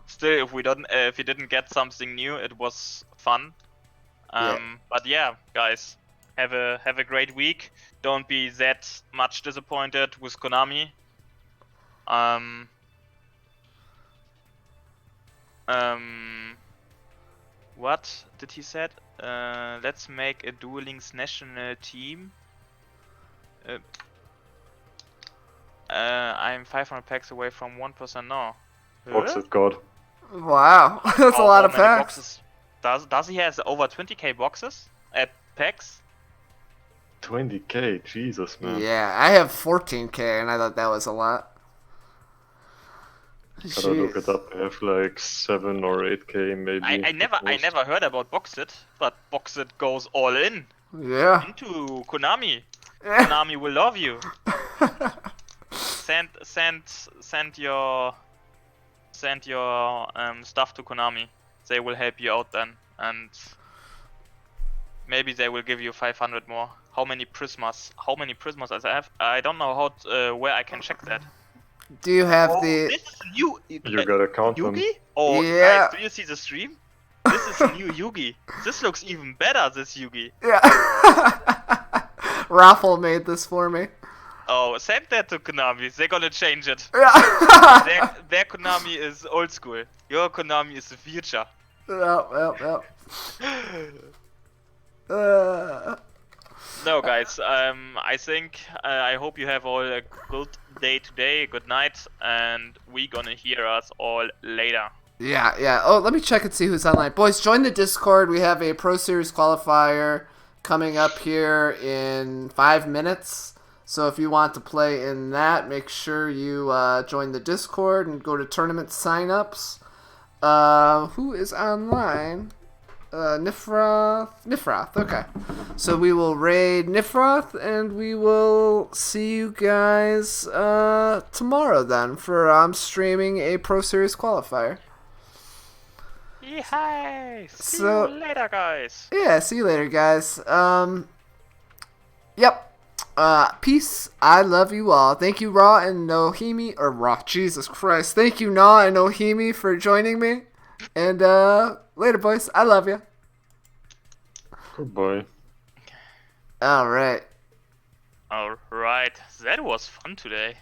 Still, if you didn't get something new, it was fun. But yeah, guys, have a great week. Don't be that much disappointed with Konami. What did he said? Let's make a Duel Links national team. I'm 500 packs away from 1% now. What's it got? Wow, that's a lot of packs. Boxes? Does he has over 20k boxes at packs? 20k, Jesus, man. Yeah, I have 14k, and I thought that was a lot. Gotta look it up. I have like 7 or 8k maybe. I never heard about Boxit, but Boxit goes all in. Yeah. Into Konami. Konami will love you. Send your stuff to Konami. They will help you out then, and maybe they will give you 500 more. How many prismas I have? I don't know where I can check that. Do you have This is new. You gotta count them. Yugi? Oh, yeah. guys, do you see the stream? This is a new Yugi. This looks even better, this Yugi. Yeah. Raffle made this for me. Oh, send that to Konami. They're gonna change it. Yeah. Their Konami is old school. Your Konami is the future. Yep. No, guys. I think I hope you have all a good day today, good night, and we gonna hear us all later. Yeah. Oh, let me check and see who's online. Boys, join the Discord. We have a Pro Series qualifier coming up here in 5 minutes. So if you want to play in that, make sure you join the Discord and go to tournament signups. Who is online? Nifroth. Okay, so we will raid Nifroth, and we will see you guys tomorrow then for streaming a Pro Series qualifier. Yay! See So- you later, guys. Yeah, see you later, guys. Yep. Peace. I love you all. Thank you, Raw and Nohimi, or Raw. Jesus Christ. Thank you, NaW and Nohimi, for joining me. And later, boys. I love you. Goodbye. All right. Alright, that was fun today.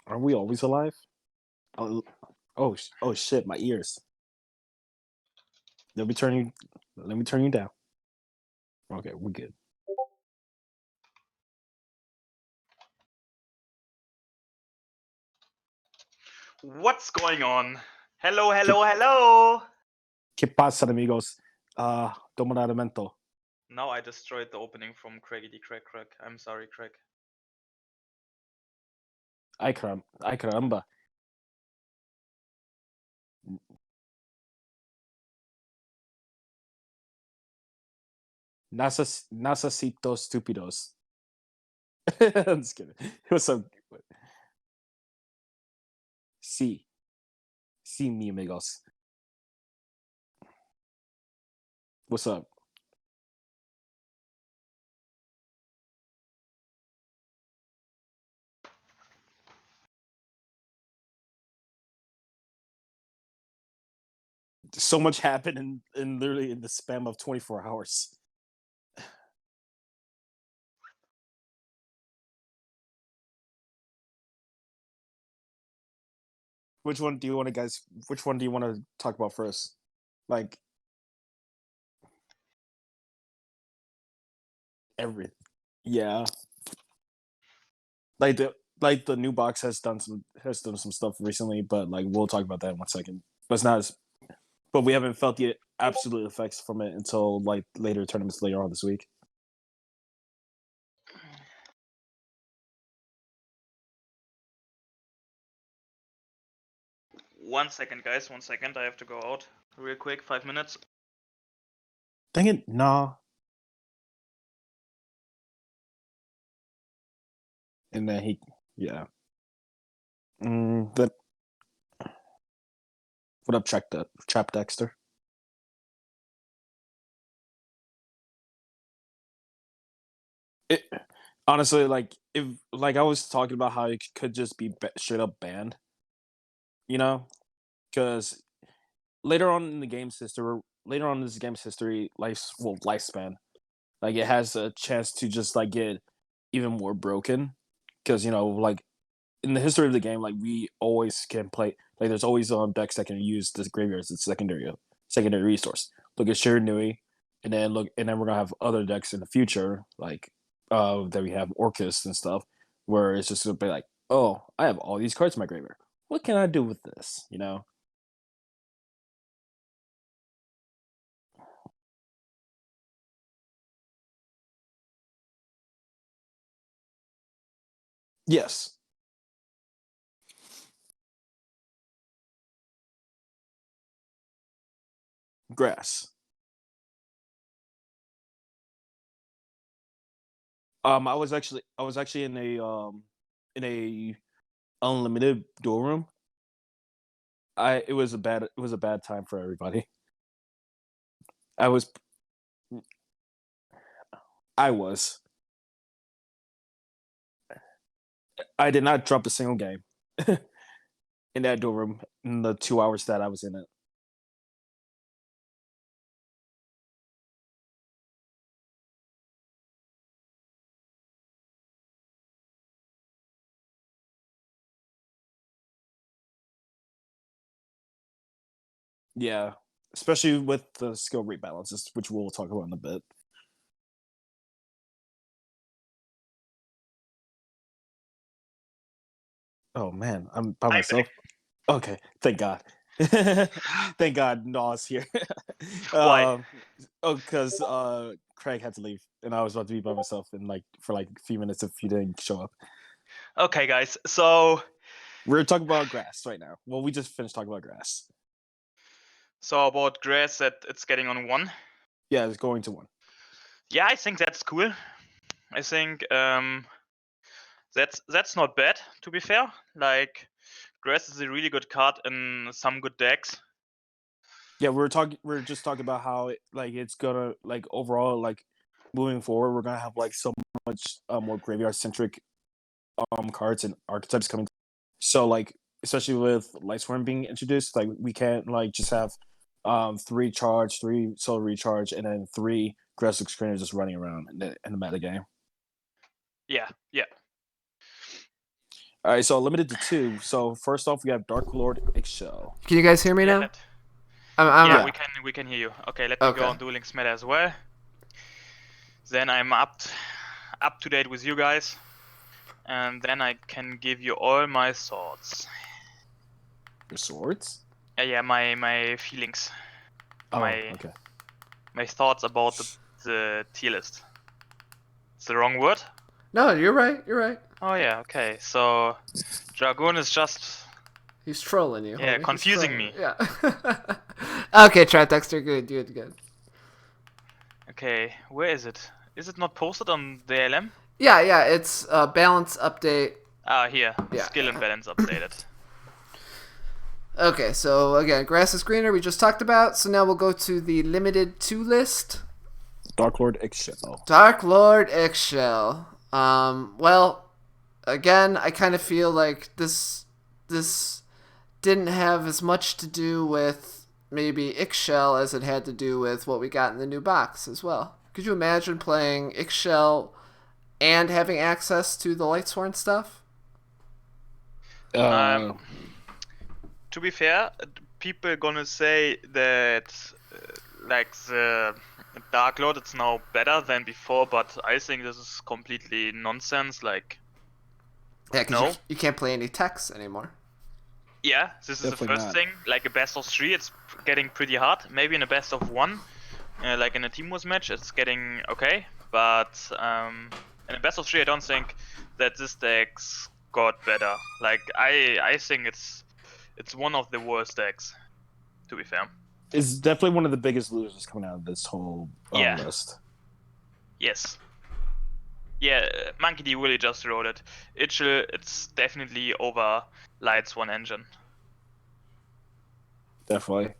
Are we always alive? Oh shit! My ears. Let me turn you down. Okay, we're good. What's going on? Hello. ¿Qué pasa, amigos? Dominadamento. Now I destroyed the opening from Craig. I'm sorry, Craig. Ay caramba. Necesito estúpidos. I'm just kidding. It was so. Sí, mi amigos. What's up? So much happened in literally in the span of 24 hours. Which one do you want to talk about first? Like everything. Yeah. Like the new box has done some stuff recently, but like we'll talk about that in 1 second. But it's not as but we haven't felt the absolute effects from it until like later tournaments later on this week. One second, guys. 1 second. I have to go out real quick. 5 minutes. Dang it, nah. And then yeah. But what up, Trap Dexter? It, honestly, like if like I was talking about how it could just be straight up banned, you know, because later on in the game's history, later on in this game's history, lifespan, like it has a chance to just like get even more broken, because like in the history of the game, like we always can play, like there's always decks that can use this graveyard as a secondary resource. Look at Shir Nui, and then we're gonna have other decks in the future, like that we have Orcus and stuff, where it's just gonna be like, oh, I have all these cards in my graveyard. What can I do with this? Yes. Grass. I was actually in a unlimited duel room. It was a bad time for everybody. I was I was I did not drop a single game in that duel room in the 2 hours that I was in it. Yeah, especially with the skill rebalances, which we'll talk about in a bit. Oh man, I'm by myself. Okay, thank God. Thank God NaW's here. Why? Because Craig had to leave, and I was about to be by myself for a few minutes if he didn't show up. Okay, guys. So We're talking about grass right now. Well, we just finished talking about grass. about grass, that it's getting on 1. Yeah, it's going to 1. Yeah, I think that's cool. I think that's not bad, to be fair. Like, grass is a really good card in some good decks. Yeah, we're just talking about how it's gonna overall moving forward. We're gonna have so much more graveyard centric cards and archetypes coming. So especially with Lightsworn being introduced, we can't just have 3 charge, 3 soul recharge, and then 3 aggressive screeners just running around in the meta game. Yeah. All right, so limited to 2. So first off, we have Dark Lord Eggshell. Can you guys hear me now? Yeah, I'm we can hear you. Okay, let me Okay. go on Duel Links meta as well. Then I'm up to date with you guys, and then I can give you all my thoughts. Your swords? Yeah, my feelings, Oh, my okay. my thoughts about the tier list. It's the wrong word? No, you're right. You're right. Oh yeah, okay. So Dragoon is just He's trolling you. Yeah, homie. He's confusing trolling. me. Yeah. Okay, Trap Dexter, good. okay. Where is it? Is it not posted on the LM? Yeah. It's a balance update. Ah, here. Yeah. Skill and balance updated. Okay, so again, grass is greener. We just talked about. So now we'll go to the limited 2 list. Dark Lord Eggshell. Dark Lord Eggshell. Well, again, I kind of feel like this didn't have as much to do with maybe Ixchel as it had to do with what we got in the new box as well. Could you imagine playing Ixchel and having access to the Lightsworn stuff? To be fair, people gonna say that the Dark Lord it's now better than before, but I think this is completely nonsense. Yeah, because No. you can't play any techs anymore. Yeah, this is Definitely the first not. thing. Like a best of 3, it's getting pretty hard. Maybe in a best of 1, like in a teamwork match, it's getting okay. But in a best of 3, I don't think that this deck's got better. Like I think it's one of the worst decks, to be fair. It's definitely one of the biggest losers coming out of this whole Yeah. list. Yes. Yeah, Monkey D really just wrote it. It's definitely over Lightsworn Engine. Definitely.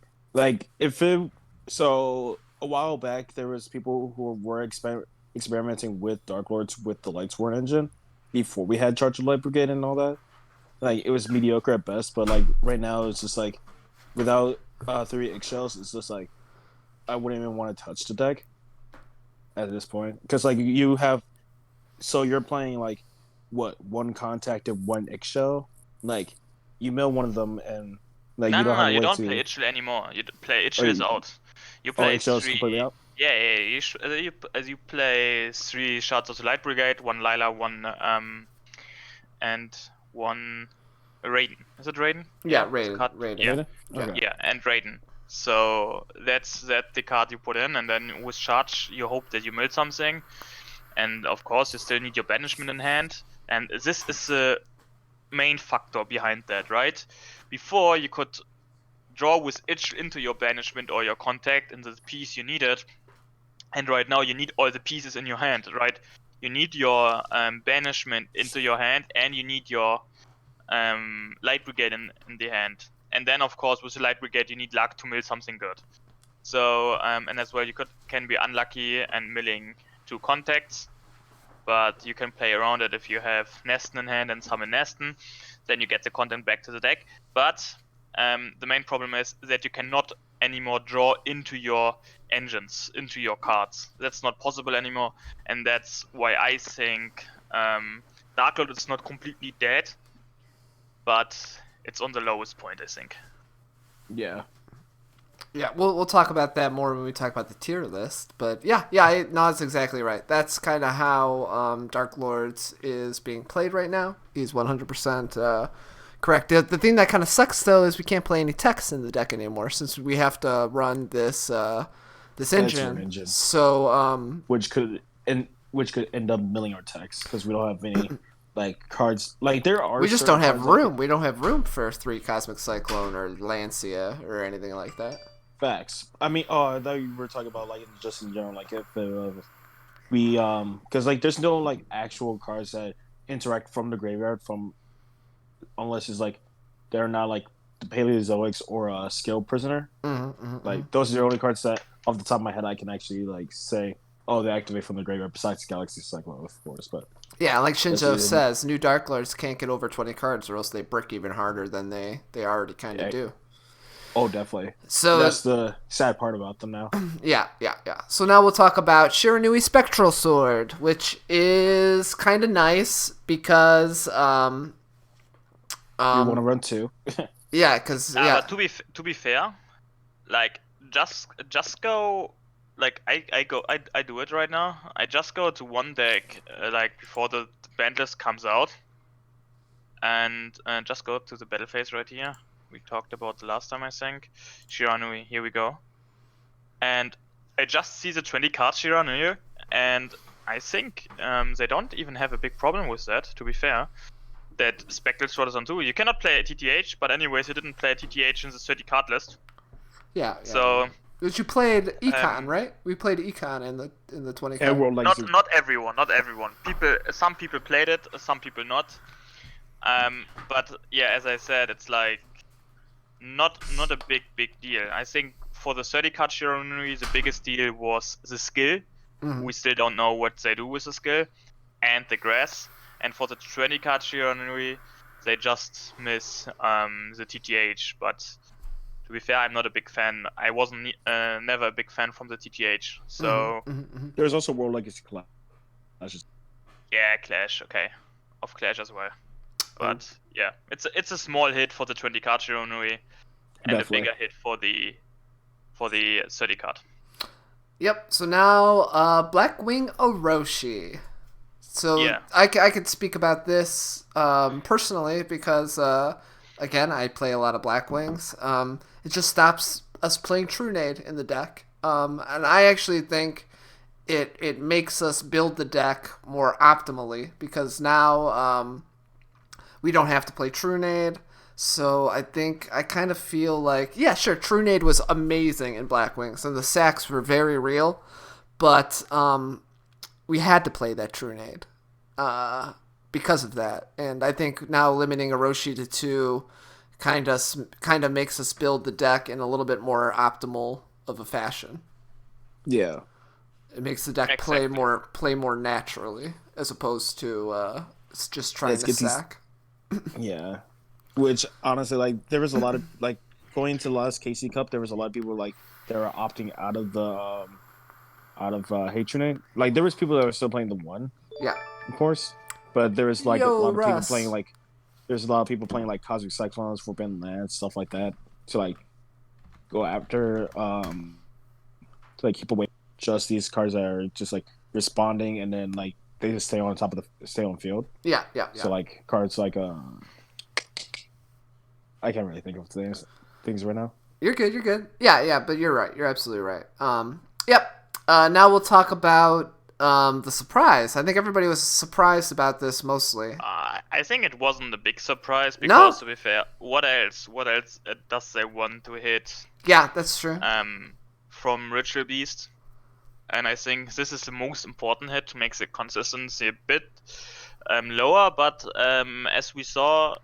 So a while back, there was people who were experimenting with Dark Lords with the Lightsworn engine before we had Charge of Light Brigade and all that. Like, it was mediocre at best, but like right now it's just like without 3 eggshells, it's just like I wouldn't even want to touch the deck at this point, because like you have, so you're playing like what, 1 contact and 1 eggshell, like you mill one of them and like No, you don't have a you way don't to play Itchel anymore. You play Itchel is out. You play eggshells 3. completely out. Yeah. You play 3 Shards of the Light Brigade, 1 Lila, 1 and 1 Raiden. Is it Raiden? Yeah, it's a Raiden. card. Raiden. Yeah. Okay. Yeah, and Raiden. So that's the card you put in, and then with charge you hope that you mill something, and of course you still need your banishment in hand, and this is the main factor behind that, right? Before you could draw with itch into your banishment or your contact into the piece you needed, and right now you need all the pieces in your hand, right? You need your banishment into your hand, and you need your Light Brigade in the hand. And then, of course, with the Light Brigade, you need luck to mill something good. So, and as well, you can be unlucky and milling 2 contacts, but you can play around it if you have Neston in hand and summon Neston, then you get the content back to the deck. But the main problem is that you cannot anymore draw into your engines, into your cards. That's not possible anymore, and that's why I think Dark Lord is not completely dead, but it's on the lowest point, I think. Yeah. Yeah, we'll talk about that more when we talk about the tier list. But no, that's exactly right. That's kind of how Dark Lords is being played right now. He's 100% correct. The thing that kind of sucks, though, is we can't play any text in the deck anymore since we have to run this engine. So which could end up milling our text because we don't have any like cards. Like there are. We just don't have room. We don't have room for 3 Cosmic Cyclone or Lancia or anything like that. Facts. I mean, I thought you were talking about like just in general, like if we because like there's no like actual cards that interact from the graveyard unless it's like they're not like the Paleozoics or a Skill Prisoner. Like those are the only cards that off the top of my head I can actually like say, oh, they activate from the graveyard besides Galaxy Cyclone, of course. But yeah, like Shinjo says, new Dark Lords can't get over 20 cards or else they brick even harder than they already kind of do. Oh, definitely. So that's the sad part about them now. Yeah. So now we'll talk about Shiranui Spectral Sword, which is kind of nice because you want to run 2. Yeah, because but to be fair, like just go. Like I do it right now. I just go to 1 deck like before the band list comes out, and just go up to the battle phase right here. We talked about the last time, I think. Shiranui, here we go. And I just see the 20 card Shiranui, and I think they don't even have a big problem with that, to be fair. That Spectral Sword is on 2. You cannot play a TTH, but anyways, you didn't play a TTH in the 30 card list. Yeah. So. But you played Econ, right? We played Econ in the 20 card. Not everyone. Some people played it, some people not. But yeah, as I said, it's like not a big deal. I think for the 30 card Shiranui, the biggest deal was the skill. We still don't know what they do with the skill, and the grass. And for the 20 card Shiranui, they just miss the TTH. But to be fair, I'm not a big fan. I wasn't never a big fan from the TTH. So there's also World Legacy Clash. Yeah, Clash. Okay, of Clash as well. But yeah, it's a small hit for the 20 card Shiranui, and definitely a bigger hit for the 30 card. Yep. So now Blackwing Orochi. So yeah. I could speak about this personally because again, I play a lot of Blackwings. It just stops us playing True Nade in the deck. And I actually think it makes us build the deck more optimally because now we don't have to play True Nade. So I think I kind of feel like, yeah, sure, True Nade was amazing in Blackwings and the sacks were very real, but we had to play that True Nade because of that. And I think now limiting Orochi to 2 kind of makes us build the deck in a little bit more optimal of a fashion. Yeah. It makes the deck Exactly. play more naturally as opposed to just trying to sack. Yeah, which honestly, like, there was a lot of like going to the last KC Cup. There was a lot of people like that were opting out of the HHC. Like, there was people that were still playing the one, Yeah. of course, but there was like a lot of people Russ. playing like. There's a lot of people playing like Cosmic Cyclones, Forbidden Lands, stuff like that, to like go after to like keep away just these cards that are just like responding, and then like they just stay on top of stay on field. Yeah. So like cards like I can't really think of things right now. You're good. Yeah, but you're right. You're absolutely right. Yep. Now we'll talk about the surprise. I think everybody was surprised about this mostly. I think it wasn't a big surprise because, to be fair, what else does they want to hit? Yeah, that's true. From Ritual Beast, and I think this is the most important hit to make the consistency a bit lower. But as we saw,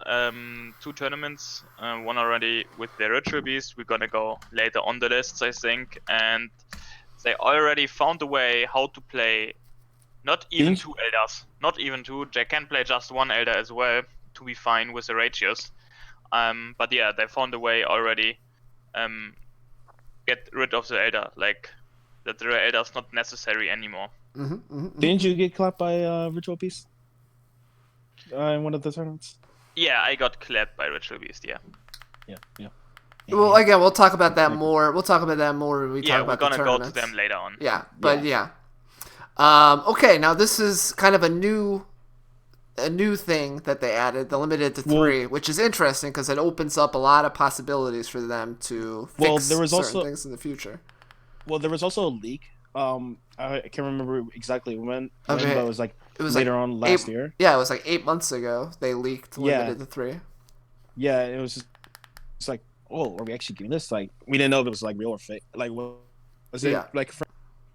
2 tournaments, one already with the Ritual Beast. We're gonna go later on the lists, I think, and they already found a way how to play. Not even 2 elders. Not even 2. They can play just 1 elder as well to be fine with the ratios. But yeah, they found a way already. Get rid of the elder, like that the elder is not necessary anymore. Didn't you get clapped by Ritual Beast in one of the tournaments? Yeah, I got clapped by Ritual Beast. Yeah. Well, again, we'll talk about that more. We'll talk about that more when we talk about the we're gonna tournaments. go to them later on. Yeah, but yeah. Okay, now this is kind of a new thing that they added, the limited to 3, which is interesting because it opens up a lot of possibilities for them to fix certain things in the future. Well, there was also a leak. I can't remember exactly when but it was later on last year. Yeah, it was like 8 months ago. They leaked limited to 3. Yeah, it was just it's like, oh, are we actually doing this? Like, we didn't know if it was like real or fake. Like, was it like?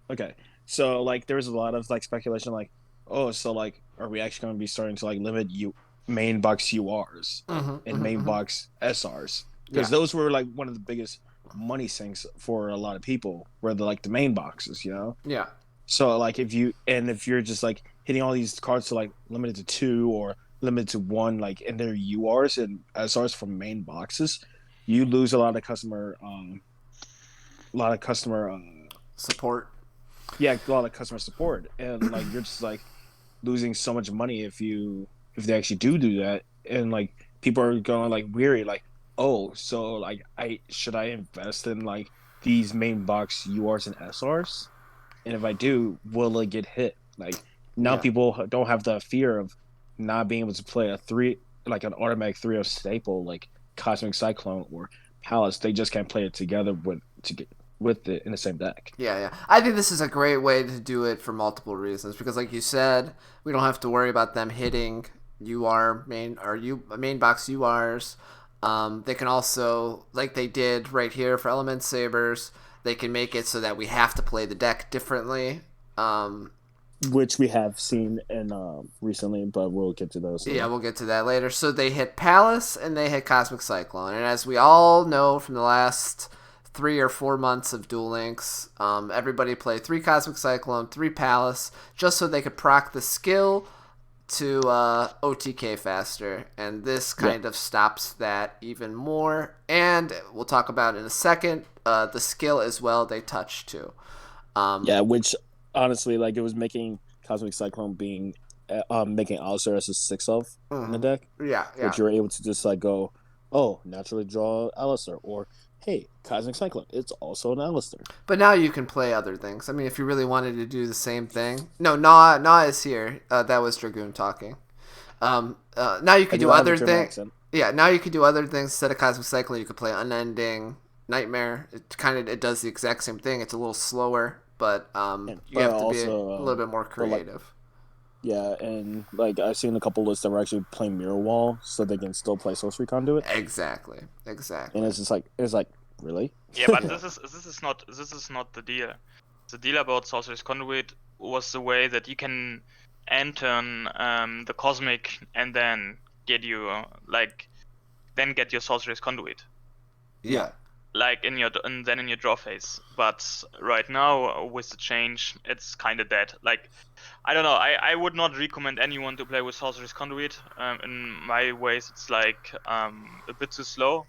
Okay. So, like, there was a lot of, like, speculation, like, oh, so, like, are we actually going to be starting to, like, limit main box URs and main box SRs? Because those were, like, one of the biggest money sinks for a lot of people, were the main boxes, you know? Yeah. So, like, if you're just, like, hitting all these cards to, like, limited to 2 or limited to 1, like, in their URs and SRs from main boxes, you lose a lot of customer support. Yeah, a lot of customer support, and like you're just like losing so much money if they actually do that, and like people are going like weary, like, oh, so like should I invest in like these main box URs and SRs, and if I do, will it get hit? Like now people don't have the fear of not being able to play a 3, like an automatic 3 of staple like Cosmic Cyclone or Palace. They just can't play it together with it in the same deck. Yeah. I think this is a great way to do it for multiple reasons because, like you said, we don't have to worry about them hitting main box URs. They can also, like they did right here for Element Sabers, they can make it so that we have to play the deck differently. Which we have seen in recently, but we'll get to those later. Yeah, we'll get to that later. So they hit Palace and they hit Cosmic Cyclone, and as we all know from the last 3 or 4 months of Duel Links, everybody played 3 Cosmic Cyclone, 3 Palace, just so they could proc the skill to OTK faster, and this kind of stops that even more. And we'll talk about in a second the skill as well. They touch too. Which honestly, like, it was making Cosmic Cyclone being making Alistair as a 6 of in the deck. Yeah. Which you were able to just like go, oh, naturally draw Alistair, or hey, Cosmic Cyclone, it's also an Alistair. But now you can play other things. I mean, if you really wanted to do the same thing. No, NaW is here. That was Dragoon talking. Now you can do other things. Yeah, now you can do other things instead of Cosmic Cyclone. You could play Unending Nightmare. It does the exact same thing. It's a little slower, but you have to be a little bit more creative. And like I've seen a couple lists that were actually playing Mirror Wall, so they can still play Sorcery Conduit. Exactly. And it's just like really. Yeah, but this is not the deal. The deal about Sorcerer's Conduit was the way that you can enter the Cosmic and then get your Sorcerer's Conduit. Yeah. like in your draw phase. But right now with the change, it's kind of dead. Like, I don't know. I would not recommend anyone to play with Sorcerer's Conduit. In my ways, it's like a bit too slow,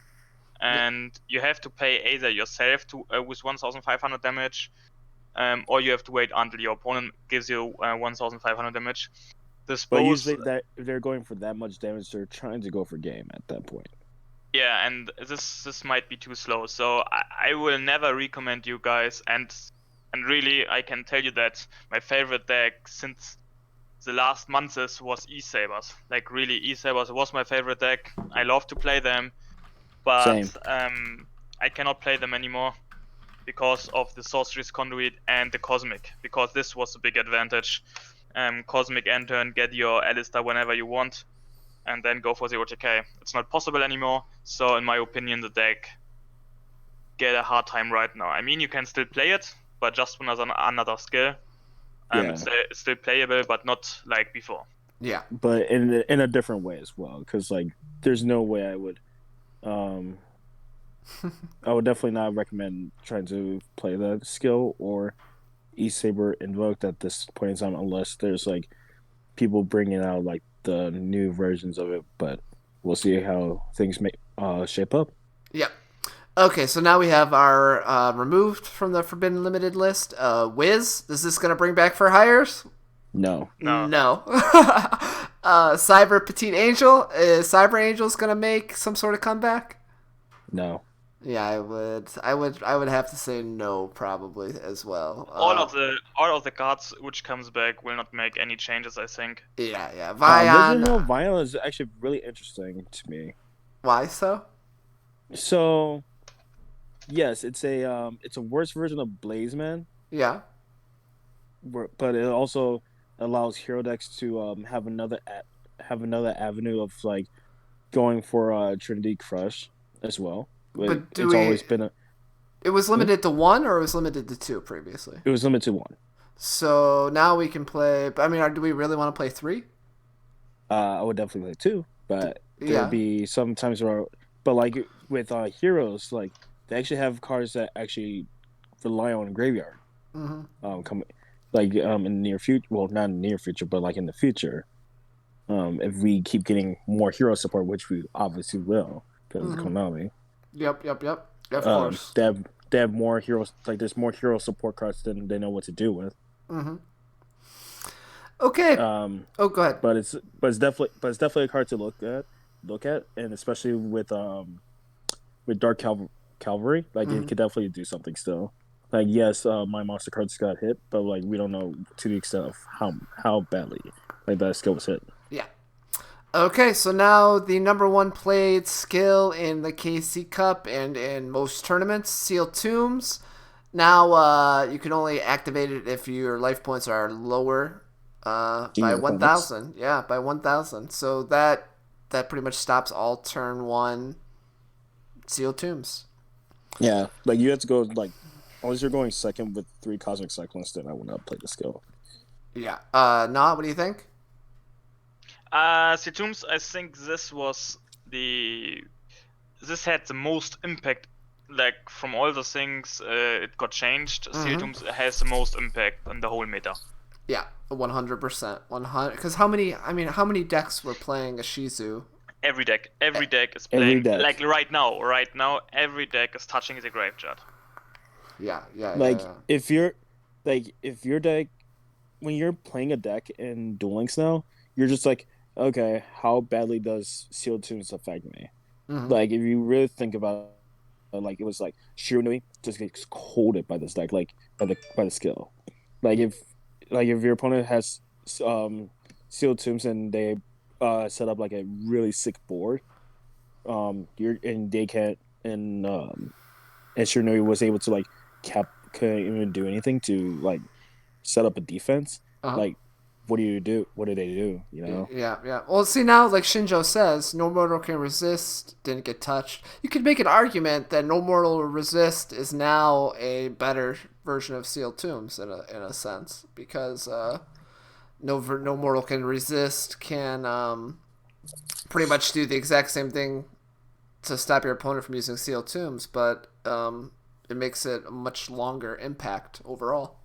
and you have to pay either yourself to with 1,500 damage, or you have to wait until your opponent gives you 1,500 damage. But usually, that if they're going for that much damage, they're trying to go for game at that point. Yeah, and this might be too slow. So I will never recommend you guys. And really, I can tell you that my favorite deck since the last months was E-Sabers. Like, really, E-Sabers was my favorite deck. I love to play them, but Same. I cannot play them anymore because of the Sorcerer's Conduit and the Cosmic. Because this was a big advantage. Cosmic enter and get your Alistar whenever you want, and then go for the OTK. It's not possible anymore. So in my opinion, the deck get a hard time right now. I mean, you can still play it, but just with another skill. It's still playable, but not like before. Yeah, but in a different way as well, because like there's no way I would I would definitely not recommend trying to play the skill or E-Saber invoked at this point in time unless there's like people bringing out like the new versions of it, but we'll see how things may shape up. Yeah. Okay, so now we have our removed from the Forbidden Limited list. Wiz, is this going to bring back for hires? No. Cyber Petite Angel, is Cyber Angel's going to make some sort of comeback? No. Yeah, I would have to say no, probably as well. All of the cards which comes back will not make any changes, I think. Yeah. Vion is actually really interesting to me. Why so? So, yes, it's a worse version of Blazeman. Yeah. But it also allows hero decks to have another avenue of like going for Trinity Crush as well. But it was limited to 1 or it was limited to 2 previously? It was limited to 1. So now we can play. I mean, do we really want to play 3? I would definitely play 2, but there'll be some times where, but like with heroes, like they actually have cards that actually rely on graveyard. Mm-hmm. In the near future. Well, not in the near future, but like in the future, if we keep getting more hero support, which we obviously will, because Konami. Yep. Of course. They have more heroes. Like there's more hero support cards than they know what to do with. Mm-hmm. Okay. Go ahead. But it's definitely a card to look at, and especially with Dark Cavalry, like it could definitely do something still. Like yes, my monster cards got hit, but like we don't know to the extent of how badly like that skill was hit. Yeah. Okay, so now the number 1 played skill in the KC Cup and in most tournaments, Sealed Tombs. Now you can only activate it if your life points are lower by 1,000. Yeah, by 1,000. So that pretty much stops all turn 1 Sealed Tombs. Yeah, like you have to go like unless you're going second with 3 Cosmic Cyclones, then I would not play the skill. Yeah. Nah, what do you think? Tombs, I think this had the most impact, like from all the things it got changed. Tombs has the most impact on the whole meta. Yeah, 100%. 100. Because how many decks were playing a Shizu? Every deck is playing. Like right now, every deck is touching the graveyard. Yeah. If your deck, when you're playing a deck in Duel Links now, you're just like, okay, how badly does Sealed Tombs affect me? Like, if you really think about it, like, it was like, Shiranui just gets colded by this deck, like, by the skill. Like, if your opponent has Sealed Tombs and they set up, like, a really sick board, and Shiranui was able to, like, couldn't even do anything to, like, set up a defense, like, what do you do? What do they do? You know? Yeah. Well, see now, like Shinjo says, no mortal can resist. Didn't get touched. You could make an argument that no mortal resist is now a better version of Sealed Tombs in a sense, because no mortal can resist can pretty much do the exact same thing to stop your opponent from using Seal Tombs, but it makes it a much longer impact overall.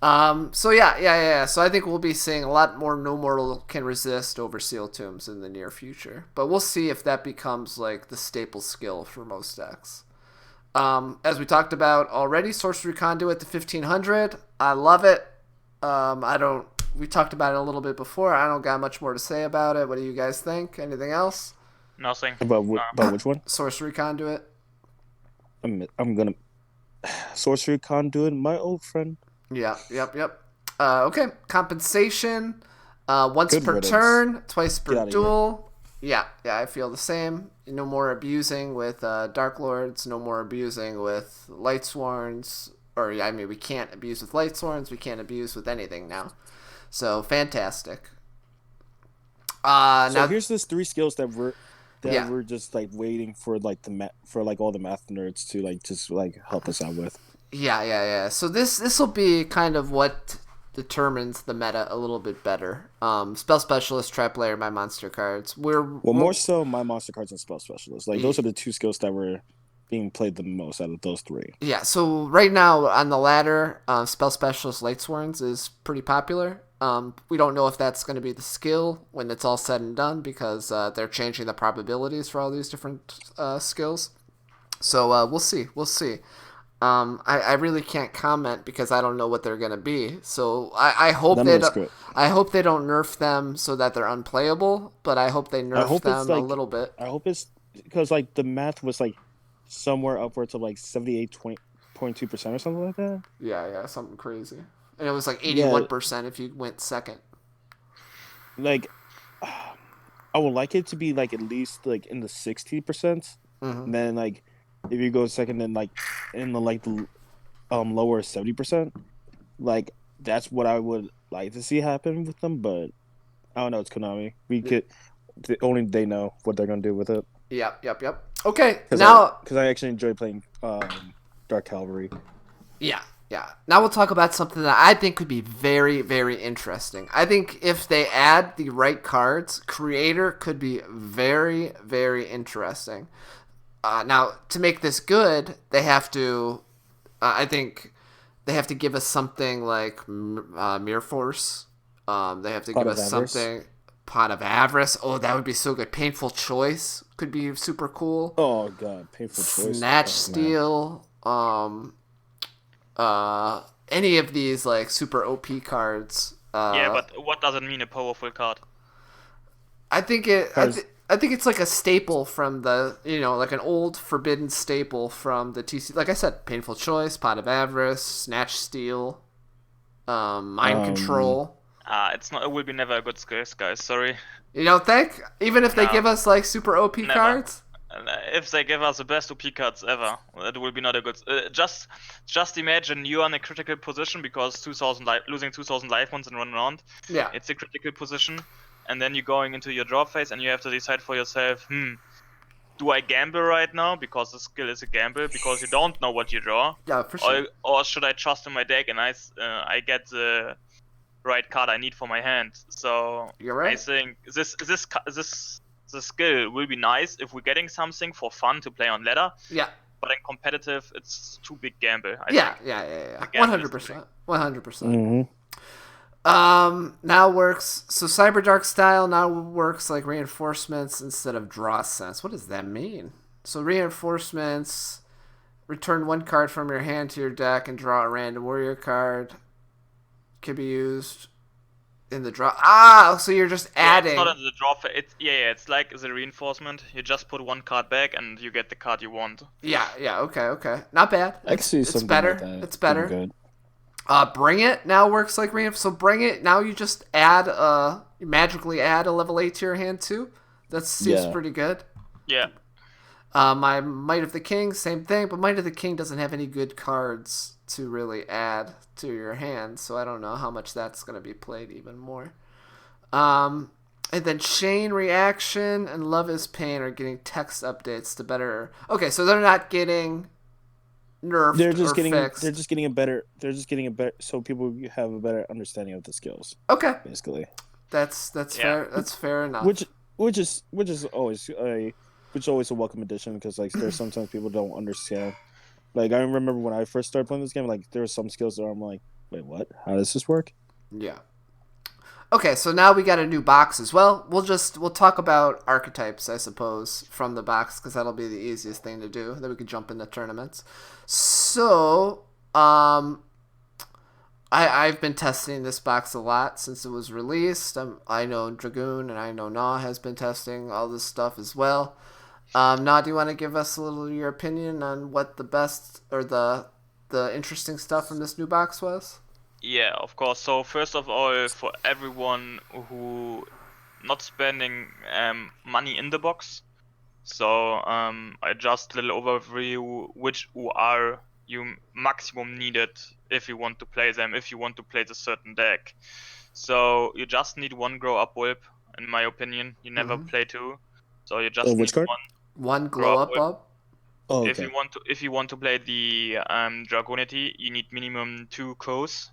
So yeah. So I think we'll be seeing a lot more No Mortal Can Resist over Seal Tombs in the near future. But we'll see if that becomes like the staple skill for most decks. As we talked about already, Sorcery Conduit to 1500. I love it. We talked about it a little bit before. I don't got much more to say about it. What do you guys think? Anything else? Nothing. About which one? Sorcery Conduit. I'm gonna Sorcery Conduit, my old friend. Yep. Okay. Compensation. Once Good per riddance. turn, twice per Get outta duel. Yeah, I feel the same. No more abusing with Dark Lords. No more abusing with Lightsworns. We can't abuse with Lightsworns. We can't abuse with anything now. So fantastic. So Now here's this 3 skills that we're Yeah. we're just like waiting for like all the math nerds to like just like help us out with. Yeah. So this will be kind of what determines the meta a little bit better. Spell Specialist, Trap Layer, my monster cards. More so my monster cards and Spell Specialist. Like those are the 2 skills that were being played the most out of those 3. Yeah, so right now on the ladder, Spell Specialist Lightsworns is pretty popular. We don't know if that's going to be the skill when it's all said and done because they're changing the probabilities for all these different skills. So we'll see. I really can't comment because I don't know what they're going to be. So I hope they don't nerf them so that they're unplayable, but I hope they nerf them a little bit. I hope it's because like the math was like somewhere upwards of like 78.2% or something like that. Yeah, something crazy. And it was like 81% if you went second. Like, I would like it to be like at least like in the 60%. Mm-hmm. And then like if you go second, then like in the like lower 70%. Like that's what I would like to see happen with them. But I don't know. It's Konami. Only they know what they're gonna do with it. Yep. Okay, because I actually enjoy playing Dark Cavalry. Yeah. Now we'll talk about something that I think could be very, very interesting. I think if they add the right cards, Creator could be very, very interesting. Now, to make this good, they have to, I think, they have to give us something like Mirror Force. They have to give us something. Pot of Avarice. Oh, that would be so good. Painful Choice could be super cool. Oh god, Painful Choice. Snatch Steal. Any of these like super OP cards. Yeah, but what does it mean, a powerful card? I think it's like a staple from the like an old forbidden staple from the TC. Like I said, Painful Choice, Pot of Avarice, Snatch Steal, Mind Control. It will be never a good skill, guys. Sorry. You don't think? Even if they give us like super OP Never. cards? If they give us the best OP cards ever, it will be not a good. Just imagine you are in a critical position because losing 2,000 life points in one round. Yeah. It's a critical position, and then you're going into your draw phase, and you have to decide for yourself, do I gamble right now because the skill is a gamble because you don't know what you draw? Yeah, for sure. Or should I trust in my deck and I get the right card I need for my hand? So You're right. I think this skill will be nice if we're getting something for fun to play on ladder. Yeah. But in competitive, it's too big gamble. Yeah. The 100%. 100%. Mm-hmm. Now works. So Cyber Dark style now works like reinforcements instead of draw sense. What does that mean? So reinforcements, return 1 card from your hand to your deck and draw a random warrior card. Can be used in the draw. So you're just adding. It's not in the draw. It's like the reinforcement. You just put 1 card back and you get the card you want. Yeah. Okay. Not bad. It's better. Like that. It's better. Good. Bring It now works like reinforcement. So Bring It now you just you magically add a level 8 to your hand too. That seems pretty good. Yeah. My Might of the King, same thing, but Might of the King doesn't have any good cards to really add to your hand, so I don't know how much that's going to be played even more. And then Chain Reaction and Love is Pain are getting text updates to better. Okay, so they're not getting nerfed fixed. They're just getting a better. So people have a better understanding of the skills. Okay, basically. That's fair. That's fair enough. Which is always which is always a welcome addition because like there's sometimes people don't understand. Like I remember when I first started playing this game, like there were some skills that I'm like, wait, what? How does this work? Yeah. Okay, so now we got a new box as well. We'll talk about archetypes, I suppose, from the box because that'll be the easiest thing to do. Then we can jump into tournaments. So, I've been testing this box a lot since it was released. I know Dragoon and I know NaW has been testing all this stuff as well. NaW, do you want to give us a little your opinion on what the best or the interesting stuff from this new box was? Yeah, of course. So first of all, for everyone who not spending money in the box, so I just a little overview which are you maximum needed if you want to play them, if you want to play the certain deck. So you just need one grow up bulb, in my opinion. You never play two, so you just which need card? One glow up bulb? Oh, okay. If you want to play the Dragonity, you need minimum 2 Koos.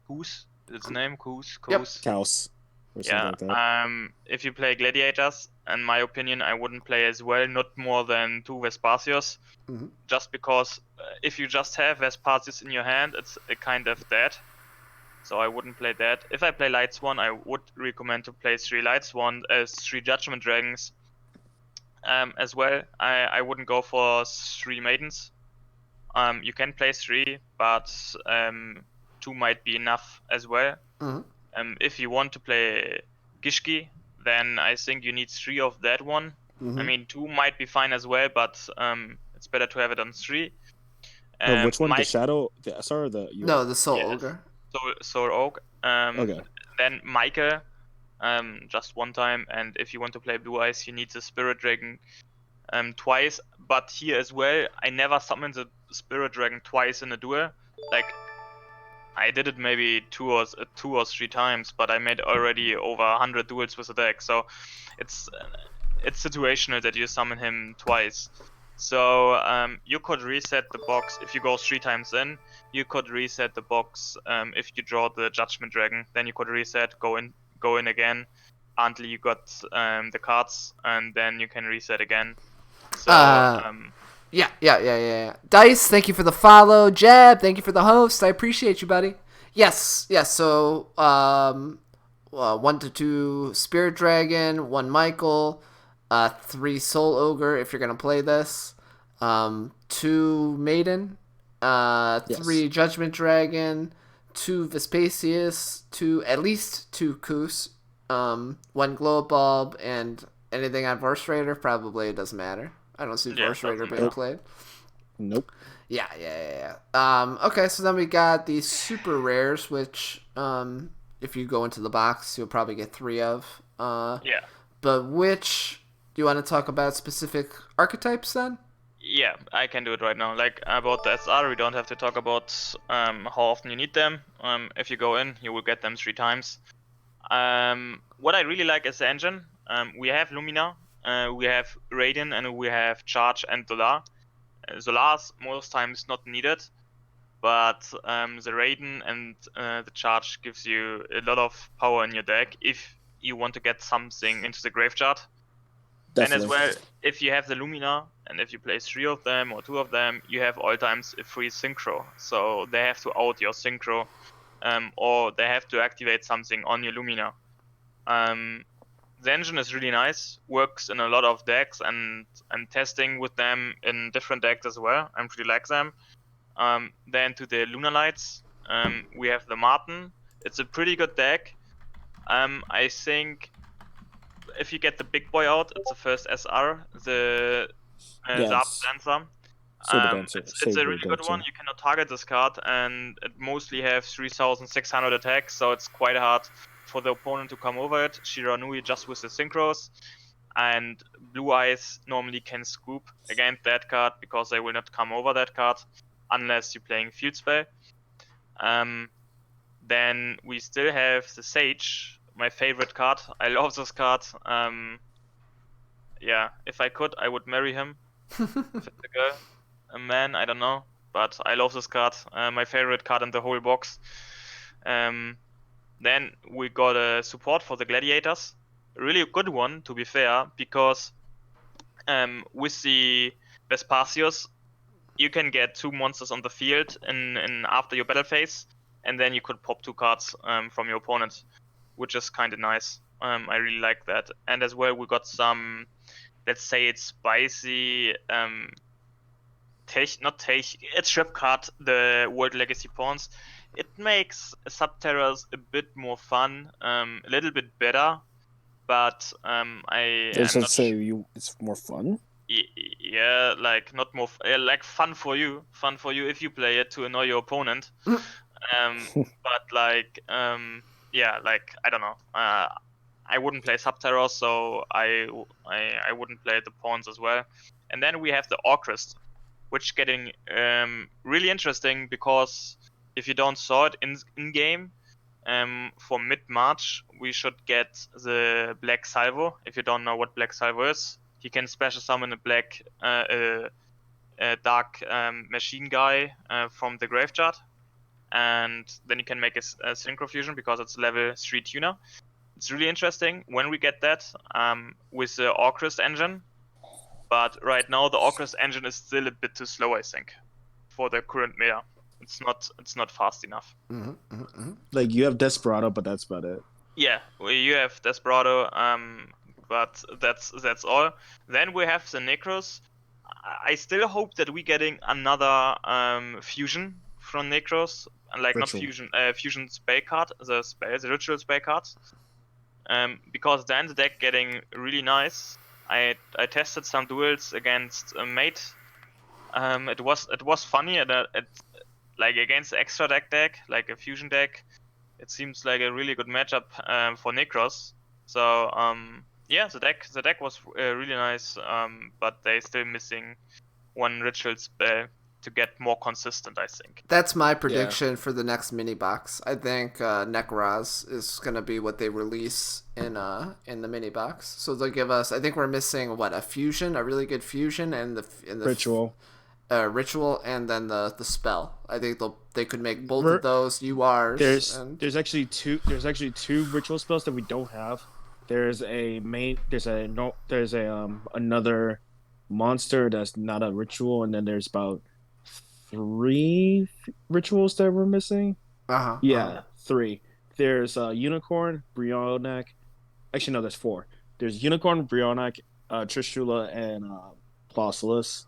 Koos? Is its name? Koos? Yep. Koos? Chaos. Or Yeah. something like that. If you play Gladiators, in my opinion, I wouldn't play as well, not more than 2 Vespasios. Mhm. Just because if you just have Vespasios in your hand, it's a kind of dead. So I wouldn't play that. If I play Light Swan, I would recommend to play 3 Light Swan as 3 Judgment Dragons. As well, I wouldn't go for 3 Maidens. You can play 3, but 2 might be enough as well. If you want to play Gishki, then I think you need 3 of that one. I mean, 2 might be fine as well, but it's better to have it on 3. Which one? The Shadow, the SR, or the UR? No, the Soul Ogre. Soul Oak. Okay. Then Michael, just one time. And if you want to play Blue Eyes, you need the Spirit Dragon twice. But here as well, I never summoned the Spirit Dragon twice in a duel. Like, I did it maybe 2 or 3 times, but I made already over 100 duels with the deck. So it's situational that you summon him twice. So you could reset the box if you go 3 times in. You could reset the box if you draw the Judgment Dragon. Then you could reset, go in again until you got the cards, and then you can reset again. So Yeah. Dice, thank you for the follow. Jeb, thank you for the host. I appreciate you, buddy. Yes. So 1 to 2 Spirit Dragon, 1 Michael, 3 Soul Ogre if you're gonna play this, 2 Maiden, 3 Judgment Dragon, 2 Vespasius, at least 2 Koos, 1 Glow Bulb, and anything on Verse Raider. Probably it doesn't matter. I don't see Verse Raider being played. Nope. Yeah. Okay, so then we got these super rares, which if you go into the box, you'll probably get 3 of. Yeah. But which do you want to talk about specific archetypes then? Yeah, I can do it right now. Like about the SR, we don't have to talk about how often you need them. If you go in, you will get them 3 times. What I really like is the engine. We have Lumina, we have Raiden, and we have Charge and Solar. Solar's most times not needed, but the Raiden and the Charge gives you a lot of power in your deck if you want to get something into the graveyard. And as well, if you have the Lumina, and if you play 3 of them or 2 of them, you have all times a free synchro. So they have to out your synchro, or they have to activate something on your Lumina. The engine is really nice, works in a lot of decks, and I'm testing with them in different decks as well. I really like them. Then to the Lunar Lights, we have the Martin. It's a pretty good deck. I think if you get the big boy out, it's the first SR, the Dancer. It's a really good one. You cannot target this card, and it mostly have 3,600 attacks, so it's quite hard for the opponent to come over it. Shiranui just with the synchros, and Blue Eyes normally can scoop against that card because they will not come over that card unless you're playing Field Spell. Then we still have the Sage, my favorite card. I love this card. Yeah, if I could, I would marry him. If it's a girl, a man, I don't know. But I love this card. My favorite card in the whole box. Then we got a support for the Gladiators. A really good one, to be fair, because With the Vespasios, you can get 2 monsters on the field in after your battle phase, and then you could pop 2 cards from your opponent, which is kind of nice. I really like that. And as well, we got some, let's say it's spicy, it's trap card, the World Legacy Pawns. It makes Subterrors a bit more fun, a little bit better, but it's more fun. Yeah, like not more like fun for you if you play it to annoy your opponent. But like yeah, like I don't know. I wouldn't play Subterror, so I wouldn't play the pawns as well. And then we have the Orcrist, which getting really interesting because if you don't saw it in game, for mid-March we should get the Black Salvo. If you don't know what Black Salvo is, he can special summon a black dark machine guy from the Graveyard, and then you can make a Synchro Fusion because it's level 3 tuner. It's really interesting when we get that with the Orcrist engine, but right now the Orcrist engine is still a bit too slow, I think, for the current meta. It's not fast enough. Like you have Desperado, but that's about it. Yeah, you have Desperado, but that's all. Then we have the Necros. I still hope that we're getting another fusion from Necros, like Ritual. not fusion, fusion spell card, the ritual spell cards, because then the deck getting really nice. I tested some duels against a mate. It was funny, and it like against the extra deck, like a fusion deck. It seems like a really good matchup for Necros. So yeah, the deck was really nice, but they still missing one ritual spell to get more consistent, I think. That's my prediction for the next mini box. I think Nekraz is gonna be what they release in the mini box. So they'll give us. I think we're missing a fusion, a really good fusion, and the Ritual. Ritual, and then the spell. I think they could make both of those URs. There's actually two ritual spells that we don't have. There's another monster that's not a ritual, and then there's about 3 rituals that we're missing. Yeah, 3. There's Unicorn, Brionac. Actually, no, there's 4. There's Unicorn, Brionac, Trishula, and Plausilis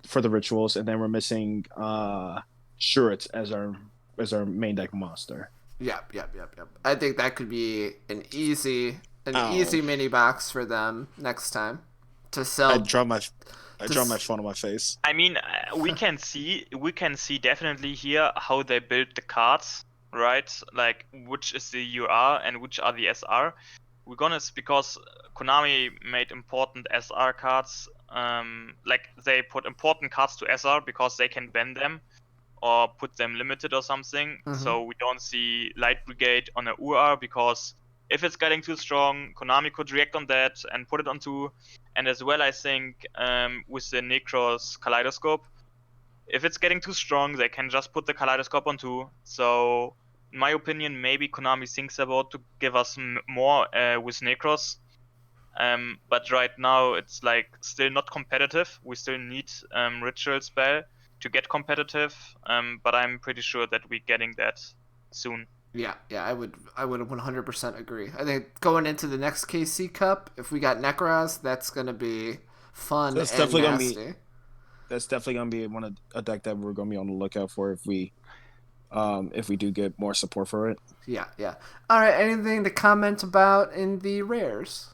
for the rituals, and then we're missing Shuret as our main deck monster. Yep. I think that could be an easy mini box for them next time to sell. I draw my phone on my face. I mean, we can see definitely here how they build the cards, right? Like which is the UR and which are the SR. We're gonna, because Konami made important SR cards. Like they put important cards to SR because they can ban them or put them limited or something. So we don't see Light Brigade on a UR because if it's getting too strong, Konami could react on that and put it on 2. And as well, I think with the Necros Kaleidoscope, if it's getting too strong, they can just put the Kaleidoscope on 2. So in my opinion, maybe Konami thinks about to give us more with Necros. But right now it's like still not competitive. We still need Ritual Spell to get competitive. But I'm pretty sure that we're getting that soon. Yeah, I would 100% agree. I think going into the next KC Cup, if we got Nekraz, that's gonna be fun. That's definitely nasty. That's definitely gonna be a deck that we're gonna be on the lookout for if we do get more support for it. Yeah. All right. Anything to comment about in the rares?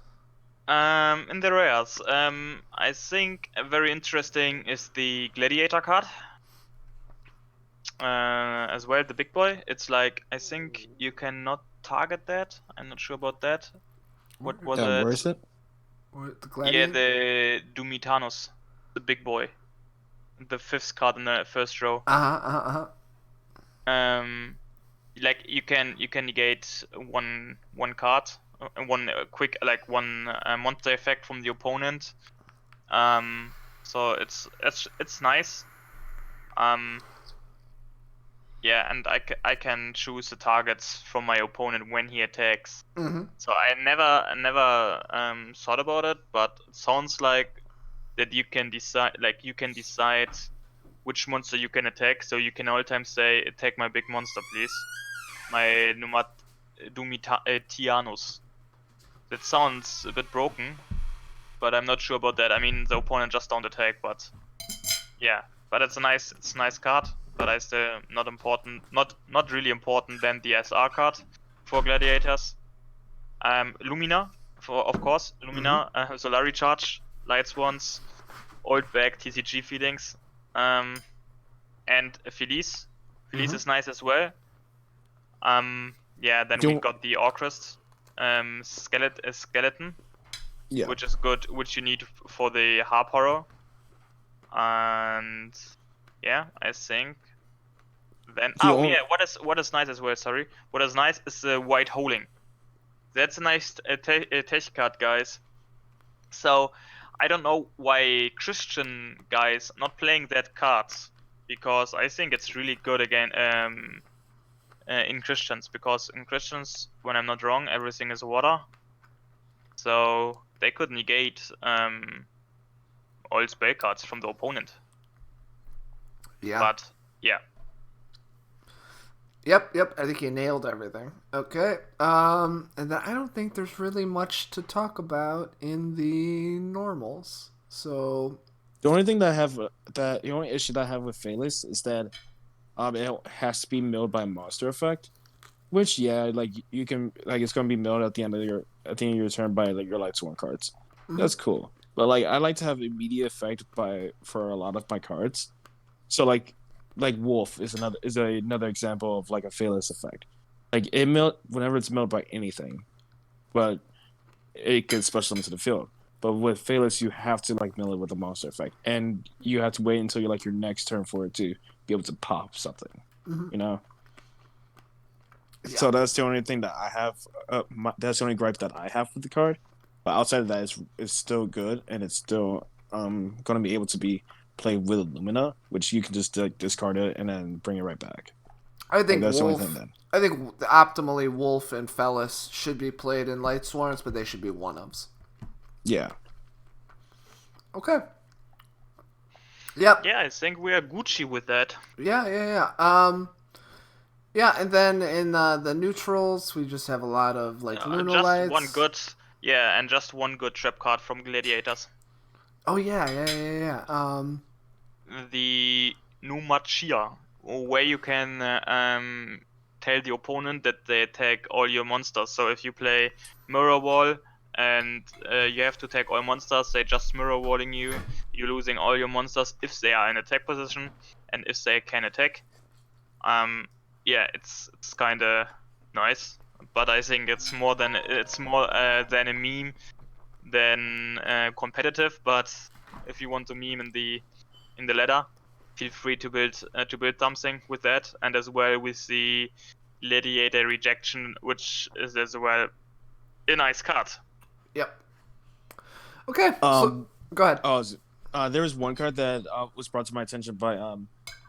In the rares, I think very interesting is the Gladiator card. As well, the big boy. It's like, I think you cannot target that. I'm not sure about that. What was it? Where is it? Yeah, the Dumitanos, the big boy, the 5th card in the first row. Like you can negate one card, one quick, like one monster effect from the opponent. So it's nice. Yeah, and I can choose the targets from my opponent when he attacks. So I never thought about it, but it sounds like that you can decide which monster you can attack. So you can all time say, attack my big monster, please. My Dumitianus. That sounds a bit broken, but I'm not sure about that. I mean, the opponent just don't attack, but yeah. But it's a nice card. But I still not really important than the SR card for gladiators. Lumina, of course, Solari Charge, Light Swans, Old Bag, TCG Feelings, and Felice. Felice is nice as well. Then we got the Orchrist, Skeleton, which is good, which you need for the Harp Horror. And yeah, I think then what is nice as well, what is nice is the White Holing. That's a nice tech card, guys. So I don't know why Christian guys not playing that card, because I think it's really good again in Christians, because in Christians, when I'm not wrong, everything is water, so they could negate all spell cards from the opponent. Yeah. But yeah. Yep. I think you nailed everything. Okay. And then I don't think there's really much to talk about in the normals. So the only thing that I have the only issue that I have with Phaelus is that it has to be milled by monster effect, which you can it's gonna be milled at the end of your turn by your Light Sworn cards. That's cool. But I like to have immediate effect for a lot of my cards. So like Wolf is another example of a Phaelus effect. Whenever it's milled by anything, but it gets special into the field. But with Phaelus, you have to mill it with a monster effect, and you have to wait until your next turn for it to be able to pop something. You know. Yeah. So that's the only thing that I have. That's the only gripe that I have with the card. But outside of that, it's still good, and it's still going to be able to be played with Lumina, which you can just discard it and then bring it right back. I think that's Wolf. The only thing then. I think optimally Wolf and Fellis should be played in Light Sworns, but they should be one-ofs. Yeah. Okay. Yep. Yeah, I think we are Gucci with that. Yeah. Yeah, and then in the neutrals, we just have a lot of Lunalights. And just one good trap card from Gladiators. Oh yeah. The Numachia, where you can tell the opponent that they attack all your monsters. So if you play Mirror Wall and you have to attack all monsters, they just mirror walling you. You're losing all your monsters if they are in attack position and if they can attack. It's kind of nice, but I think it's more than a meme than competitive. But if you want to meme in the ladder, feel free to build something with that, and as well with the Gladiator Rejection, which is as well a nice card. Yep. Okay. So, go ahead. There was one card that was brought to my attention by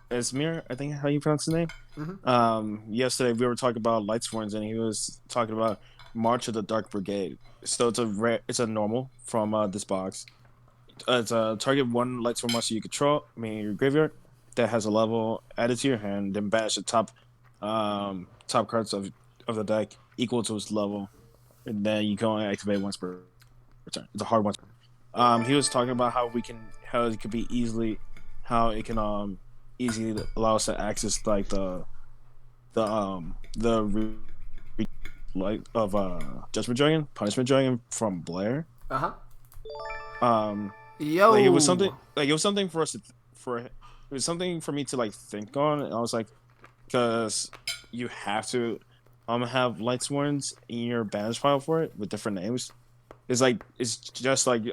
Esmir, I think how you pronounce his name. Mm-hmm. Yesterday we were talking about Lightsworns, and he was talking about March of the Dark Brigade. So it's a normal from this box. It's a target one Lightsworn monster you control, meaning your graveyard, that has a level added to your hand, then banish the top cards of the deck equal to its level, and then you can only activate once per turn. It's a hard one. He was talking about how it can easily allow us to access the Judgment Dragon, Punishment Dragon from Blair. Yo. It was something for us it was something for me to think on, and I was like, because you have to have Lightsworns in your banish pile for it with different names. It's just like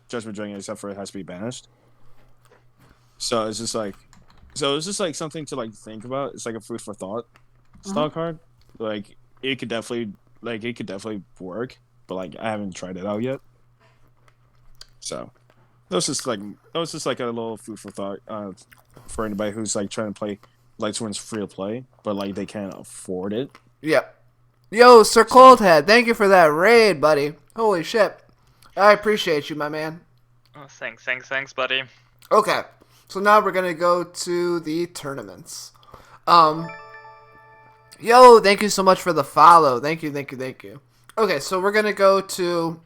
Judgment Dragon, except for it has to be banished. So it's just something to think about. It's a food for thought style card. It could definitely work, but I haven't tried it out yet. So that was just a little food for thought for anybody who's trying to play Lightsworns free to play, but they can't afford it. Yep. Yo, Sir Coldhead, thank you for that raid, buddy. Holy shit. I appreciate you, my man. Oh, thanks, buddy. Okay, so now we're gonna go to the tournaments. Thank you so much for the follow. Thank you. Okay, so we're gonna go to,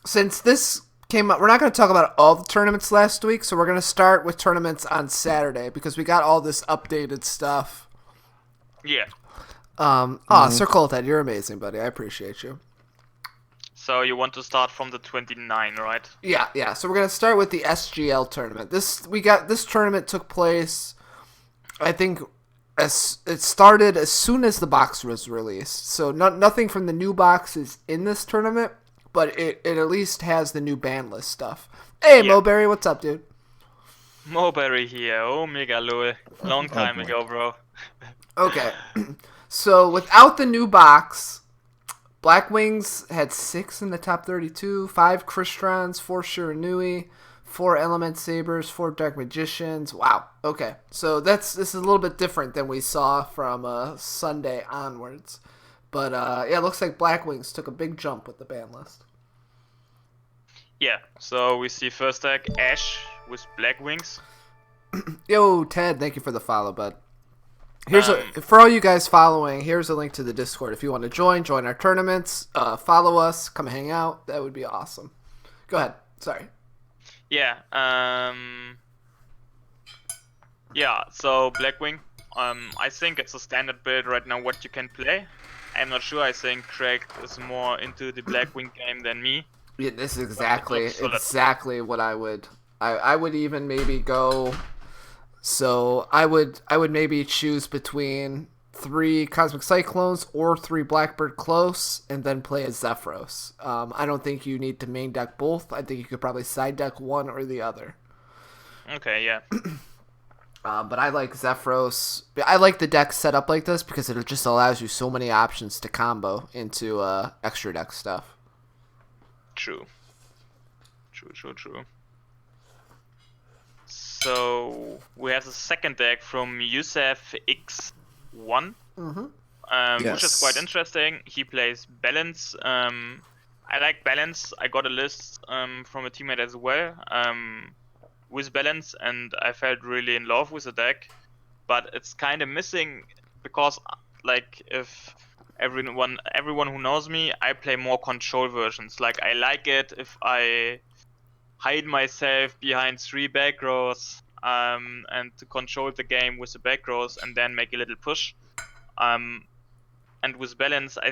since this came up, we're not gonna talk about all the tournaments last week, so we're gonna start with tournaments on Saturday because we got all this updated stuff. Yeah. Sir Colted, you're amazing, buddy. I appreciate you. So you want to start from the 29, right? Yeah. So we're gonna start with the SGL tournament. This tournament took place, I think, as it started as soon as the box was released. So nothing from the new box is in this tournament, but it at least has the new ban list stuff. Hey, Yeah. Moberry, what's up, dude? Moberry here. Oh, mega lol. Long time ago, bro. Okay, so without the new box, Black Wings had 6 in the top 32, 5 Cristrons, 4 Shiranui, 4 Element Sabers, 4 Dark Magicians. Wow. Okay, so this is a little bit different than we saw from Sunday onwards. But it looks like Black Wings took a big jump with the ban list. Yeah. So we see first deck Ash with Black Wings. Yo, Ted, thank you for the follow, bud. For all you guys following, here's a link to the Discord. If you want to join our tournaments, follow us, come hang out. That would be awesome. Go ahead. Sorry. Yeah. Yeah. So Blackwing. I think it's a standard build right now. What you can play. I'm not sure. I think Craig is more into the Blackwing game than me. Yeah, this is exactly what I would. I would even maybe go. So I would maybe choose between 3 Cosmic Cyclones or 3 Blackbird Close and then play a Zephyros. I don't think you need to main deck both. I think you could probably side deck one or the other. Okay, yeah. But I like Zephyros. I like the deck set up like this because it just allows you so many options to combo into extra deck stuff. True. So we have the second deck from Yusef X1, which is quite interesting. He plays Balance. I like Balance. I got a list from a teammate as well with Balance, and I felt really in love with the deck. But it's kind of missing because, like, if everyone who knows me, I play more control versions. Like, I like it if I hide myself behind 3 back rows and to control the game with the back rows and then make a little push. And with Balance, I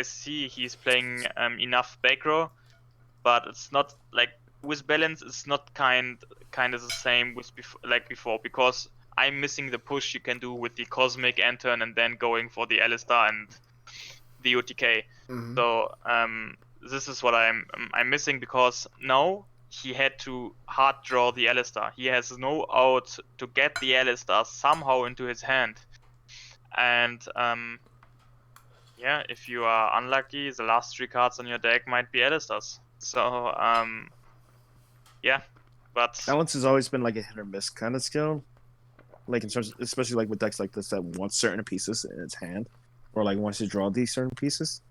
see he's playing enough back row, but it's not like with Balance. It's not kind of the same with before because I'm missing the push you can do with the Cosmic Antern and then going for the Alistar and the UTK. Mm-hmm. So this is what I'm missing because now he had to hard draw the Alistar. He has no out to get the Alistar somehow into his hand. And if you are unlucky, the last 3 cards on your deck might be Alistars. So but Balance has always been like a hit or miss kind of skill. Like in terms, especially like with decks like this that want certain pieces in its hand, or like wants to draw these certain pieces.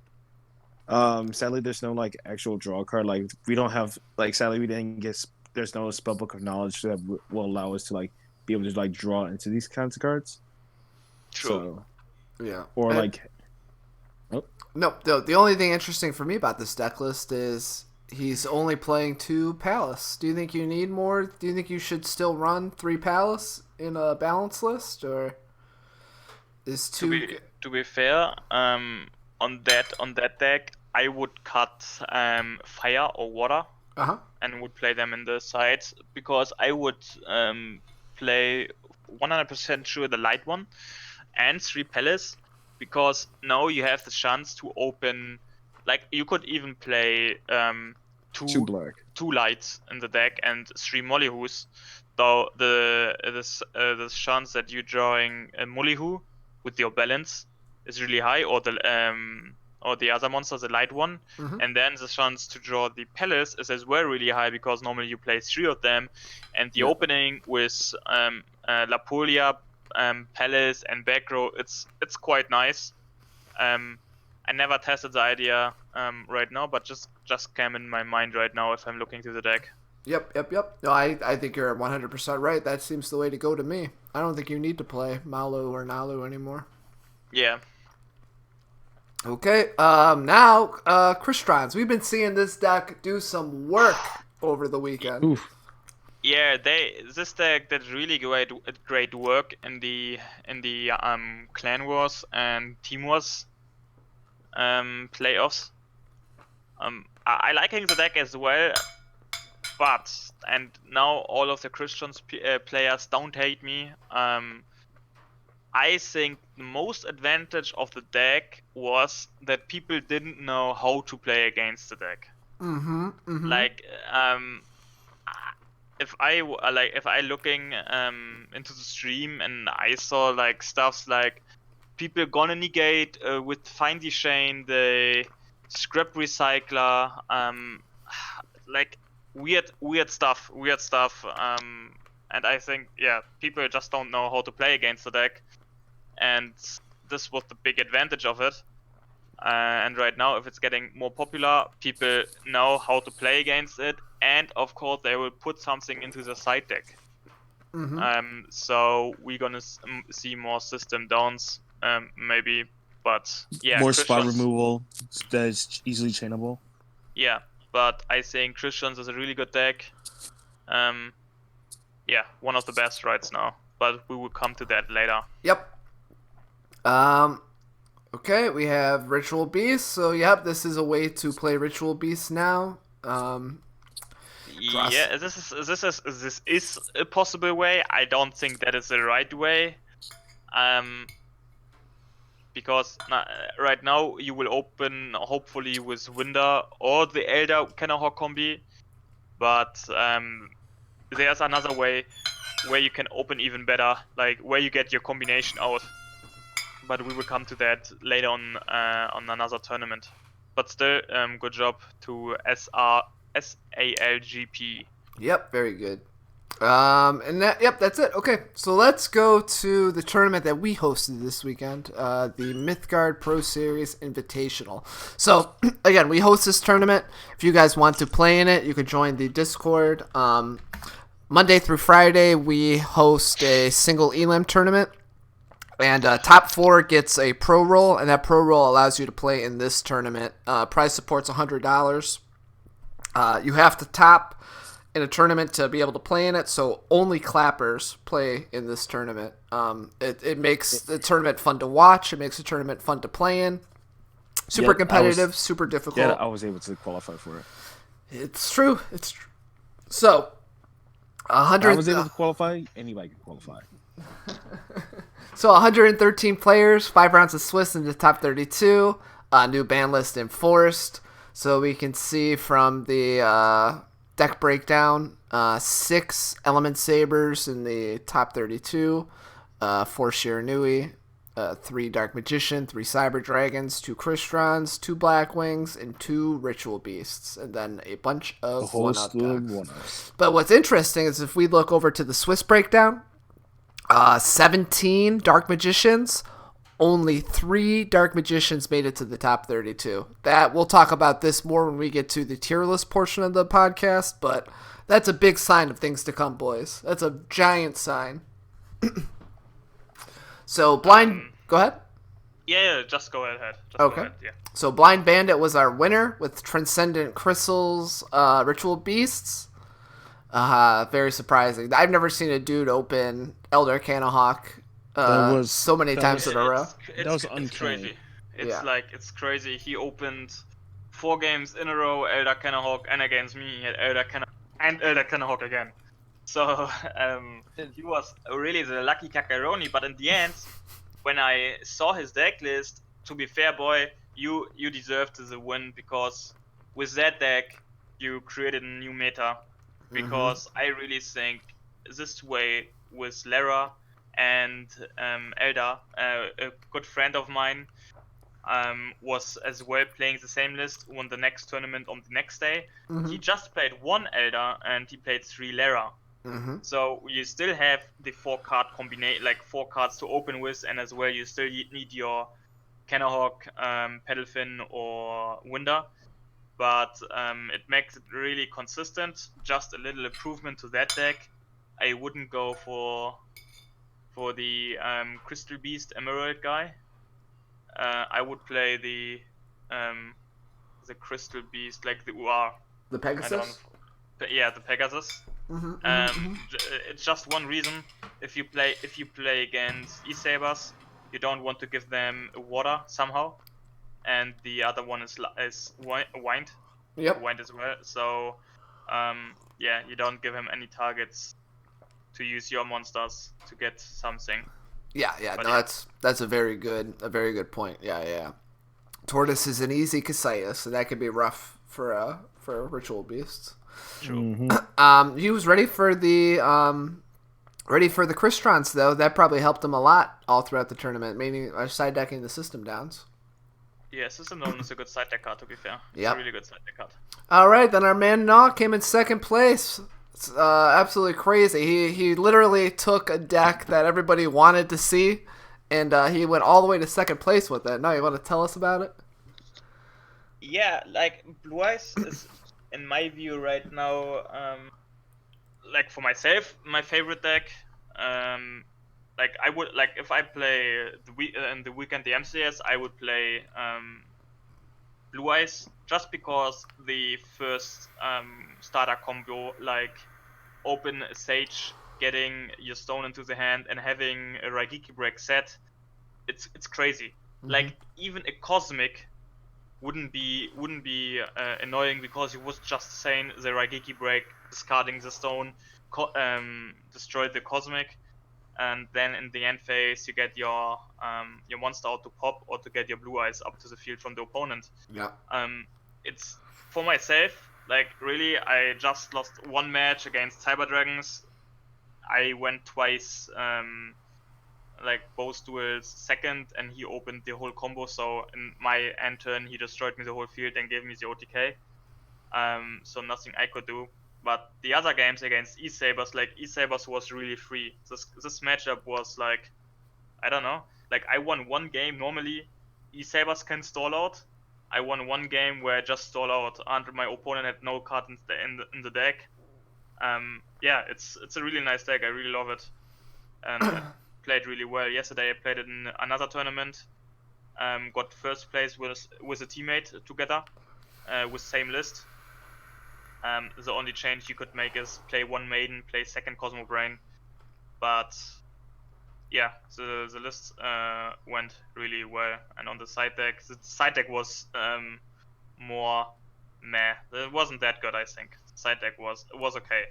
Sadly, there's no like actual draw card. Like we don't have sadly we didn't get. There's no spellbook of knowledge that will allow us to like be able to like draw into these kinds of cards. true. So, Yeah. or No, the only thing interesting for me about this deck list is he's only playing 2 Palace. Do you think you need more? Do you think you should still run 3 Palace in a balance list, or is 2? To be fair, on that deck, I would cut fire or water and would play them in the sides because I would play 100% sure the light one and 3 Palace because now you have the chance to open. Like you could even play 2 black, 2 lights in the deck and 3 Mollyhoos. Though the chance that you're drawing a Mollyhoo with your Balance is really high, or the other monster, the light one, and then the chance to draw the Palace is as well really high because normally you play 3 of them, and the opening with Lapolia, Palace, and back row, it's quite nice. I never tested the idea right now, but just came in my mind right now if I'm looking to the deck. Yep. No, I think you're 100% right. That seems the way to go to me. I don't think you need to play Malu or NaLu anymore. Yeah. Okay, now, Kristrons. We've been seeing this deck do some work over the weekend. Oof. Yeah, this deck did really great work in the Clan Wars and Team Wars playoffs. I liking the deck as well, but and now all of the Christians players don't hate me. I think the most advantage of the deck was that people didn't know how to play against the deck. Like, if I looking into the stream and I saw like stuffs like people gonna negate with Find the Chain, the Scrap Recycler, like weird stuff. And I think people just don't know how to play against the deck, and this was the big advantage of it. And right now, if it's getting more popular, people know how to play against it, and of course they will put something into the side deck. So we're gonna see more system downs, maybe, but More spot Christians- removal that is easily chainable. Yeah, but I think Christians is a really good deck. One of the best right now, but we will come to that later. Yep. Okay, we have Ritual Beast. So, yep, this is a way to play Ritual Beast now. Yeah, this is a possible way. I don't think that is the right way. Because right now you will open hopefully with Winder or the Elder Cannahawk combi, but there's another way where you can open even better, like where you get your combination out. But we will come to that later on another tournament. But still, good job to SALGP. Yep, very good. That's it. Okay, so let's go to the tournament that we hosted this weekend, the Mythgard Pro Series Invitational. So, again, we host this tournament. If you guys want to play in it, you can join the Discord. Monday through Friday, we host a single Elam tournament. And top 4 gets a pro roll, and that pro roll allows you to play in this tournament. Prize support's $100. You have to top in a tournament to be able to play in it, so only clappers play in this tournament. It makes the tournament fun to watch. It makes the tournament fun to play in. Super competitive, super difficult. Yeah, I was able to qualify for it. It's true. So, 100. I was able to qualify. Anybody can qualify. So 113 players, 5 rounds of Swiss in the top 32. New ban list enforced. So we can see from the deck breakdown, 6 Element Sabers in the top 32, 4 Shiranui, 3 Dark Magician, 3 Cyber Dragons, 2 Kristrons, 2 Blackwings, and 2 Ritual Beasts, and then a bunch of one-up decks. But what's interesting is if we look over to the Swiss breakdown, 17 Dark Magicians, only 3 Dark Magicians made it to the top 32. That we'll talk about this more when we get to the tier list portion of the podcast, but that's a big sign of things to come, boys. That's a giant sign. So Blind, go ahead. Yeah, just go ahead. Okay. Go ahead, yeah. So Blind Bandit was our winner with Transcendent Crystals, Ritual Beasts. Very surprising. I've never seen a dude open Elder Cannahawk so many times in a row. That was it's crazy. Yeah. It's crazy. He opened 4 games in a row, Elder Cannahawk, and against me he had Elder Cannahawk again. So he was really the lucky Kakaroni. But in the end, when I saw his deck list, to be fair, boy, you deserved the win, because with that deck you created a new meta. Because I really think this way with Lara and Elder, a good friend of mine, was as well playing the same list, won the next tournament on the next day. He just played 1 Elder and he played 3 Lara. So you still have the 4-card combination, like 4 cards to open with, and as well you still need your Cannahawk, Pedalfin or Winder. but it makes it really consistent. Just a little improvement to that deck. I wouldn't go for the Crystal Beast Emerald guy. I would play the Crystal Beast, like the UR. The Pegasus? Yeah, the Pegasus. It's just one reason. If you play against E-Sabers, you don't want to give them a water somehow, and the other one is wind. Yep. Wind as well. So yeah, you don't give him any targets to use your monsters to get something. Yeah. But No, that's a very good point. Yeah. Tortoise is an easy Cassius, so that could be rough for ritual beasts. True. He was ready for the Cristrons though. That probably helped him a lot all throughout the tournament, meaning side decking the system downs. Yeah, System Down is a good side deck card, to be fair. It's Yep. a really good side deck card. All right, then our man NaW came in second place. It's absolutely crazy. He literally took a deck that everybody wanted to see, and he went all the way to second place with it. Now, you want to tell us about it? Yeah, like Blue Eyes is, in my view right now, like for myself, my favorite deck. Like I would, like if I play in the weekend the MCS, I would play Blue Eyes just because the first starter combo, like open a Sage, getting your stone into the hand, and having a Raigeki break set, it's crazy. Like even a Cosmic wouldn't be annoying because you was just saying the Raigeki break, discarding the stone, destroyed the Cosmic, and then in the end phase you get your monster out to pop or to get your Blue Eyes up to the field from the opponent. Yeah. It's for myself, like really, I just lost one match against Cyber Dragons. I went twice, like both duels second, and he opened the whole combo. So in my end turn, he destroyed me the whole field and gave me the OTK. So nothing I could do. But the other games against E-Sabers, like E-Sabers was really free. This matchup was like, I don't know. Like I won one game normally. E-Sabers can stall out. I won one game where I just stall out and my opponent had no card in the deck. Yeah, it's a really nice deck. I really love it, and it played really well. Yesterday I played it in another tournament. Got first place with a teammate together, with same list. The only change you could make is play one Maiden, play second Cosmo Brain, but yeah, the list went really well. And on the side deck was more meh. It wasn't that good, I think. The side deck was okay,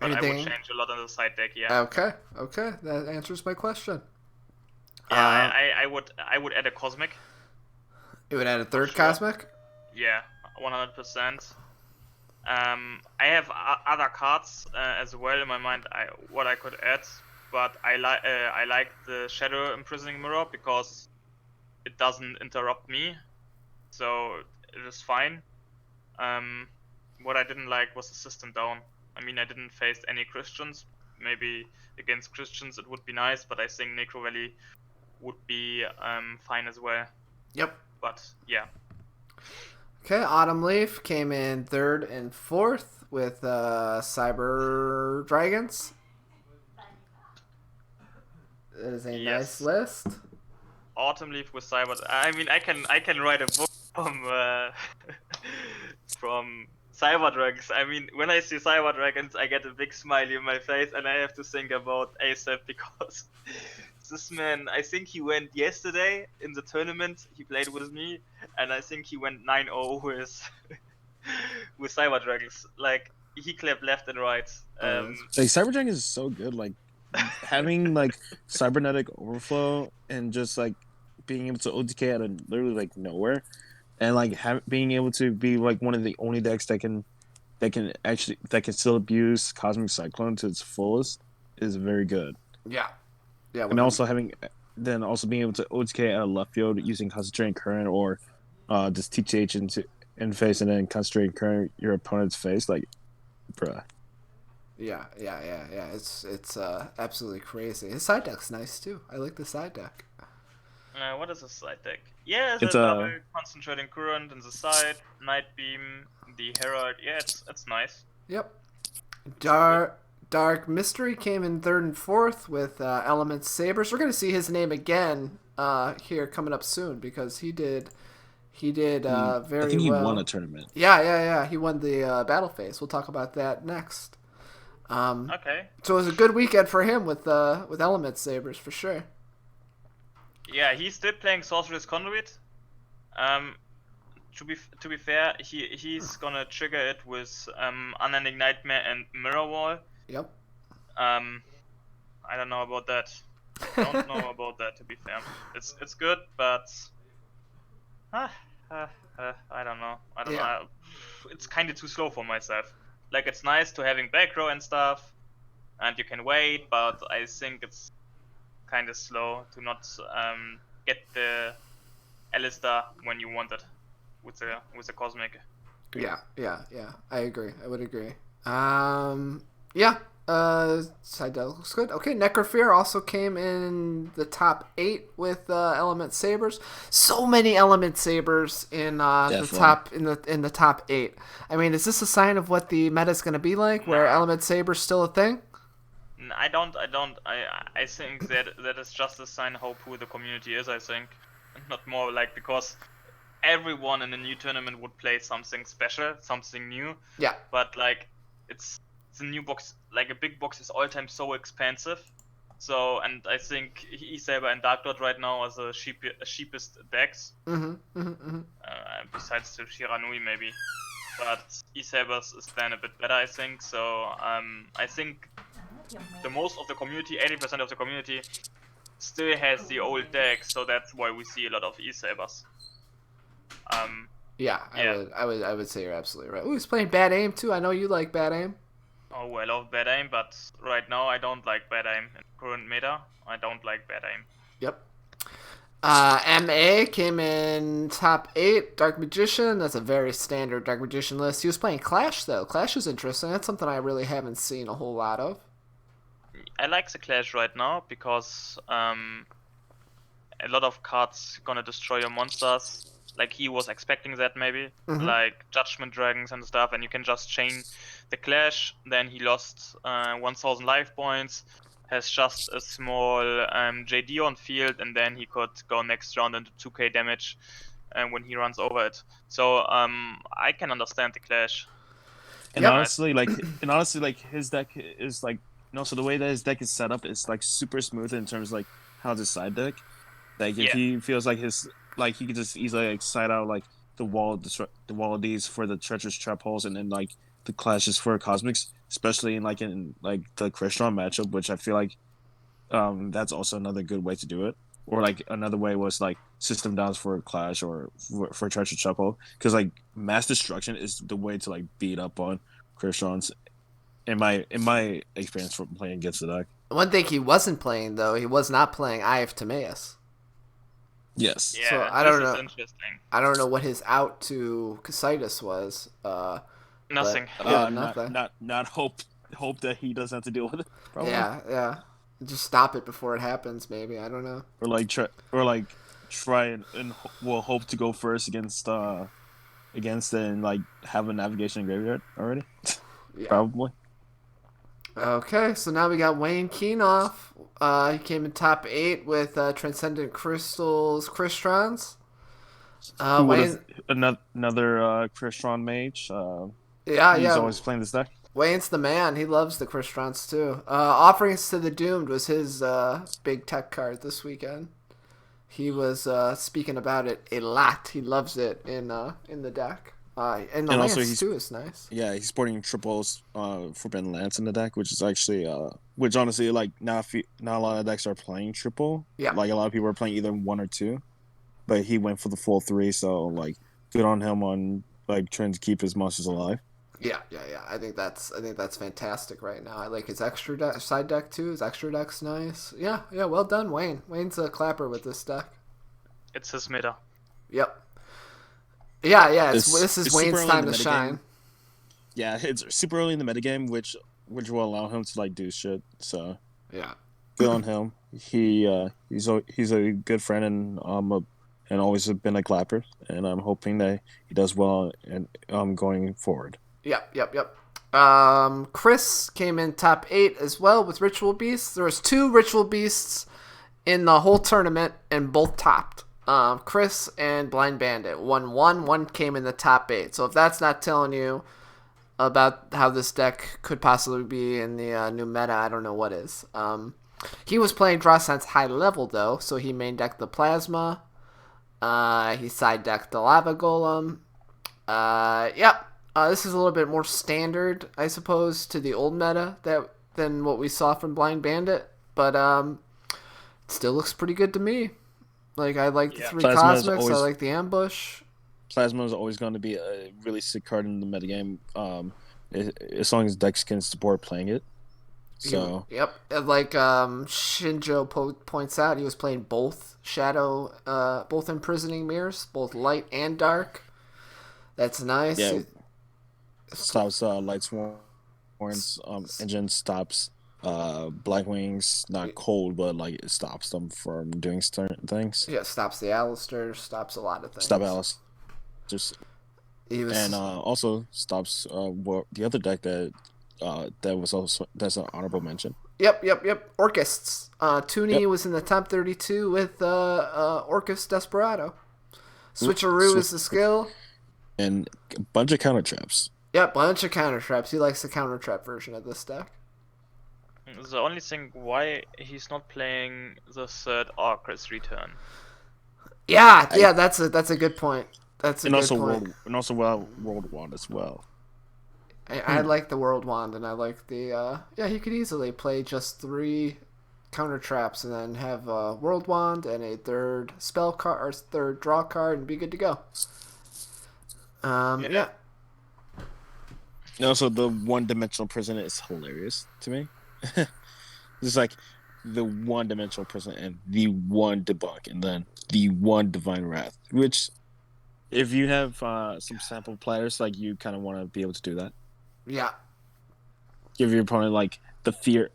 but I would change a lot on the side deck. Yeah. Okay, that answers my question. Yeah, I would add a Cosmic. You would add a third Sure. Cosmic? Yeah, 100%. I have other cards as well in my mind. What I could add, but I like the Shadow Imprisoning Mirror because it doesn't interrupt me, so it is fine. What I didn't like was the system down. I mean, I didn't face any Christians. Maybe against Christians it would be nice, but I think Necro Valley would be fine as well. Yep. But yeah. Okay, Autumn Leaf came in third and fourth with Cyber Dragons. That is a nice list. Autumn Leaf with Cyber. I mean, I can write a book from Cyber Dragons. I mean, when I see Cyber Dragons, I get a big smiley in my face, and I have to think about ASAP because this man, I think he went yesterday in the tournament. He played with me, and I think he went 9-0 with Cyber Dragons. Like he clapped left and right. Like Cyber Dragon is so good. Like having like cybernetic overflow and just like being able to OTK out of literally like nowhere, and like being able to be like one of the only decks that can still abuse Cosmic Cyclone to its fullest is very good. Yeah. Yeah. And also being able to OTK out of left field using Concentrating Current or just TTH in face and then Concentrating Current your opponent's face, like, bruh. Yeah. It's absolutely crazy. His side deck's nice too. I like the side deck. What is the side deck? Yeah, It's a a- double concentrating current in the side, night beam, the herald. Yeah, it's nice. Yep. Dark Mystery came in 3rd and 4th with Element Sabers. We're gonna see his name again here coming up soon because he did very well. I think he won a tournament. Yeah. He won the battle phase. We'll talk about that next. Okay. So it was a good weekend for him with Element Sabers for sure. Yeah, he's still playing Sorcerer's Conduit. To be fair, he's gonna trigger it with Unending Nightmare and Mirror Wall. Yep. I don't know about that. Don't know about that, to be fair. It's good, but I don't know. I don't know. It's kind of too slow for myself. Like, it's nice to having back row and stuff, and you can wait, but I think it's kind of slow to not get the Alistair when you want it with the Cosmic. Yeah. I agree. I would agree. Side deck looks good. Okay, Necrofear also came in the top 8 with Element Sabers. So many Element Sabers in the top 8. I mean, is this a sign of what the meta is going to be like, where Element Saber's still a thing? I think that is just a sign how poor the community is. I think, not more like because everyone in a new tournament would play something special, something new. Yeah. But like, it's a new box. Like a big box is all time so expensive. So, and I think E-Saber and Dark Dot right now are the cheapest decks. Besides the Shiranui maybe. But E-Sabers is then a bit better, I think. So, I think the most of the community, 80% of the community, still has the old deck. So that's why we see a lot of E-Sabers. I would say you're absolutely right. Ooh, he's playing Bad Aim too. I know you like Bad Aim. Oh, I love Bad Aim, but right now I don't like Bad Aim. In current meta, I don't like Bad Aim. Yep. MA came in top 8. Dark Magician. That's a very standard Dark Magician list. He was playing Clash though. Clash is interesting. That's something I really haven't seen a whole lot of. I like the Clash right now because a lot of cards gonna destroy your monsters. Like he was expecting that maybe, like Judgment Dragons and stuff, and you can just chain the Clash. Then he lost 1,000 life points, has just a small JD on field, and then he could go next round into 2k damage when he runs over it. So I can understand the Clash. And honestly, like his deck is like, so the way that his deck is set up is like super smooth in terms of like how the side deck. Like if he feels like he could just easily like side out like the wall of these for the treacherous trap holes, and then like the clashes for cosmics, especially in the Crystron matchup, which I feel like that's also another good way to do it. Or like another way was like system downs for Clash or for treacherous trap hole, because like mass destruction is the way to like beat up on Crystrons. In my experience from playing against the deck. One thing he wasn't playing though, he was not playing Eye of Timaeus. Yes. Yeah, so I don't know. Interesting. I don't know what his out to Casitas was. Nothing. Nothing. Not hope that he doesn't have to deal with it. Probably. Yeah. Just stop it before it happens. Maybe I don't know. Or try and we'll hope to go first against it and like have a navigation graveyard already. Yeah. Probably. Okay, so now we got Wayne Keenoff. He came in top 8 with Transcendent Crystals Crystrons. Wayne, another Crystron mage. He's always playing this deck. Wayne's the man. He loves the Crystrons too. Offerings to the Doomed was his big tech card this weekend. He was speaking about it a lot. He loves it in the deck. And the Lance too is nice. Yeah, he's sporting triples Forbidden Lance in the deck, which is actually which honestly like not a lot of decks are playing triple. Yeah, like a lot of people are playing either 1 or 2, but he went for the full 3. So like, good on him on like trying to keep his monsters alive. Yeah. I think that's fantastic right now. I like his extra side deck too. His extra deck's nice. Yeah. Well done, Wayne. Wayne's a clapper with this deck. It's his meta. Yep. Yeah. This is Wayne's time to shine. Yeah, it's super early in the metagame, which will allow him to like do shit. So yeah. Good on him. He's a good friend and always been a clapper. And I'm hoping that he does well and going forward. Yep. Chris came in top 8 as well with Ritual Beasts. There was 2 Ritual Beasts in the whole tournament and both topped. Chris and Blind Bandit won 1 came in the top 8. So if that's not telling you about how this deck could possibly be in the new meta, I don't know what is. He was playing Draw Sense high level though, so he main decked the Plasma. He side decked the Lava Golem. This is a little bit more standard, I suppose, to the old meta than what we saw from Blind Bandit, but it still looks pretty good to me. Like, I like the 3 Plasma Cosmics, always, I like the Ambush. Plasma is always going to be a really sick card in the metagame, as long as decks can support playing it. So Yep, like Shinjo points out, he was playing both both Imprisoning Mirrors, both light and dark. That's nice. Yeah. Stops Light Sworn's engine, stops Blackwings, not cold, but like it stops them from doing certain things. Yeah, stops the Alistair, stops a lot of things. Stop Alice. And also stops the other deck that's an honorable mention. Yep. Orcists. Tooney was in the top 32 with Orcus Desperado. Switcheroo is the skill. And a bunch of counter traps. Yeah, bunch of counter traps. He likes the counter trap version of this deck. The only thing why he's not playing the third Orcus return. Yeah, that's a good point. That's a good point. World Wand as well. I like the World Wand, and I like the he could easily play just 3 counter traps and then have a World Wand and a third spell card or third draw card and be good to go. Yeah. And also, the one-dimensional prison is hilarious to me. It's like the one-dimensional prison and the one debunk, and then the one divine wrath. Which, if you have some sample players, like you kind of want to be able to do that. Yeah. Give your opponent like the fear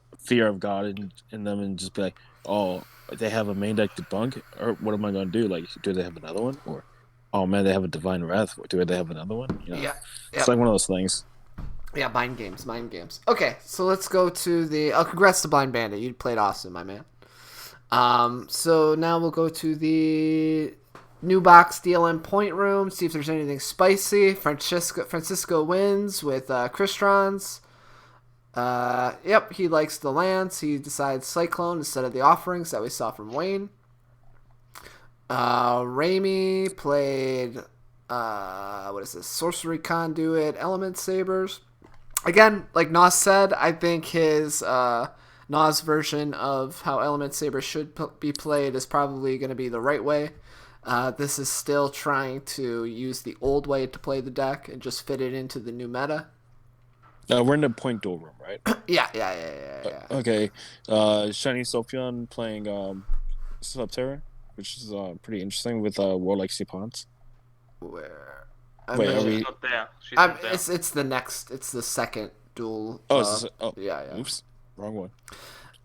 of God in them, and just be like, oh, they have a main deck debunk, or what am I going to do? Like, do they have another one? Or, oh man, they have a divine wrath. Do they have another one? You know? Yeah. It's like one of those things. Yeah, mind games. Okay, so let's go to the... Oh, congrats to Blind Bandit. You played awesome, my man. So now we'll go to the new box DLM point room, see if there's anything spicy. Francisco wins with Cristrons. Yep, he likes the lands. He decides Cyclone instead of the offerings that we saw from Wayne. Raimi played... what is this? Sorcery Conduit, Element Sabers. Again, like NaW said, I think his NaW's version of how Element Saber should be played is probably going to be the right way. This is still trying to use the old way to play the deck and just fit it into the new meta. We're in the point duel room, right? Yeah. Okay. Shiny Sophion playing Subterra, which is pretty interesting with Warlike Seapons. Where? She's not there. She's not there. It's the next. It's the second duel. Yeah. Oops, wrong one.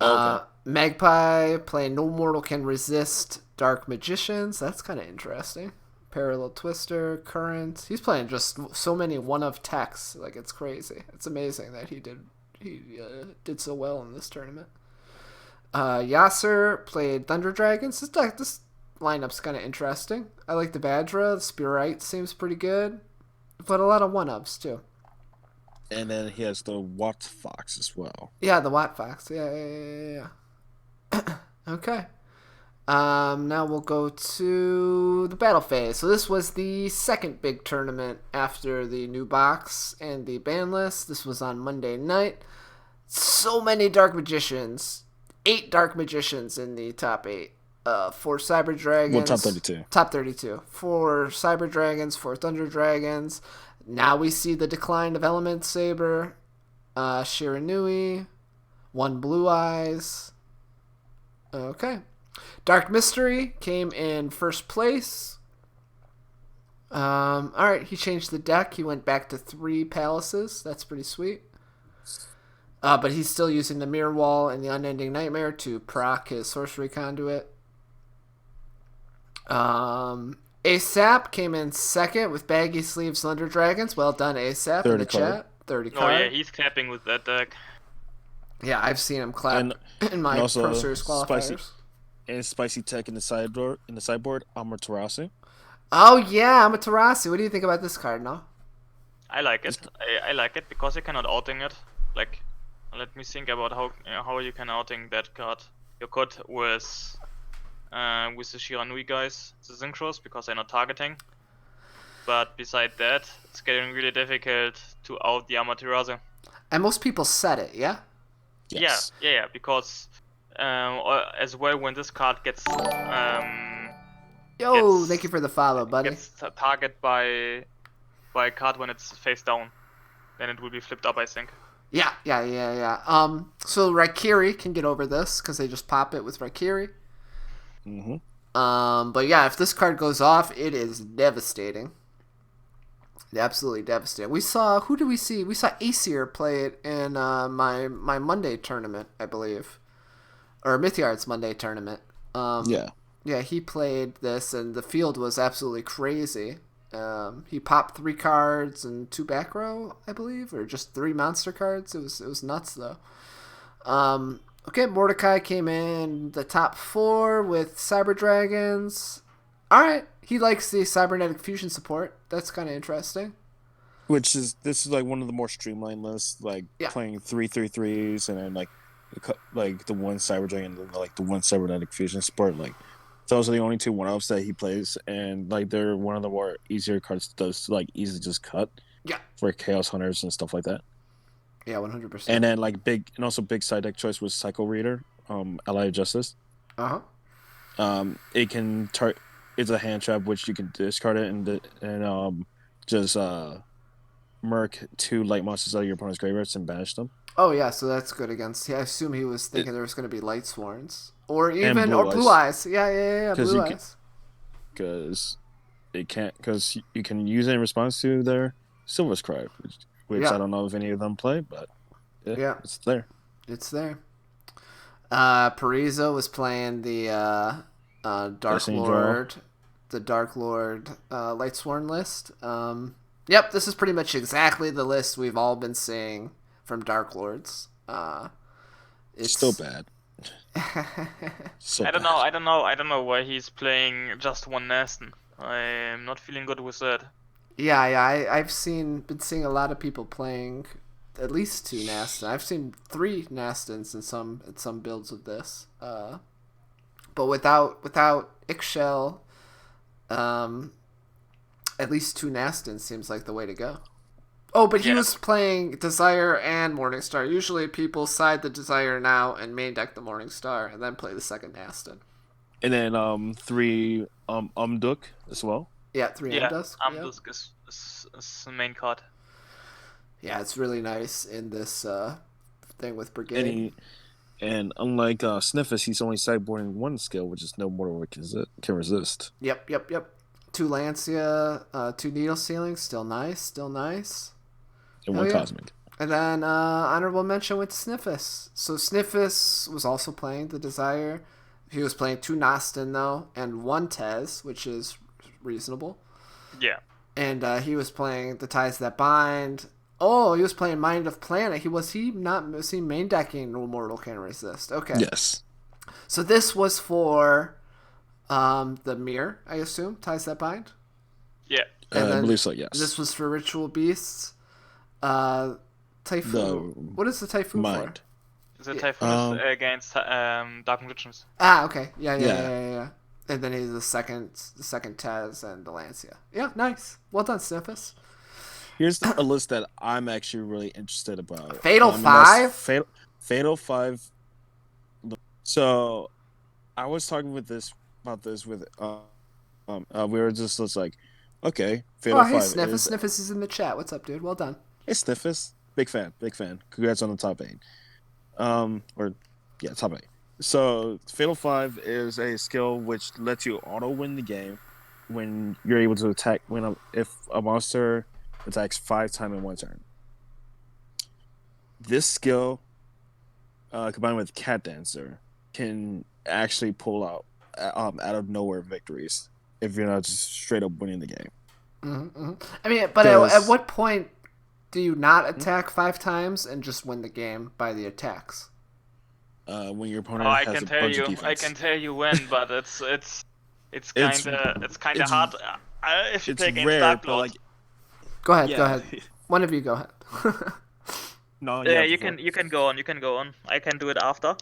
Okay. Magpie playing No Mortal Can Resist Dark Magicians. That's kind of interesting. Parallel Twister, Current. He's playing just so many one-of techs. Like, it's crazy. It's amazing that he did so well in this tournament. Yasser played Thunder Dragons. This lineup's kind of interesting. I like the Badra. The Spirite seems pretty good. But a lot of one-ups, too. And then he has the Watt Fox as well. Yeah, the Watt Fox. Yeah. Okay. Now we'll go to the battle phase. So this was the second big tournament after the new box and the ban list. This was on Monday night. So many Dark Magicians. 8 Dark Magicians in the top 8. 4 Cyber Dragons. Well, top 32. Top 32. 4 Cyber Dragons, 4 Thunder Dragons. Now we see the decline of Element Saber. Shiranui. 1 Blue Eyes. Okay. Dark Mystery came in first place. Alright, he changed the deck. He went back to 3 Palaces. That's pretty sweet. But he's still using the Mirror Wall and the Unending Nightmare to proc his Sorcery Conduit. ASAP came in second with Baggy Sleeves Slender Dragons. Well done, ASAP, in the chat. 30 card. Oh yeah, he's clapping with that deck. Yeah, I've seen him clap in my Pro Series qualifiers. Spicy tech in the sideboard, Amaterasu. Oh yeah, Amaterasu. What do you think about this card, no? I like it. I like it because you cannot outing it. Like, let me think about how you can outing that card. You could with the Shiranui guys, the Synchros, because they're not targeting. But beside that, it's getting really difficult to out the Amaterasu. And most people said it, yeah? Yes. Yeah, because as well when this card gets Thank you for the follow, buddy. gets target by a card when it's face down, then it will be flipped up, I think. Yeah. So Raikiri can get over this because they just pop it with Raikiri. Mm-hmm. But yeah, if this card goes off, it is devastating. Absolutely devastating. Who did we see? We saw Aesir play it in my Monday tournament, I believe. Or Mythiart's Monday tournament. Yeah, he played this, and the field was absolutely crazy. He popped 3 cards and 2 back row, I believe, or just 3 monster cards. It was nuts, though. Okay, Mordecai came in the top 4 with Cyber Dragons. All right, he likes the Cybernetic Fusion support. That's kind of interesting. This is like one of the more streamlined lists, like playing 3/3/3s and then like the one Cyber Dragon and like the one Cybernetic Fusion support. Like those are the only 2 1-ups that he plays, and like they're one of the more easier cards to easily just cut. Yeah. For Chaos Hunters and stuff like that. Yeah, 100%. And then big side deck choice was Psycho Reader, Ally of Justice. It can it's a hand trap which you can discard it and just murk 2 light monsters out of your opponent's graveyards and banish them. Oh yeah, so that's good against. Yeah, I assume he was thinking there was going to be Light Sworns or even Blue Eyes. Yeah, Blue Eyes. Because you can use it in response to their Silver Scribe, which I don't know if any of them play, but it's there. It's there. Parizo was playing the Dark Lord, Lightsworn list. Yep, this is pretty much exactly the list we've all been seeing from Dark Lords. It's still bad. I don't know why he's playing just one Naston. I'm not feeling good with that. Yeah, I've been seeing a lot of people playing at least 2 Naston. I've seen 3 Nastons in some builds of this. But without Ixchel, at least 2 Nastons seems like the way to go. Oh, but he was playing Desire and Morningstar. Usually people side the Desire now and main deck the Morningstar and then play the second Naston. And then 3 Umduk as well. Yeah, 3 Umdusk. Umdusk is the main card. Yeah, it's really nice in this thing with Brigade. And unlike Sniffus, he's only sideboarding 1 skill, which is no mortal can resist. Yep. 2 Lancia, 2 Needle Sealing, still nice. And 1 Cosmic. And then honorable mention with Sniffus. So Sniffus was also playing the Desire. He was playing 2 Naston, though, and 1 Tez, which is reasonable. Yeah. And he was playing the Ties That Bind. Oh, he was playing Mind of Planet. Was he main decking No Mortal Can Resist? Okay. Yes. So this was for the Mirror, I assume, Ties That Bind? Yeah. I believe so, yes. This was for Ritual Beasts. Typhoon. What is the Typhoon Mind. For? The Typhoon is against Dark Magicians. Okay. Yeah. And then he's the second Taz and the Lancia. Yeah, nice. Well done, Sniffus. Here's a list that I'm actually really interested about. Fatal 5? Fatal 5. So, I was talking about this with we were just like, okay, Fatal 5. Hey, Sniffus. Sniffus is in the chat. What's up, dude? Well done. Hey, Sniffus. Big fan. Congrats on the top 8. Top 8. So, Fatal 5 is a skill which lets you auto-win the game when you're able to attack if a monster attacks 5 times in 1 turn. This skill combined with Cat Dancer, can actually pull out of nowhere victories if you're not just straight up winning the game. I mean, but at what point do you not attack 5 times and just win the game by the attacks? When your opponent I has can a tell bunch you, of defense. I can tell you when, but it's kind of hard if you It's play against rare, Dark but Lord. like, Go ahead, yeah. go ahead. One of you go ahead. No, Yeah, you before. can go on. You can go on. I can do it after.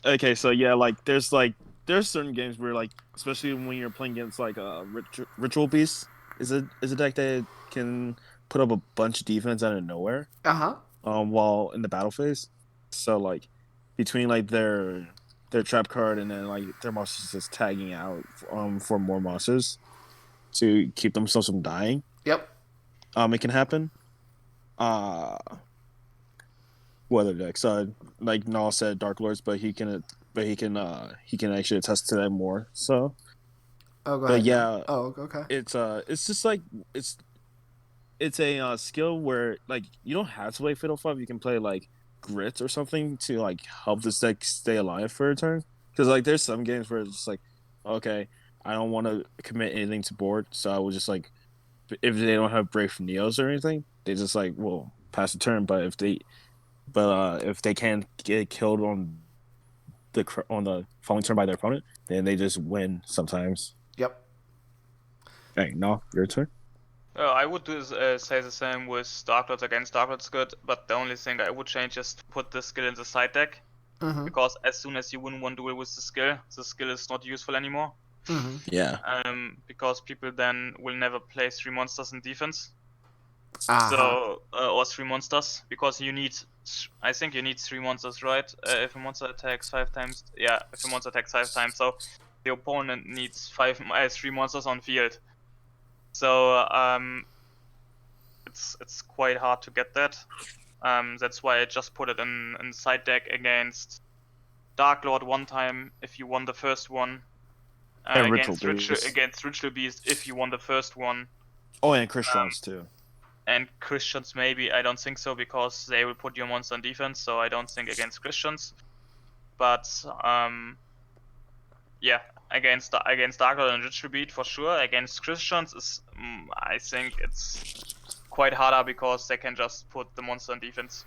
Okay, so yeah, there's certain games where especially when you're playing against Ritual Beast is a deck that can put up a bunch of defense out of nowhere. While in the battle phase. So between their trap card and then their monsters just tagging out for more monsters to keep themselves from dying. Yep. It can happen. What other decks? Like NaW said, Dark Lords, but he can actually attest to that more. So, Oh, go but ahead. yeah, Oh, okay. it's just it's a skill where you don't have to play Fatal 5. You can play Grit or something to help this deck stay alive for a turn. Because there's some games where it's just okay, I don't want to commit anything to board, so I will just if they don't have Brave from Neos or anything, they just will pass the turn. But if they can't get killed on the following turn by their opponent, then they just win sometimes. Yep. Hey, NaW, your turn. I would say the same with Dark Lords against Dark Lords good, but the only thing I would change is to put the skill in the side deck. Because as soon as you win one duel with the skill is not useful anymore. Yeah. Because people then will never play 3 monsters in defense. Uh-huh. So or 3 monsters, because I think you need 3 monsters, right? If a monster attacks 5 times, if a monster attacks 5 times, so the opponent needs 3 monsters on field. So it's quite hard to get that. That's why I just put it in side deck against Dark Lord one time if you won the first one. Against Ritual Beast if you won the first one. Oh, and Christians too. And Christians maybe, I don't think so, because they will put your monster on defense, so I don't think against Christians. But against Dark Lord and Ritual Beast for sure. Against Christians I think it's quite harder because they can just put the monster on defense.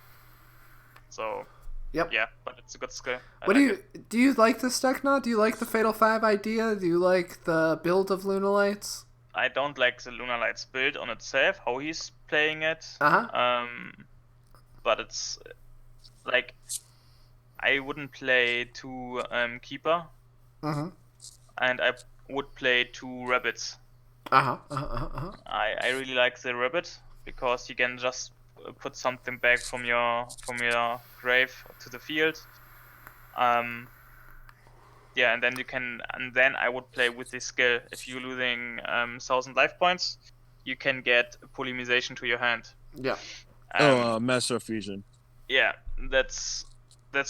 So yep. Yeah, but it's a good skill. Do you like this deck now? Do you like the Fatal 5 idea? Do you like the build of Lunalights? I don't like the Lunalights build on itself, how he's playing it. But it's I wouldn't play 2 Keeper. And I would play 2 Rabbits. I really like the Rabbit because you can just put something back from your grave to the field. And then I would play with this skill. If you're losing 1,000 life points, you can get polymerization to your hand. Yeah. Master of Fusion. Yeah, that's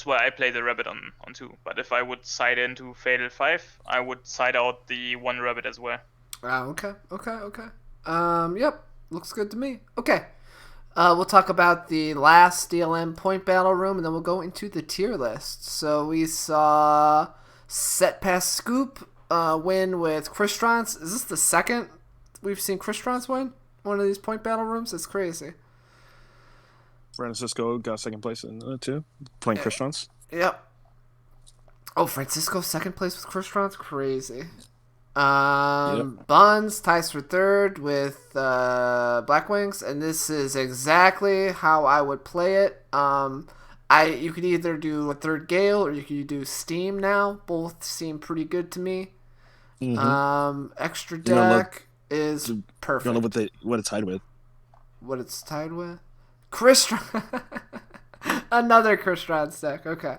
why I play the Rabbit on 2. But if I would side into Fatal 5, I would side out the 1 Rabbit as well. Okay. Yep, looks good to me. Okay. We'll talk about the last DLM point battle room, and then we'll go into the tier list. So we saw Set Pass Scoop win with Kristrans. Is this the second we've seen Kristrans win one of these point battle rooms? That's crazy. Francisco got second place in too, playing Kristrans. Yep. Oh, Francisco second place with Kristrans? Crazy. Buns ties for third with Black Wings, and this is exactly how I would play it. You could either do a third Gale or you could do Steam now. Both seem pretty good to me. Extra deck is perfect. You don't know what it's tied with. What it's tied with? Kristrans. Another Kristrans deck. Okay.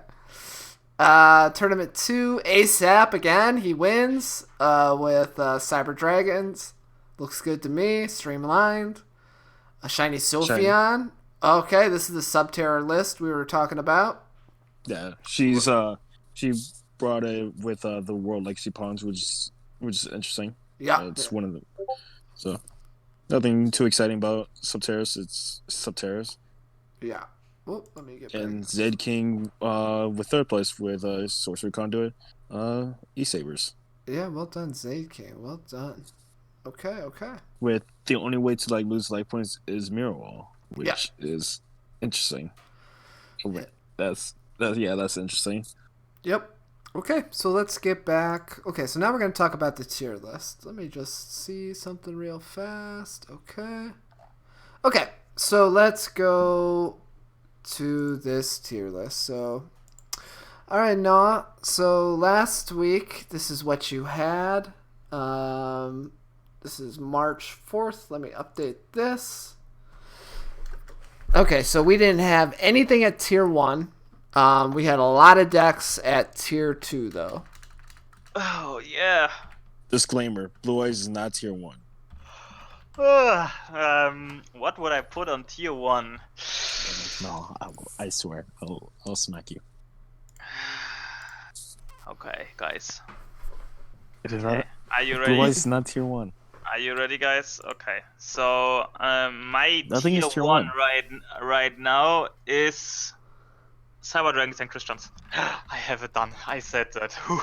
Tournament 2, ASAP again. He wins with Cyber Dragons. Looks good to me. Streamlined. A Shiny Sophion. Okay, this is the Subterror list we were talking about. Yeah, she brought it with the World Legacy Pawns, which is interesting. Yeah, it's one of the. So nothing too exciting about Subterrace. It's Subterrace. Yeah. Oh, let me get back. And Zed King with third place with Sorcery Conduit, E-Sabers. Yeah, well done, Zayd King. Well done. Okay. With the only way to like lose life points is Mirror Wall, which Yeah. is interesting. That's interesting. Yep. Okay, so let's get back. Okay, so now we're going to talk about the tier list. Let me just see something real fast. Okay, so let's go to this tier list. So, all right, NaW. So last week, this is what you had. This is March 4th. Let me update this. Okay, so we didn't have anything at tier 1. We had a lot of decks at tier 2, though. Oh yeah. Disclaimer: Blue Eyes is not tier 1. What would I put on tier 1? No, I swear, I'll smack you. Okay, guys. It is Okay. Are you Blue ready? Eyes is not tier 1. Are you ready, guys? Okay. So, my Nothing tier is tier 1 1. right now is Cyber Dragons and Christians. I have it done. I said that. Whew.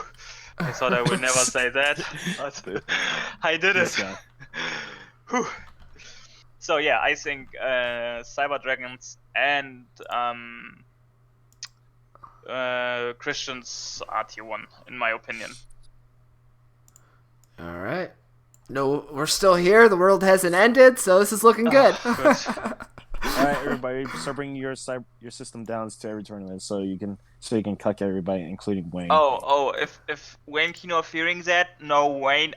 I thought I would never say that, but I did it. Whew. So yeah, I think Cyber Dragons and Christians are tier 1 in my opinion. All right. No, we're still here. The world hasn't ended, so this is looking good. Good. All right, everybody, start bringing your system down to every tournament, so you can cuck everybody, including Wayne. Oh, if Wayne Kino fearing that, no Wayne,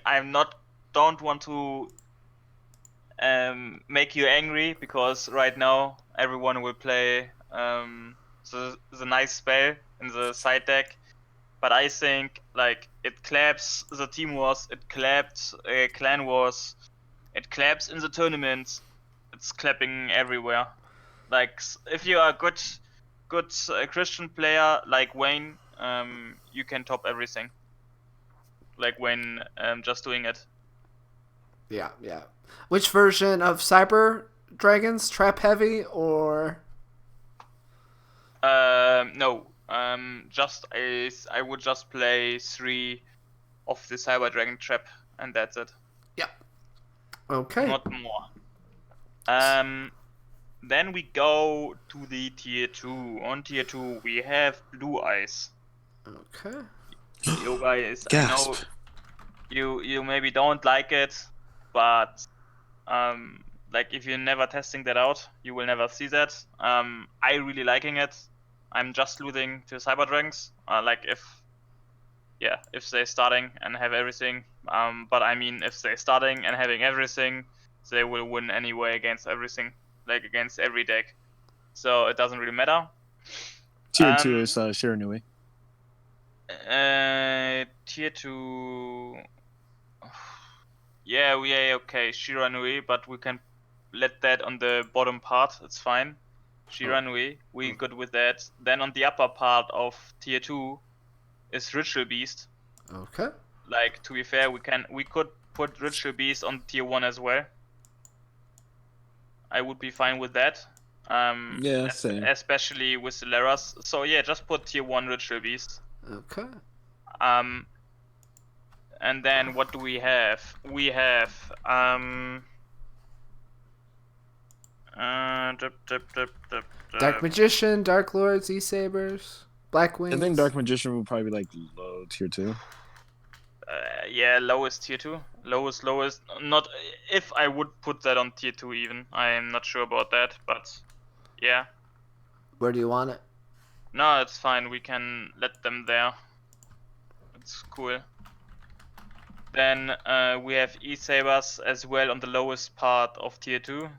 don't want to make you angry, because right now everyone will play the nice spell in the side deck, but I think like it claps the team wars, it clapped clan wars, it claps in the tournaments, it's clapping everywhere. Like if you are a good Christian player like Wayne, you can top everything. Like Wayne just doing it. Yeah. Which version of Cyber Dragons? Trap heavy or? No. I would just play 3 of the Cyber Dragon trap, and that's it. Yeah. Okay. Not more. Then we go to the tier 2. On tier 2 we have Blue Eyes. Okay. You guys, I Gasp. know you maybe don't like it, but like if you're never testing that out, you will never see that. I really liking it. I'm just losing to Cyber Dragons. Like if they're starting and have everything. But I mean, if they're starting and having everything, they will win anyway against everything, like against every deck. So it doesn't really matter. Tier 2 is Shiranui. Tier 2. Yeah, we are okay. Shiranui, but we can let that on the bottom part. It's fine. Shiranui, we good with that. Then on the upper part of tier 2 is Ritual Beast. Okay. Like to be fair, we could put Ritual Beast on tier 1 as well. I would be fine with that. Yeah, same. Especially with the Laras. So yeah, just put tier 1 Ritual Beast. Okay. And then what do we have? We have Dark Magician, Dark Lords, E-Sabers, Black Wings. I think Dark Magician would probably be like low tier 2. Yeah, lowest tier 2. Lowest. Not if I would put that on tier 2 even. I am not sure about that, but yeah. Where do you want it? No, it's fine. We can let them there. It's cool. Then we have E-Sabers as well on the lowest part of tier 2.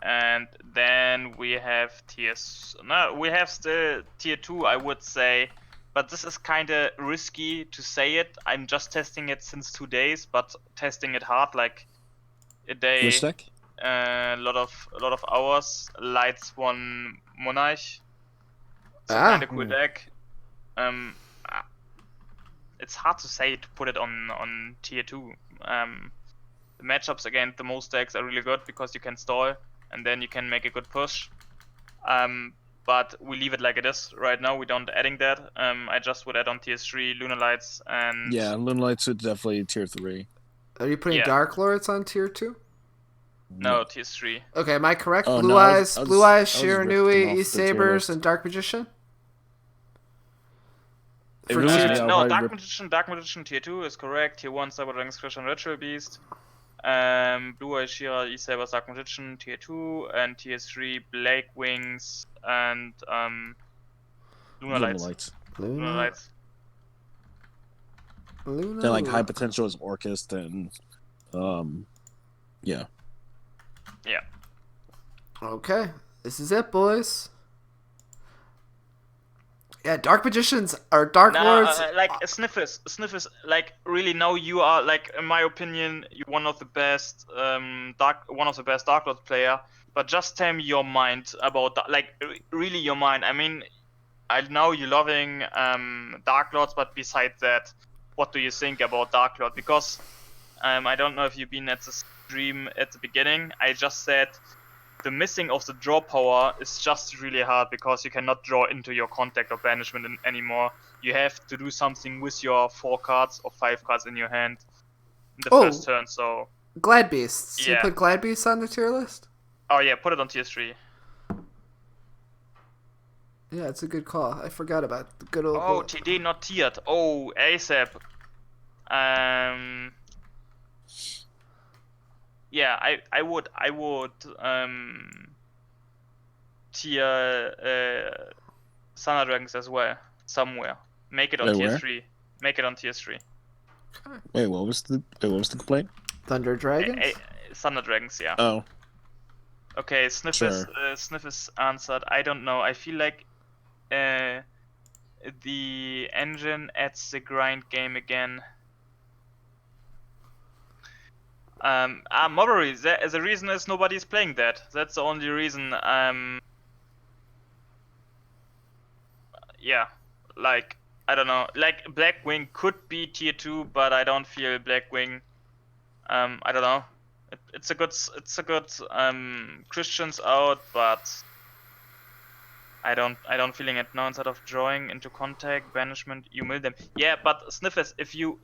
And then we have tiers. No, we have still tier 2, I would say. But this is kind of risky to say it. I'm just testing it since 2 days, but testing it hard, like a day. Which deck? A lot of hours. Lights one Monarch. It's kind of cool deck. It's hard to say to put it on tier 2. The matchups against the most decks are really good because you can stall. and then you can make a good push. But we leave it like it is right now. We don't adding that. I just would add on tier 3 Lunar Lights and Yeah, Lunalights would definitely tier 3. Are you putting Yeah. Dark Lords on tier 2? no tier 3. Okay, am I correct? Oh, Blue no, I Eyes, was- Blue I Eyes, was just ripping Shiranui, off East the tier Sabers, list. and Dark Magician. If For it was tier me, two. I'll No, probably Dark rip- Magician tier 2 is correct. Tier 1 Cyber Dragon's Christian Ritual Beast. Blue Eye Shira, East Saber's Dark Magician tier 2, and tier 3 Blake Wings and Lunar Lights. Lunalights. Lunar Luna. Lights. Luna. Then like high potential is Orcust and yeah. Yeah. Okay, this is it, boys. Yeah, Dark Magicians or Dark Lords. Like Sniffers, like really now you are like, in my opinion, you're one of the best Dark Lord player. But just tell me your mind about really your mind. I mean, I know you're loving Dark Lords, but besides that, what do you think about Dark Lord? Because I don't know if you've been at the stream at the beginning. I just said the missing of the draw power is just really hard because you cannot draw into your contact or banishment anymore. You have to do something with your 4 cards or 5 cards in your hand in the first turn. So Glad Beasts. You Yeah. put Glad Beasts on the tier list? oh yeah, put it on tier 3. Yeah, it's a good call. I forgot about the good old. Oh, TD not tiered. Oh, ASAP. Yeah, I would tier Thunder Dragons as well somewhere. Make it on Wait, tier where? 3. Make it on tier 3. Wait, what was the complaint? Thunder Dragons. Thunder Dragons, yeah. Oh, Okay, Sniff Sure. is answered. I don't know. I feel like the engine adds the grind game again. Mobbery, the reason is nobody's playing that. That's the only reason. Yeah, like, I don't know. Like, Blackwing could be tier 2, but I don't feel Blackwing. I don't know. It's a good Christians out, but I don't feeling it now. Instead of drawing into contact, banishment, you mill them. Yeah, but Sniffers, if you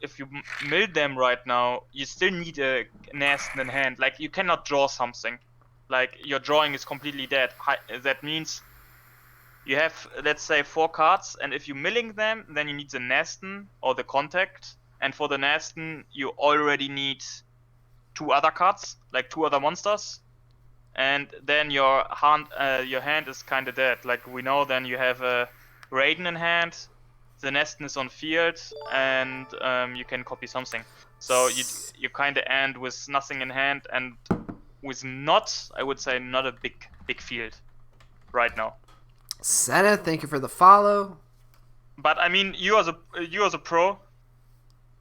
mill them right now, you still need a nest in hand. Like, you cannot draw something. Like, your drawing is completely dead. That means you have, let's say, 4 cards, and if you're milling them, then you need the Nesten or the contact. And for the Nesten, you already need 2 other cards, like 2 other monsters. And then your hand is kind of dead. Like, we know then you have a Raiden in hand, the Nesten is on field, and you can copy something. So you kind of end with nothing in hand, and with I would say, not a big field right now. Senna, thank you for the follow. But I mean, you as a pro,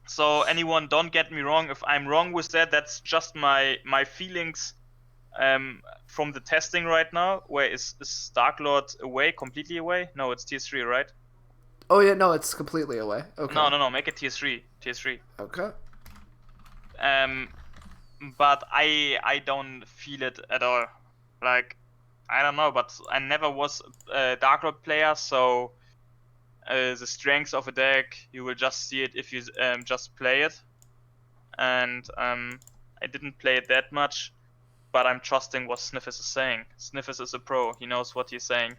so anyone, don't get me wrong. If I'm wrong with that, that's just my feelings from the testing right now. Where is Dark Lord away, completely away? No, it's tier 3, right? Oh yeah, no, it's completely away. Okay. No, make it tier 3. Okay. But I don't feel it at all. Like, I don't know, but I never was a Dark Lord player, so the strength of a deck, you will just see it if you just play it. And I didn't play it that much, but I'm trusting what Sniffers is saying. Sniffers is a pro, he knows what he's saying.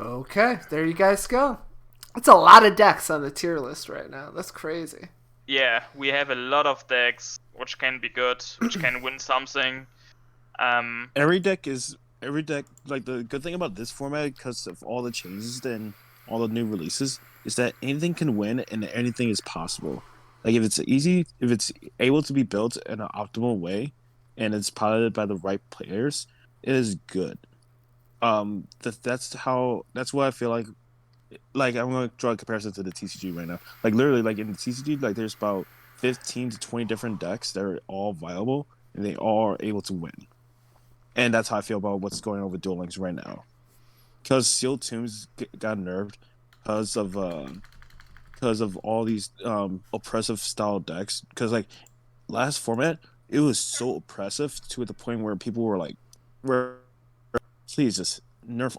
Okay, there you guys go. That's a lot of decks on the tier list right now. That's crazy. Yeah, we have a lot of decks which can be good, which can win something. every deck, like, the good thing about this format, because of all the changes and all the new releases, is that anything can win and anything is possible. Like, if it's able to be built in an optimal way, and it's piloted by the right players, it is good. That's what I feel like. Like, I'm gonna draw a comparison to the TCG right now. Like, literally, like, in the TCG, like, there's about 15 to 20 different decks that are all viable and they all are able to win. And that's how I feel about what's going on with Duel Links right now. Because Sealed Tombs got nerfed because of all these oppressive style decks. Because, like, last format, it was so oppressive to the point where people were like, please just nerf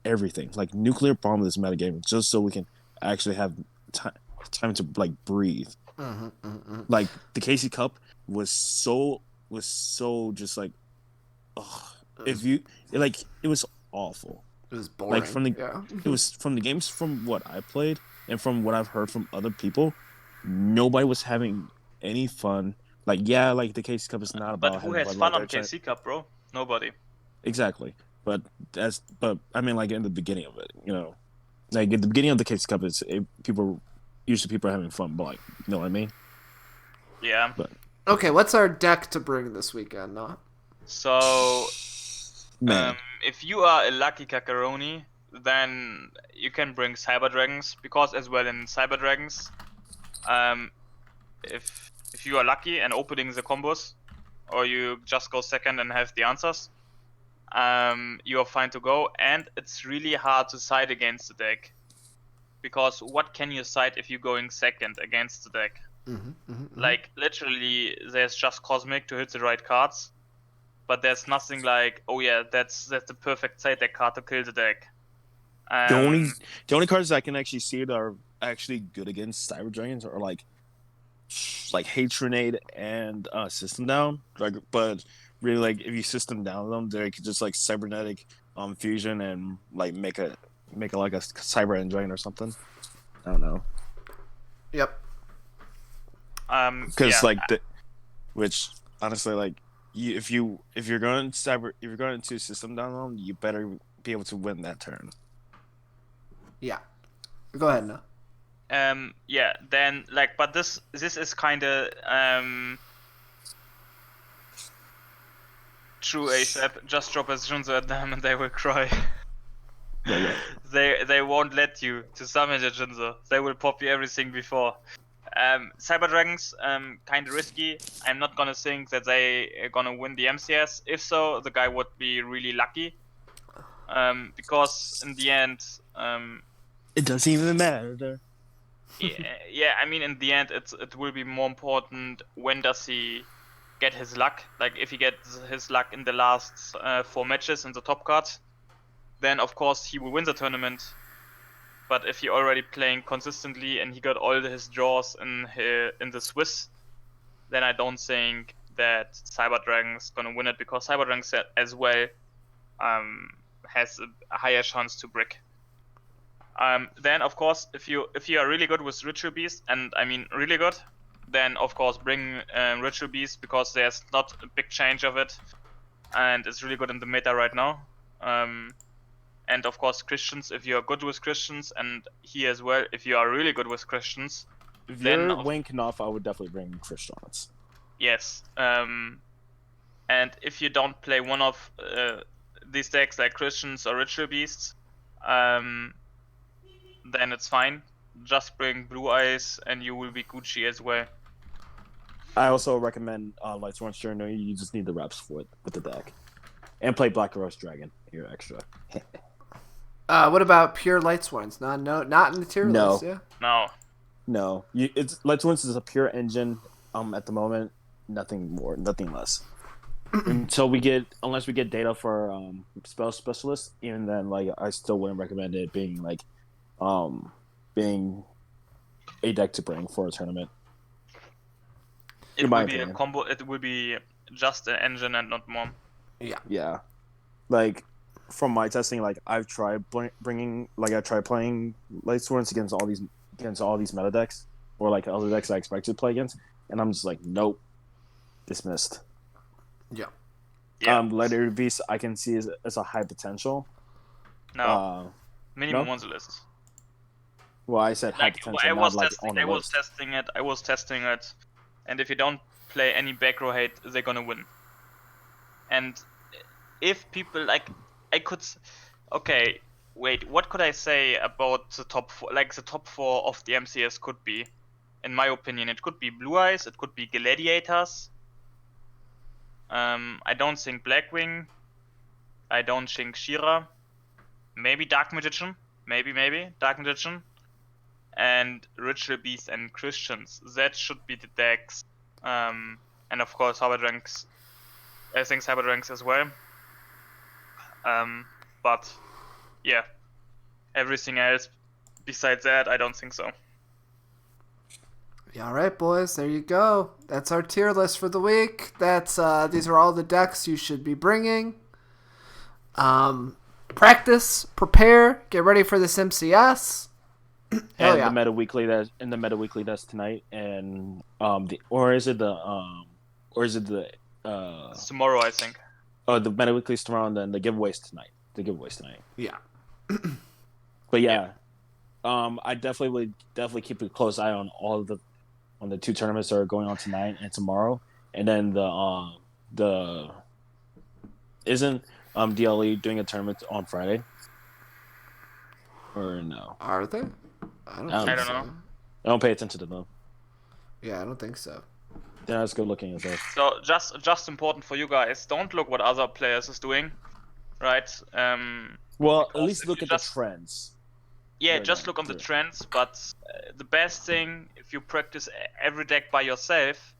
everything, like nuclear bomb this metagame, just so we can actually have time to like breathe. Like the KC Cup was so just like, if you like, it was awful. It was boring. Like it was from the games from what I played and from what I've heard from other people, nobody was having any fun. Like like the KC Cup is not about. But who has fun on KC Cup, bro? Nobody. Exactly, but I mean, like in the beginning of it, like at the beginning of the KC Cup, people are having fun, but like, you know what I mean? Yeah. But okay, what's our deck to bring this weekend, NaW? So, man, if you are a lucky Kakaroni, then you can bring Cyber Dragons, because as well in Cyber Dragons, if you are lucky and opening the combos, or you just go second and have the answers, you are fine to go. And it's really hard to side against the deck, because what can you side if you're going second against the deck? Like literally, there's just Cosmic to hit the right cards, but there's nothing like, oh yeah, that's the perfect side deck card to kill the deck. the only cards I can actually see that are actually good against Cyber Dragons are like Hatronade and System Down. Like, but really, like if you System Down them, they could just like cybernetic fusion and like make a like a Cyber Engine or something. I don't know. Yep. Because which honestly, like if you're going into System Down them, you better be able to win that turn. Yeah. Go ahead, NaW. Yeah, then like, but this is kind of true ASAP. Just drop a Junzo at them and they will cry. Yeah. They won't let you to summon a Junzo. They will pop you everything before. Cyber Dragons, kind of risky. I'm not gonna think that they are gonna win the MCS. If so, the guy would be really lucky. Because in the end, It doesn't even matter. yeah, I mean, in the end, it will be more important when does he get his luck. Like, if he gets his luck in the last 4 matches in the top card, then of course he will win the tournament. But if he already playing consistently and he got all his draws in the Swiss, then I don't think that Cyber Dragon's gonna win it, because Cyber Dragon as well has a higher chance to brick. Then of course, if you are really good with Ritual Beast, and I mean really good, then of course bring Ritual Beast, because there's not a big change of it, and it's really good in the meta right now. And of course Christians, if you are good with Christians, and he as well, if you are really good with Christians. If then you're Wayne Knopf, I would definitely bring Christians. Yes. And if you don't play one of these decks like Christians or Ritual Beasts, then it's fine. Just bring Blue Eyes and you will be Gucci as well. I also recommend Lightsworn Journey. You just need the reps for it with the deck. And play Black Rose Dragon. You're extra. What about pure Lightsworns? Not in the tier No. list, yeah? No. It's Lightsworns is a pure engine at the moment. Nothing more, nothing less. Unless we get data for spell specialists, even then, like, I still wouldn't recommend it being like being a deck to bring for a tournament. It will be a combo. It will be just an engine and not more. Yeah. Like, from my testing, like, I've tried playing Lightsworns against all these meta decks, or like other decks I expected to play against, and I'm just like, nope, dismissed. Yeah. Legendary Beast I can see as a high potential. No. Minimum no? on the list. Well, I said high Like, potential, I was not like testing. on the list. I was testing it, and if you don't play any back row hate, they're gonna win. And if people like, okay, wait, what could I say about the top 4? Like, the top 4 of the MCS could be, in my opinion, it could be Blue Eyes, it could be Gladiators. I don't think Blackwing. I don't think Shira. Maybe Dark Magician. Maybe Dark Magician. And Ritual Beast and Christians. That should be the decks and of course Hybrid ranks. I think Hybrid ranks as well. But yeah, everything else besides that, I don't think so. Yeah, all right, boys. There you go. That's our tier list for the week. These are all the decks you should be bringing. Practice, prepare, get ready for this MCS. And the Meta Weekly that's tonight, and It's tomorrow, I think. Oh, the Meta Weekly's tomorrow, and then the giveaways tonight. Yeah. But yeah, I definitely would keep a close eye on the 2 tournaments that are going on tonight and tomorrow, and then isn't DLE doing a tournament on Friday? Or no? Are they? I don't know. I don't pay attention to them. Yeah, I don't think so. Yeah, that's good looking as well. So just important for you guys, don't look what other players is doing, right? Well, at least look at the trends. Yeah, just look on the trends, but the best thing, if you practice every deck by yourself,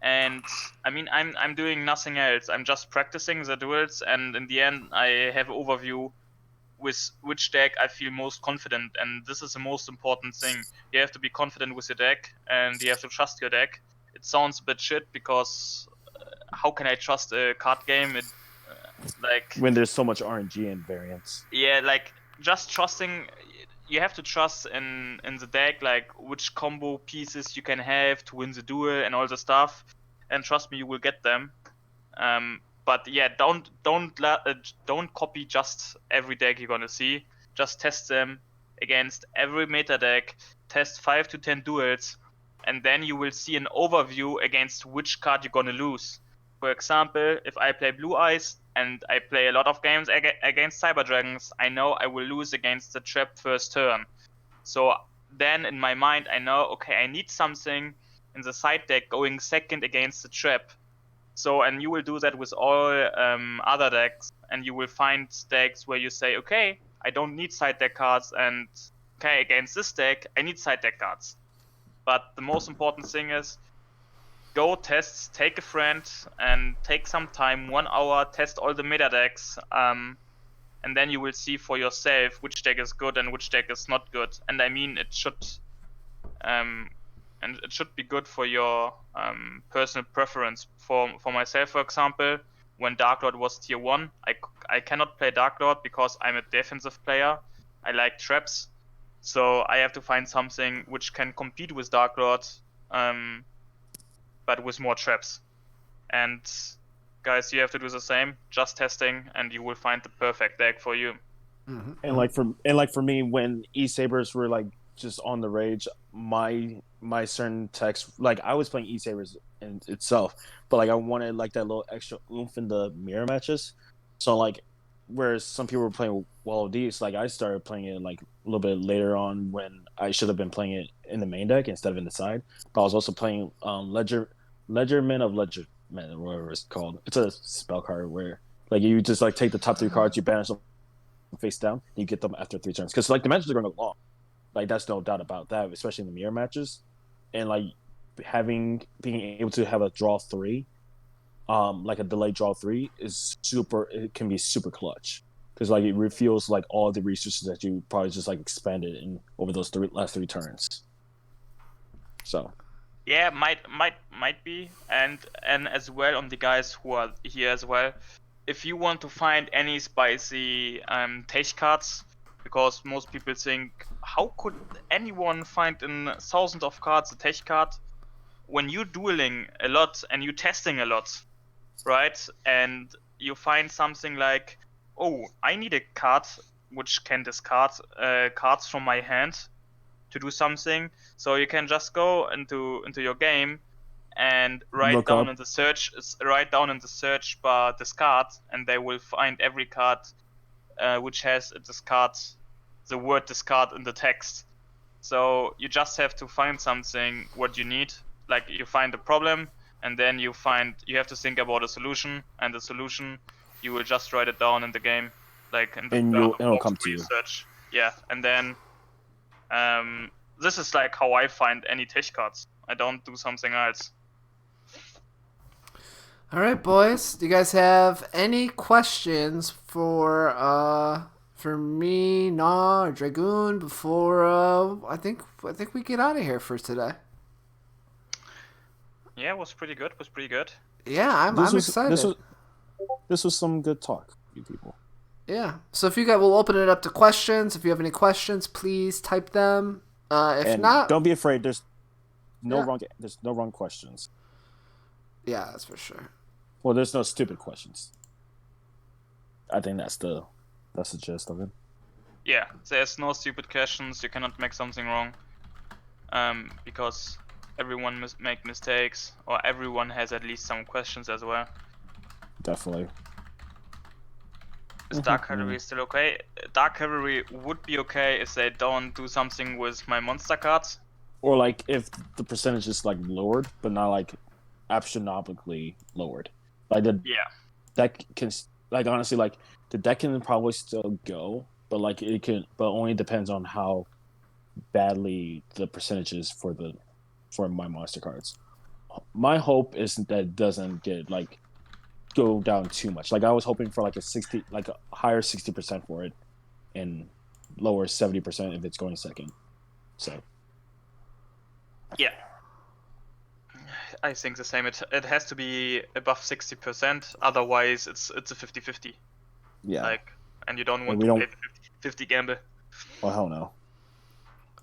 and I mean, I'm doing nothing else, I'm just practicing the duels, and in the end I have an overview with which deck I feel most confident, and this is the most important thing. You have to be confident with your deck, and you have to trust your deck. It sounds a bit shit, because how can I trust a card game? When there's so much RNG and variance. Yeah, just trusting. You have to trust in the deck, which combo pieces you can have to win the duel and all the stuff. And trust me, you will get them. But yeah, don't copy just every deck you're gonna see. Just test them against every meta deck. Test 5 to 10 duels, and then you will see an overview against which card you're gonna lose. For example, if I play Blue Eyes and I play a lot of games against Cyber Dragons, I know I will lose against the trap first turn. So then in my mind I know, okay, I need something in the side deck going second against the trap. So, and you will do that with all other decks, and you will find decks where you say, okay, I don't need side deck cards, and okay, against this deck I need side deck cards. But the most important thing is, go test, take a friend, and take some time, 1 hour, test all the meta decks, and then you will see for yourself which deck is good and which deck is not good. And I mean, it should be good for your personal preference. For myself, for example, when Dark Lord was tier 1, I cannot play Dark Lord because I'm a defensive player. I like traps, so I have to find something which can compete with Dark Lord, but with more traps. And guys, you have to do the same. Just testing, and you will find the perfect deck for you. Mm-hmm. And for me, when E-Sabers were just on the rage, my certain techs, I was playing E-Sabers in itself, but I wanted that little extra oomph in the mirror matches. So whereas some people were playing Wall of Deeps, I started playing it a little bit later on when I should have been playing it in the main deck instead of in the side. But I was also playing Ledgerman of Ledgerman, or whatever it's called. It's a spell card where you just take the top 3 cards, you banish them face down, and you get them after 3 turns. Because the matches are going to go long. That's no doubt about that, especially in the mirror matches. And being able to have a draw 3, a delayed draw 3 it can be super clutch. Because it refuels all the resources that you probably just expended in over those last 3 turns. So yeah, might be, and as well on the guys who are here as well, if you want to find any spicy tech cards, because most people think, how could anyone find in thousands of cards a tech card? When you're dueling a lot and you're testing a lot, right? And you find something like, oh, I need a card which can discard cards from my hand to do something. So you can just go into your game and write down in the search bar discard, and they will find every card which has a discard, the word discard in the text. So you just have to find something what you need. You find a problem, and then you have to think about a solution, and the solution you will just write it down in the game, it'll come to you. Search. Yeah, and then this is how I find any tech cards. I don't do something else. All right, boys. Do you guys have any questions for me, NaW, or Dragoon before I think we get out of here for today? Yeah, it was pretty good. Yeah, I'm excited. This was some good talk, you people. Yeah. So if you guys, we'll open it up to questions. If you have any questions, please type them. If And not, don't be afraid. There's no Yeah. wrong questions. yeah, that's for sure. Well, there's no stupid questions. I think that's the gist of it. Yeah, there's no stupid questions. You cannot make something wrong. Because everyone make mistakes, or everyone has at least some questions as well. Definitely. Is Dark Cavalry still okay? Dark Cavalry would be okay if they don't do something with my monster cards. Or like if the percentage is like lowered, but not like astronomically lowered. Like the Yeah. deck can, like, honestly, like the deck can probably still go, but like it can, but only depends on how badly the percentage is for my monster cards. My hope is that it doesn't get like go down too much. Like I was hoping for like a higher 60% for it, and lower 70% if it's going second. So Yeah. I think the same. It has to be above 60%. Otherwise, it's a 50-50. yeah. Like, and you don't want we to don't- play the 50 gamble. Well, hell no.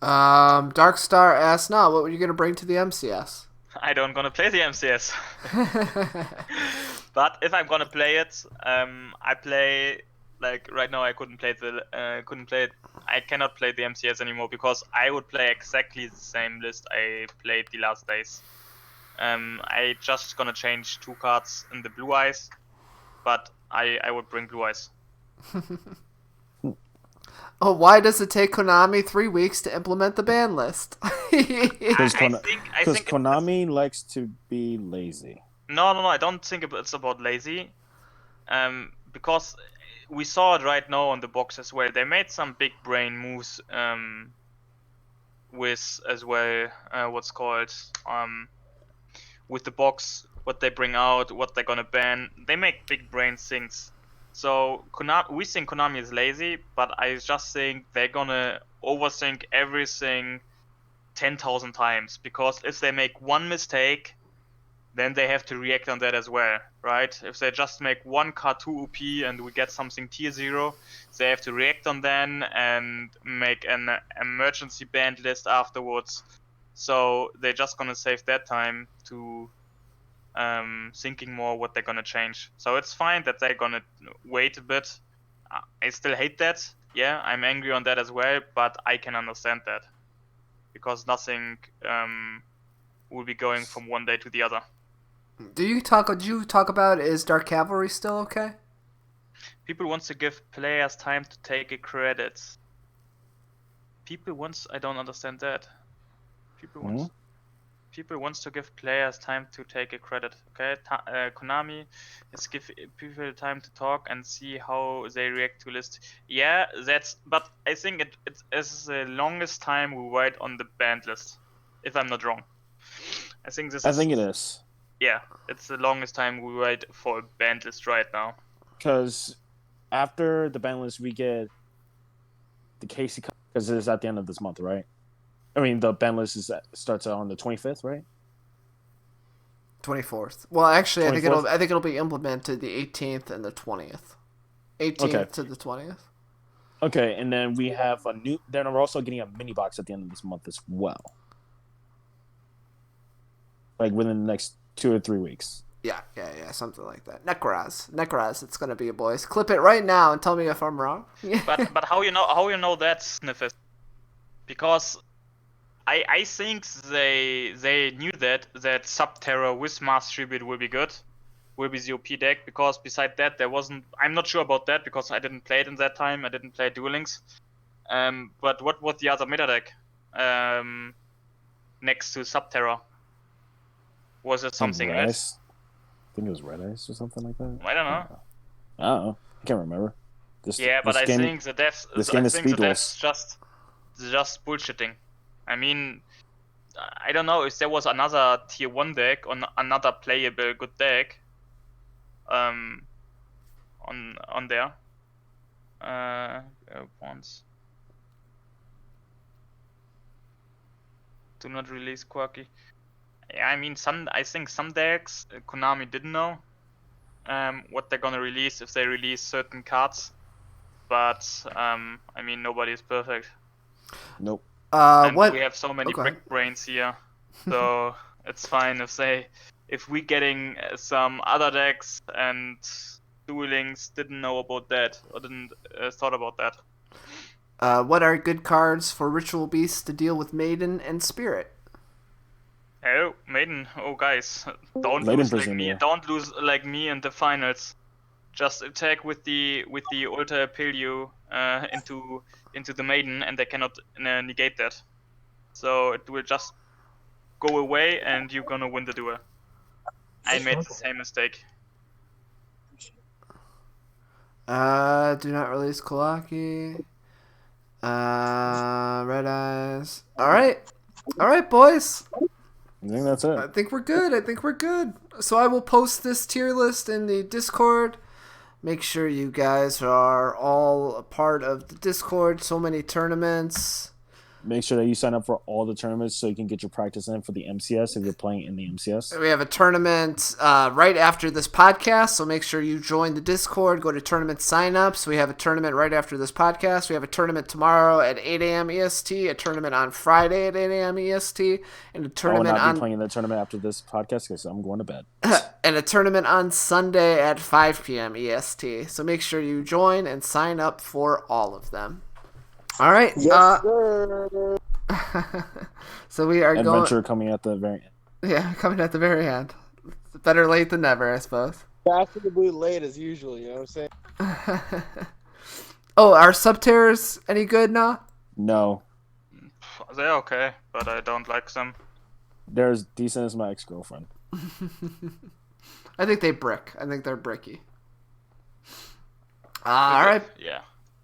Darkstar asks, "Now, what were you gonna bring to the MCS?" I don't gonna play the MCS. But if I'm gonna play it, I play like right now. I couldn't play it. I cannot play the MCS anymore because I would play exactly the same list I played the last days. I just gonna change 2 cards in the blue eyes, but I would bring blue eyes. Oh, why does it take Konami 3 weeks to implement the ban list? Because I think Konami likes to be lazy. No, I don't think it's about lazy. Because we saw it right now on the box as well. They made some big brain moves with as well what's called with the box, what they bring out, what they're gonna ban. They make big brain things. So we think Konami is lazy, but I just think they're gonna overthink everything 10,000 times, because if they make one mistake, then they have to react on that as well, right? If they just make one card 2 OP and we get something tier 0, they have to react on then and make an emergency banned list afterwards. So they're just gonna save that time to thinking more what they're gonna change. So it's fine that they're gonna wait a bit. I still hate that. Yeah, I'm angry on that as well, but I can understand that. Because nothing will be going from one day to the other. Did you talk about, is Dark Cavalry still okay? People wants to give players time to take a credit. I don't understand that. People wants to give players time to take a credit. Okay, Konami is give people time to talk and see how they react to list. Yeah, but I think it is the longest time we wait on the banned list, if I'm not wrong. I think it is. Yeah, it's the longest time we wait for a banned list right now. Because after the ban list, we get the Casey Cup, because it is at the end of this month, right? I mean, the ban list starts on the 25th, right? 24th. Well, actually, 24th? I think it'll be implemented the 18th and the 20th. 18th to the 20th. Okay, and then we have then we're also getting a mini box at the end of this month as well. Like within the next 2 or 3 weeks. Yeah, something like that. Necraz, it's gonna be a boys. Clip it right now and tell me if I'm wrong. But how you know that, Sniffus? Because I think they knew that Subterror with Mass Tribute will be good, will be the OP deck, because beside that there wasn't. I'm not sure about that because I didn't play it in that time. I didn't play Duel Links. But what was the other meta deck next to Subterror? Was it something Red else? Ice? I think it was Red Ice or something like that. I don't know. I don't know. I can't remember. But I think the devs. This game is speed devs just bullshitting. I mean, I don't know if there was another tier 1 deck or another playable good deck. on there. Once. Do not release quirky. Yeah, I mean I think some decks Konami didn't know what they're gonna release if they release certain cards. But I mean nobody is perfect. Nope. And What? we have so many Okay. brick brains here. So it's fine if we getting some other decks and Duel Links didn't know about that or didn't thought about that. What are good cards for Ritual Beasts to deal with Maiden and Spirit? Oh, Maiden. Oh, guys, don't Maiden lose like me. Prisonnier. Don't lose like me in the finals. Just attack with the Ultra Appeal into the Maiden, and they cannot negate that. So it will just go away, and you're gonna win the duel. I made the same mistake. Do not release Kalaki. Red Eyes. All right, boys. I think that's I it. think we're good. So I will post this tier list in the Discord. Make sure you guys are all a part of the Discord. So many tournaments. Make sure that you sign up for all the tournaments so you can get your practice in for the MCS if you're playing in the MCS. We have a tournament right after this podcast, so make sure you join the Discord. Go to tournament signups. We have a tournament right after this podcast. We have a tournament tomorrow at 8 a.m. EST, a tournament on Friday at 8 a.m. EST, and a I will tournament not be on playing the tournament after this podcast because I'm going to bed. and a tournament on Sunday at 5 p.m. EST. So make sure you join and sign up for all of them. All right. Yes, sir. So we are Adventure coming at the very end. Yeah, coming at the very end. Better late than never, I suppose. Fashionably late as usual, you know what I'm saying? Oh, are Subterrors any good now? No. They're okay, but I don't like them. They're as decent as my ex-girlfriend. I think they brick. I think they're bricky. All right. Yeah.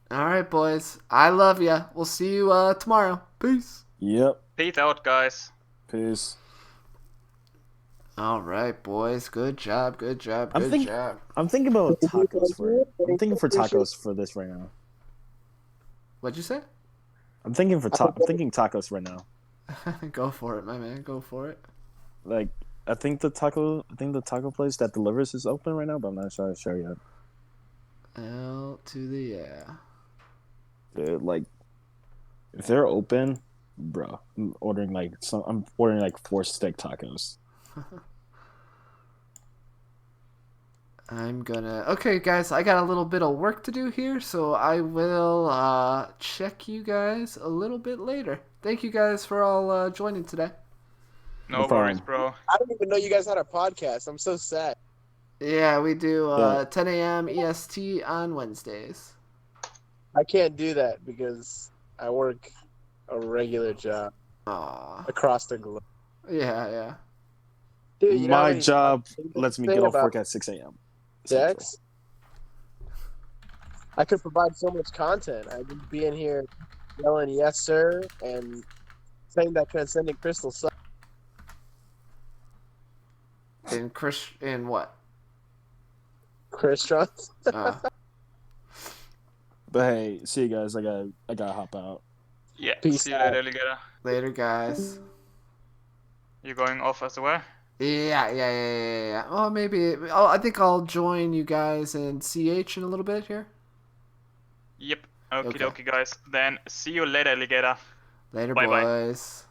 All right, boys. I love ya. We'll see you tomorrow. Peace. Yep. Peace out, guys. Peace. All right, boys. Good job. Good job. Good job. I'm thinking about tacos I'm thinking for tacos for this right now. What'd you say? I'm thinking tacos right now. Go for it, my man. Go for it. Like I think the taco place that delivers is open right now, but I'm not sure yet. L to the yeah. Dude, like if they're open, bro, I'm ordering like 4 steak tacos. Okay, guys, I got a little bit of work to do here, so I will check you guys a little bit later. Thank you guys for all joining today. No No problem. worries, bro. I didn't even know you guys had a podcast. I'm so sad. Yeah, we do Yeah. 10 a.m. EST on Wednesdays. I can't do that because I work a regular job Aw. across the globe. Yeah. Dude, you know how My many job things lets me say get off about work at 6 a.m. decks? I could provide so much content. I would be in here yelling yes sir and saying that transcending crystal sucks. In what? Crystals. But hey, see you guys. I gotta hop out. Yeah. Peace See you out. later, alligator. Later, guys. You going off as well? Yeah. Oh, maybe. I think I'll join you guys in CH in a little bit here. Yep. Okie Okay. dokie, guys. Then see you later, alligator. Later, Bye-bye. boys.